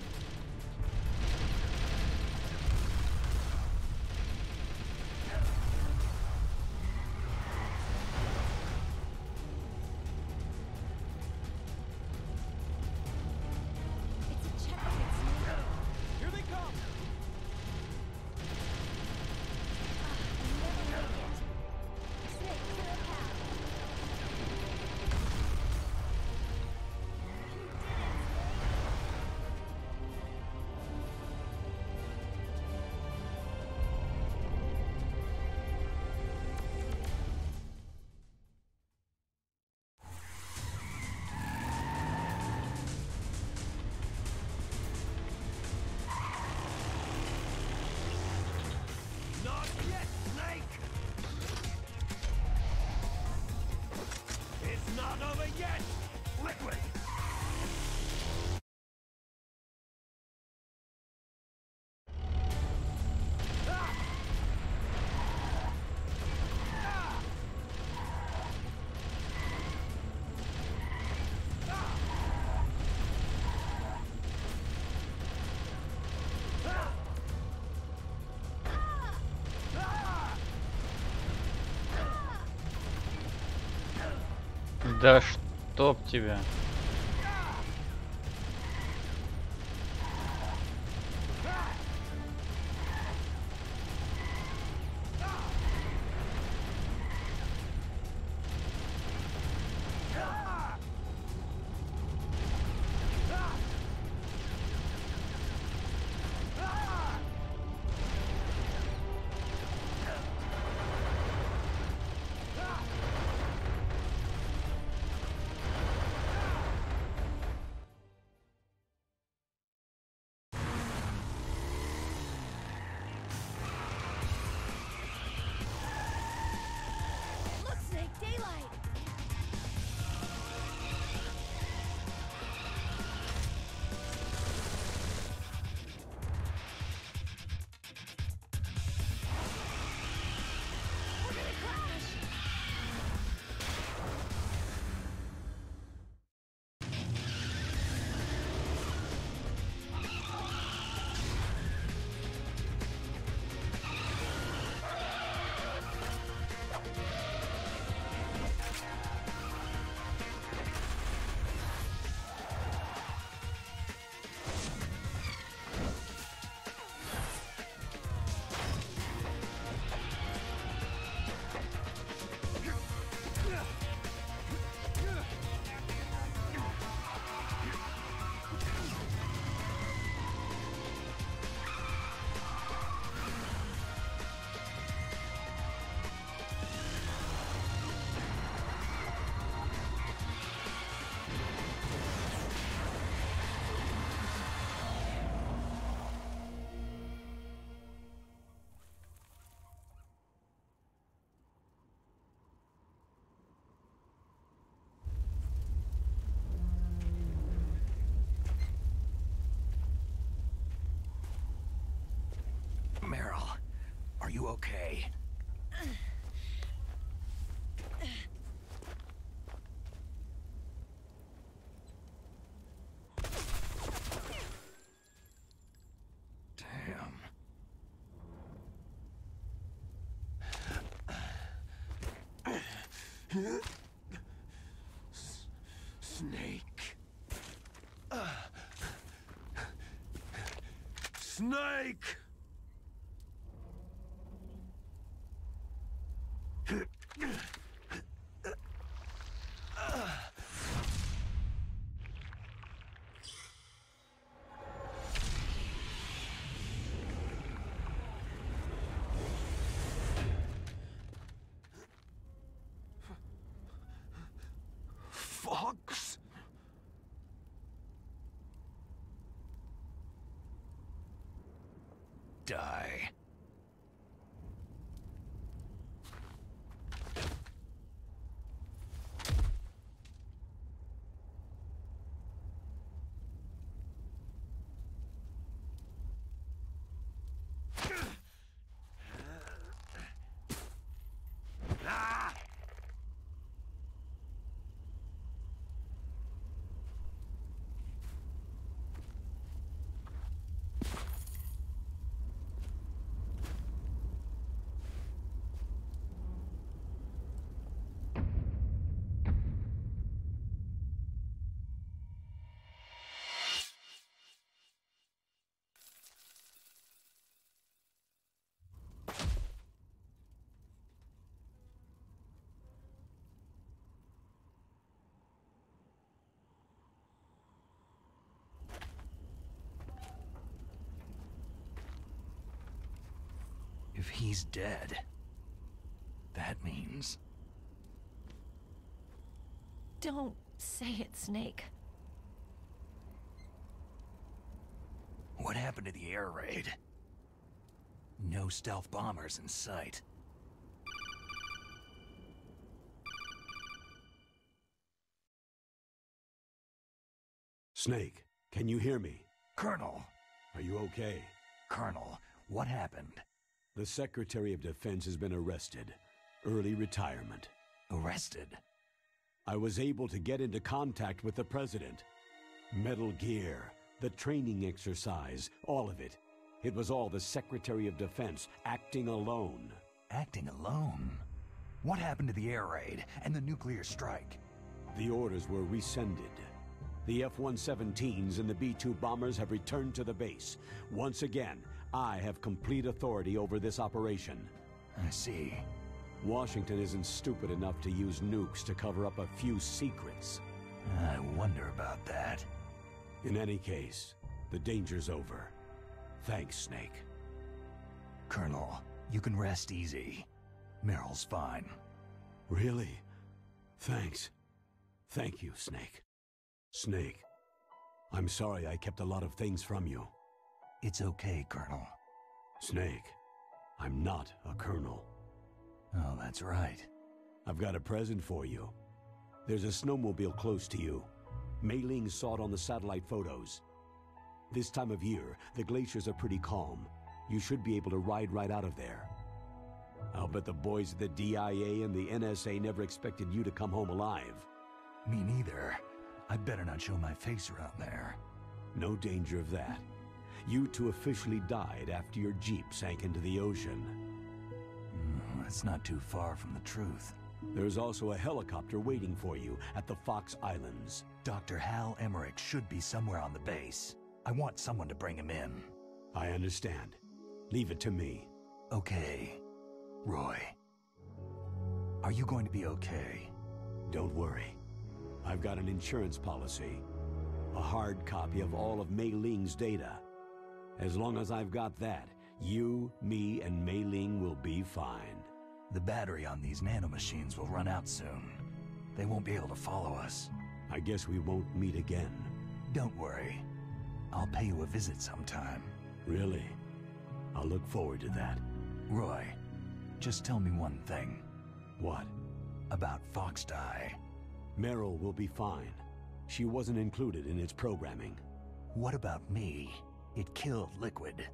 Да чтоб тебя. Look, Snake, daylight! We're gonna crash! Meryl, are you okay? Damn. Snake. Snake! Fox? Die. If he's dead, that means... Don't say it, Snake. What happened to the air raid? No stealth bombers in sight. Snake, can you hear me? Colonel! Are you okay? Colonel, what happened? The Secretary of Defense has been arrested. Early retirement. Arrested? I was able to get into contact with the President. Metal Gear, the training exercise, all of it. It was all the Secretary of Defense acting alone. Acting alone? What happened to the air raid and the nuclear strike? The orders were rescinded. The F-117s and the B-2 bombers have returned to the base. Once again, I have complete authority over this operation. I see. Washington isn't stupid enough to use nukes to cover up a few secrets. I wonder about that. In any case, the danger's over. Thanks, Snake. Colonel, you can rest easy. Meryl's fine. Really? Thanks. Thank you, Snake. Snake, I'm sorry I kept a lot of things from you. It's okay, Colonel. Snake, I'm not a colonel. Oh, that's right. I've got a present for you. There's a snowmobile close to you. Mei Ling saw it on the satellite photos. This time of year, the glaciers are pretty calm. You should be able to ride right out of there. I'll bet the boys at the DIA and the NSA never expected you to come home alive. Me neither. I better not show my face around there. No danger of that. You two officially died after your Jeep sank into the ocean. That's not too far from the truth. There's also a helicopter waiting for you at the Fox Islands. Dr. Hal Emmerich should be somewhere on the base. I want someone to bring him in. I understand. Leave it to me. Okay. Roy. Are you going to be okay? Don't worry. I've got an insurance policy. A hard copy of all of Mei Ling's data. As long as I've got that, you, me, and Mei Ling will be fine. The battery on these nanomachines will run out soon. They won't be able to follow us. I guess we won't meet again. Don't worry. I'll pay you a visit sometime. Really? I'll look forward to that. Roy, just tell me one thing. What? About Fox Die. Meryl will be fine. She wasn't included in its programming. What about me? It killed Liquid.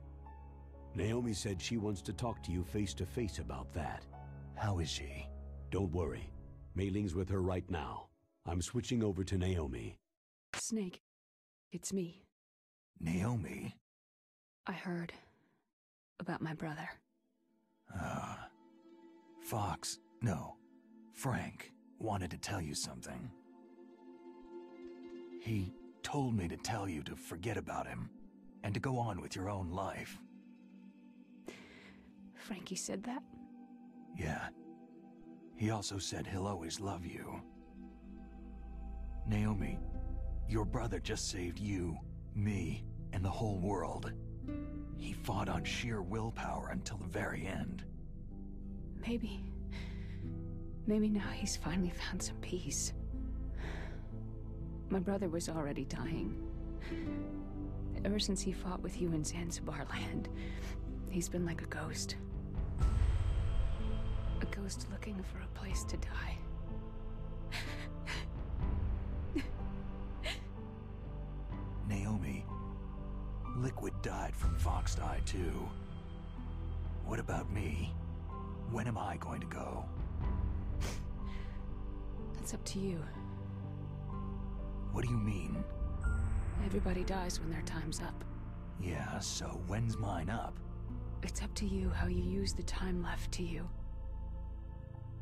Naomi said she wants to talk to you face to face about that. How is she? Don't worry. Mei Ling's with her right now. I'm switching over to Naomi. Snake, it's me. Naomi? I heard about my brother. Frank wanted to tell you something. He told me to tell you to forget about him and to go on with your own life. Frankie said that? Yeah. He also said he'll always love you. Naomi, your brother just saved you, me, and the whole world. He fought on sheer willpower until the very end. Maybe now he's finally found some peace. My brother was already dying. Ever since he fought with you in Zanzibar land, he's been like a ghost. A ghost looking for a place to die. Naomi, Liquid died from Fox Die too. What about me? When am I going to go? That's up to you. What do you mean? Everybody dies when their time's up. Yeah, so when's mine up? It's up to you how you use the time left to you.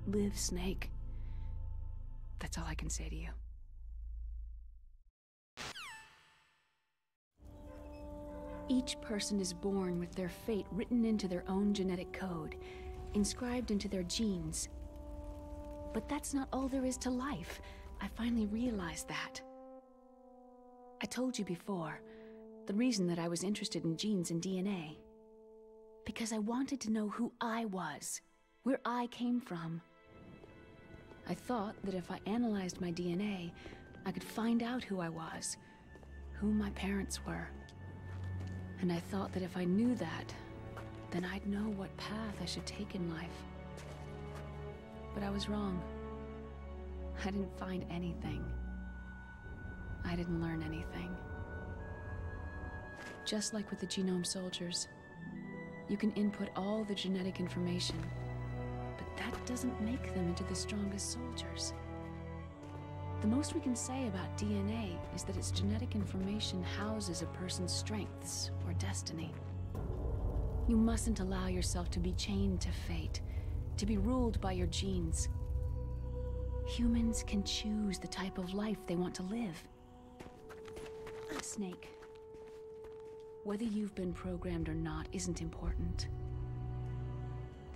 Live, Snake. That's all I can say to you. Each person is born with their fate written into their own genetic code, inscribed into their genes. But that's not all there is to life. I finally realized that. I told you before, the reason that I was interested in genes and DNA. Because I wanted to know who I was, where I came from. I thought that if I analyzed my DNA, I could find out who I was, who my parents were. And I thought that if I knew that, then I'd know what path I should take in life. But I was wrong. I didn't find anything. I didn't learn anything. Just like with the genome soldiers, you can input all the genetic information, but that doesn't make them into the strongest soldiers. The most we can say about DNA is that its genetic information houses a person's strengths or destiny. You mustn't allow yourself to be chained to fate, to be ruled by your genes. Humans can choose the type of life they want to live. Snake, whether you've been programmed or not isn't important.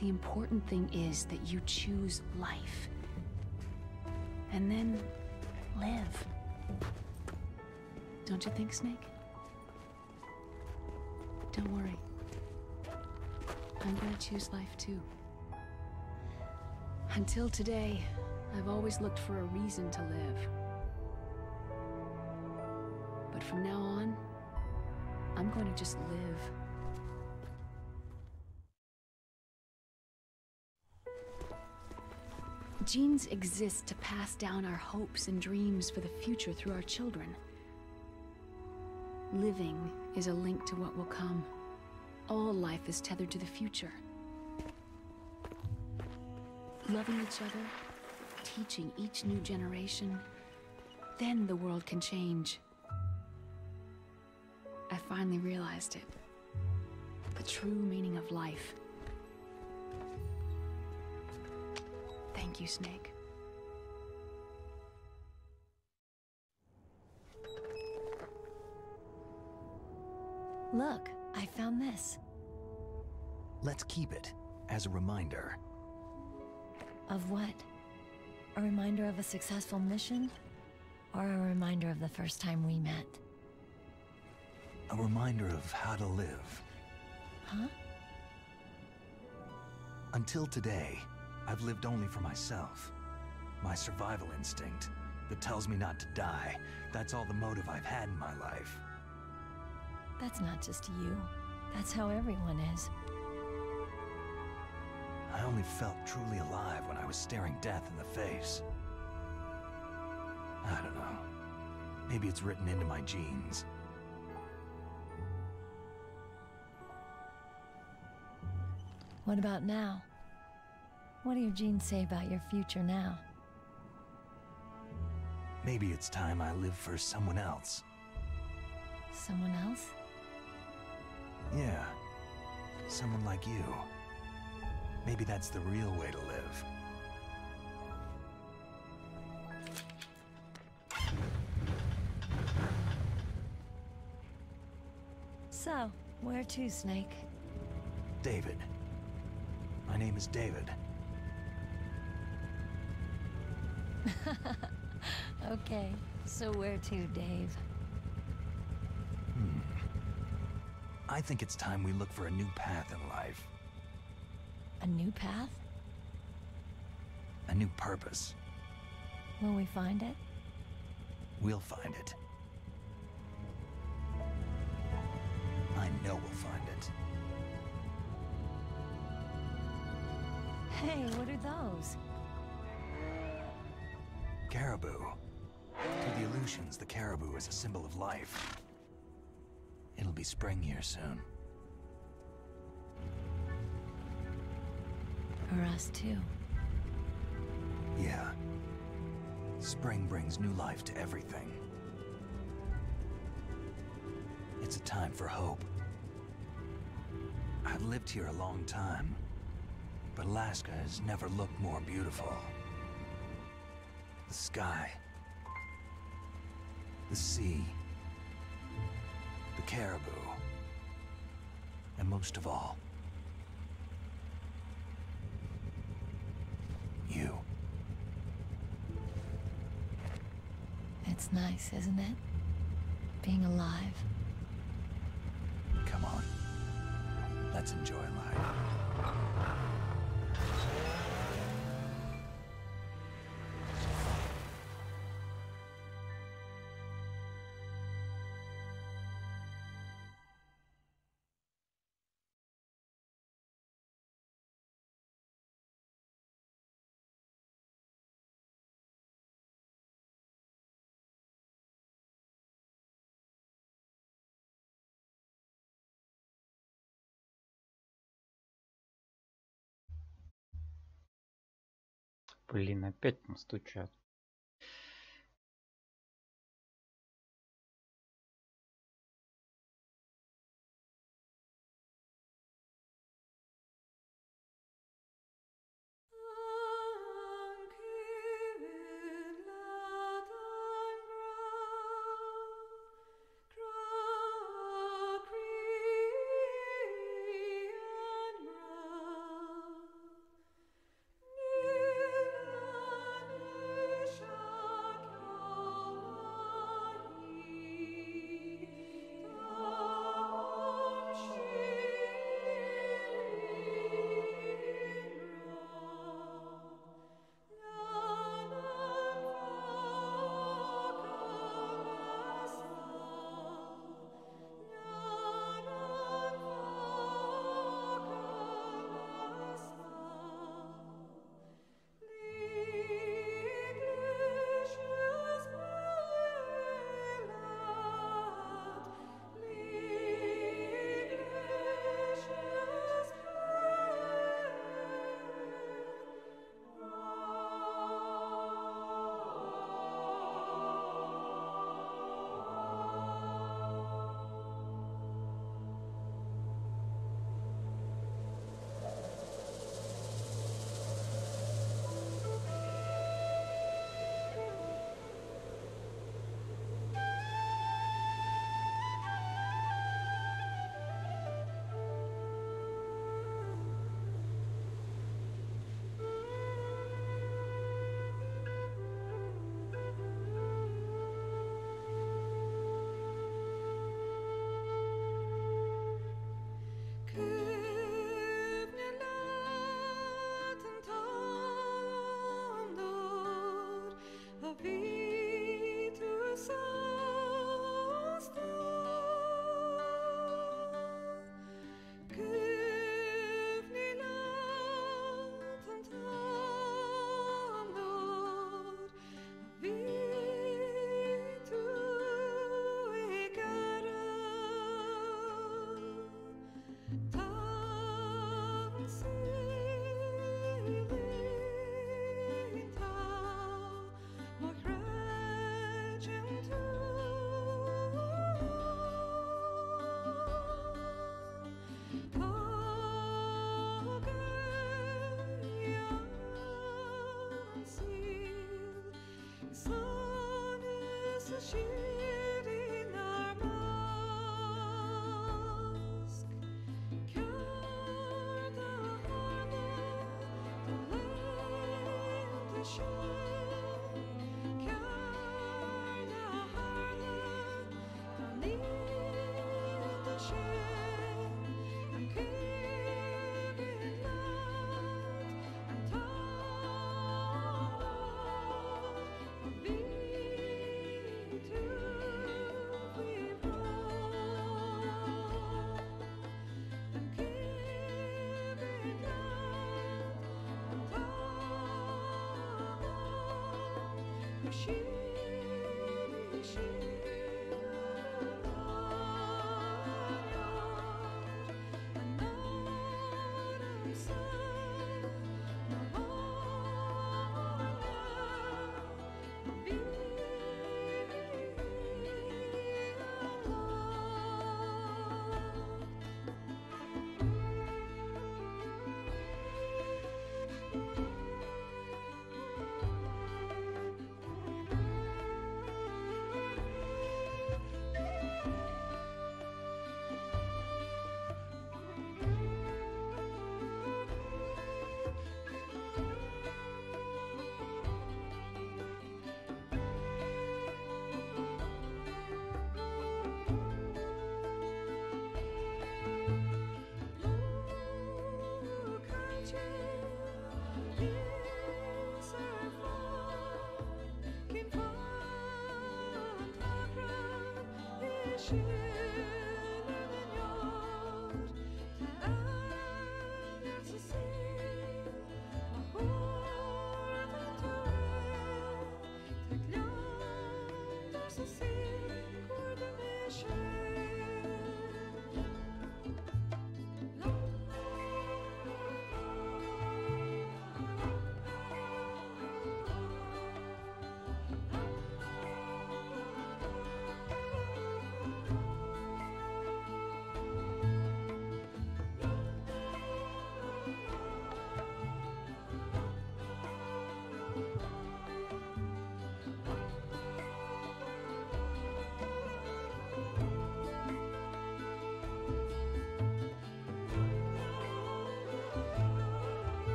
The important thing is that you choose life. And then live. Don't you think, Snake? Don't worry. I'm gonna choose life too. Until today, I've always looked for a reason to live. But from now on, I'm going to just live. Genes exist to pass down our hopes and dreams for the future through our children. Living is a link to what will come. All life is tethered to the future. Loving each other, teaching each new generation, then the world can change. I finally realized it. The true meaning of life. Thank you, Snake. Look, I found this. Let's keep it as a reminder. Of what? A reminder of a successful mission? Or a reminder of the first time we met? A reminder of how to live. Huh? Until today, I've lived only for myself. My survival instinct that tells me not to die. That's all the motive I've had in my life. That's not just you. That's how everyone is. I only felt truly alive when I was staring death in the face. I don't know. Maybe it's written into my genes. What about now? What do your genes say about your future now? Maybe it's time I live for someone else. Someone else? Yeah. Someone like you. Maybe that's the real way to live. So, where to, Snake? David. My name is David. Okay, so where to, Dave? I think it's time we look for a new path in life. A new path? A new purpose. Will we find it? We'll find it. I know we'll find it. Hey, what are those? Caribou. To the Aleutians, the caribou is a symbol of life. It'll be spring here soon. For us, too. Yeah. Spring brings new life to everything. It's a time for hope. I've lived here a long time, but Alaska has never looked more beautiful. The sky, the sea, the caribou, and most of all, you. It's nice, isn't it? Being alive. Come on. Let's enjoy life. Блин, опять там стучат.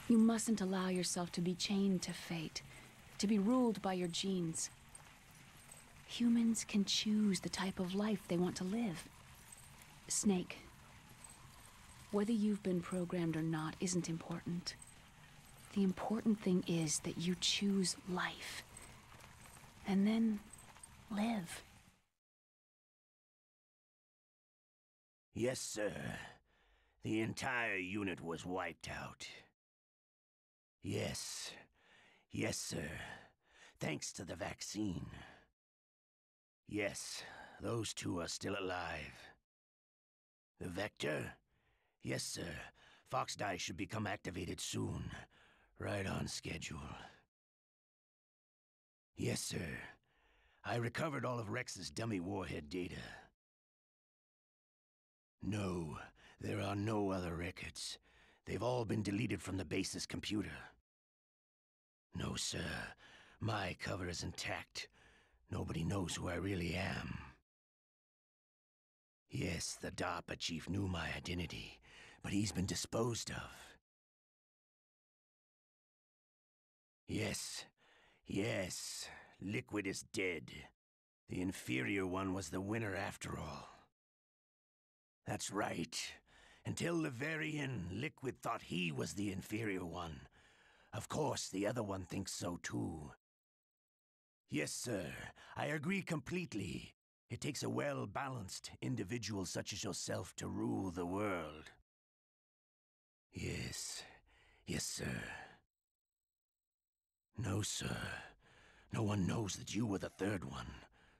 You mustn't allow yourself to be chained to fate, to be ruled by your genes. Humans can choose the type of life they want to live. Snake, whether you've been programmed or not isn't important. The important thing is that you choose life. And then live. Yes, sir. The entire unit was wiped out. Yes. Yes, sir. Thanks to the vaccine. Yes, those two are still alive. The Vector? Yes, sir. Fox Die should become activated soon. Right on schedule. Yes, sir. I recovered all of Rex's dummy warhead data. No, there are no other records. They've all been deleted from the base's computer. No, sir. My cover is intact. Nobody knows who I really am. Yes, the DARPA chief knew my identity, but he's been disposed of. Yes. Yes. Liquid is dead. The inferior one was the winner after all. That's right. Until the very end, Liquid thought he was the inferior one. Of course, the other one thinks so too. Yes, sir. I agree completely. It takes a well-balanced individual such as yourself to rule the world. Yes. Yes, sir. No, sir. No one knows that you were the third one,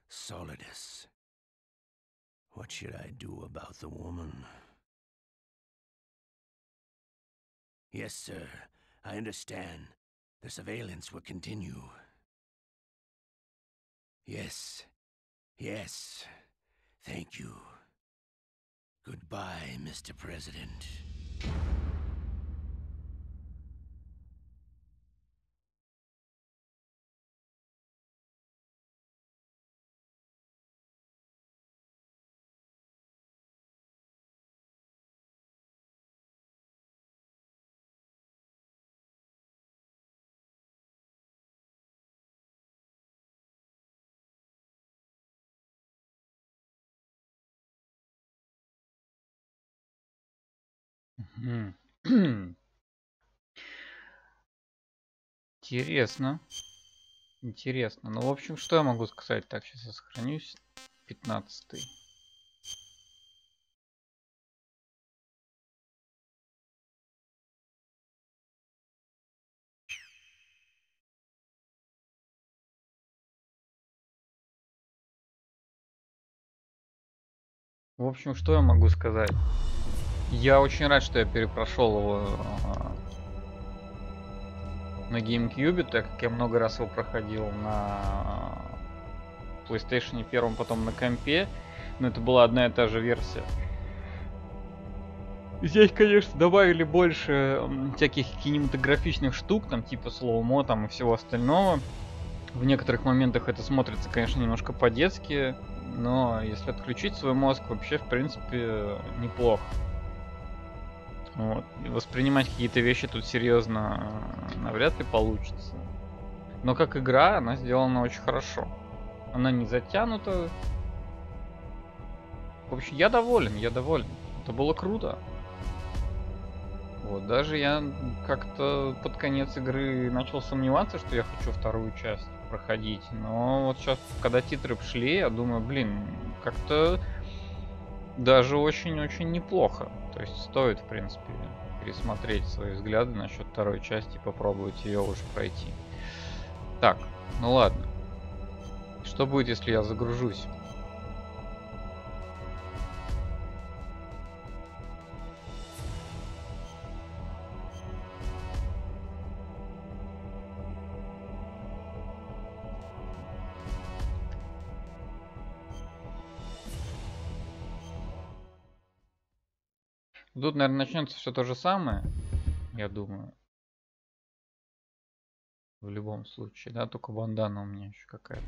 Solidus. What should I do about the woman? Yes, sir. I understand. The surveillance will continue. Yes. Yes. Thank you. Goodbye, Mr. President. Интересно. Интересно. Ну, в общем, что я могу сказать? Так, сейчас я сохранюсь. 15-й. В общем, что я могу сказать? Я очень рад, что я перепрошел его на GameCube, так как я много раз его проходил на PlayStation 1, потом на компе. Но это была одна и та же версия. Здесь, конечно, добавили больше всяких кинематографичных штук, там типа слоумо там и всего остального. В некоторых моментах это смотрится, конечно, немножко по-детски, но если отключить свой мозг, вообще, в принципе, неплохо. Вот. И воспринимать какие-то вещи тут серьезно навряд ли получится. Но как игра, она сделана очень хорошо. Она не затянута. В общем, я доволен, я доволен. Это было круто. Вот, даже я как-то под конец игры начал сомневаться, что я хочу вторую часть проходить. Но вот сейчас, когда титры шли, я думаю, блин, как-то даже очень-очень неплохо. То есть стоит, в принципе, пересмотреть свои взгляды насчет второй части и попробовать ее уже пройти. Так, ну ладно. Что будет, если я загружусь? Тут, наверное, начнется все то же самое, я думаю. В любом случае, да, только бандана у меня еще какая-то.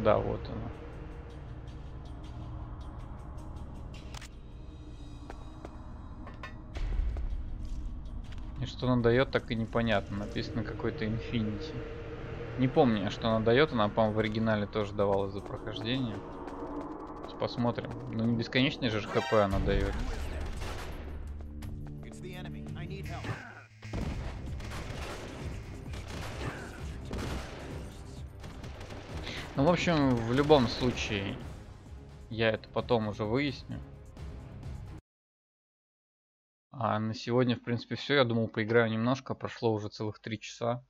Да, вот она. И что она дает, так и непонятно. Написано какой-то Infinity. Не помню, что она дает. Она, по-моему, в оригинале тоже давалась за прохождение. Сейчас посмотрим. Ну, не бесконечный же ХП она дает. Ну, в общем, в любом случае, я это потом уже выясню. А на сегодня, в принципе, все. Я думал, поиграю немножко. Прошло уже целых 3 часа.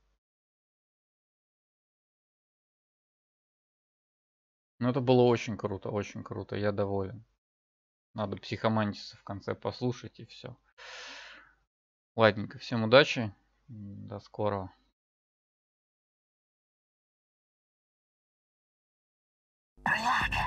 Ну, это было очень круто. Я доволен. Надо Психомантиса в конце послушать и все. Ладненько, всем удачи. До скорого. Relax.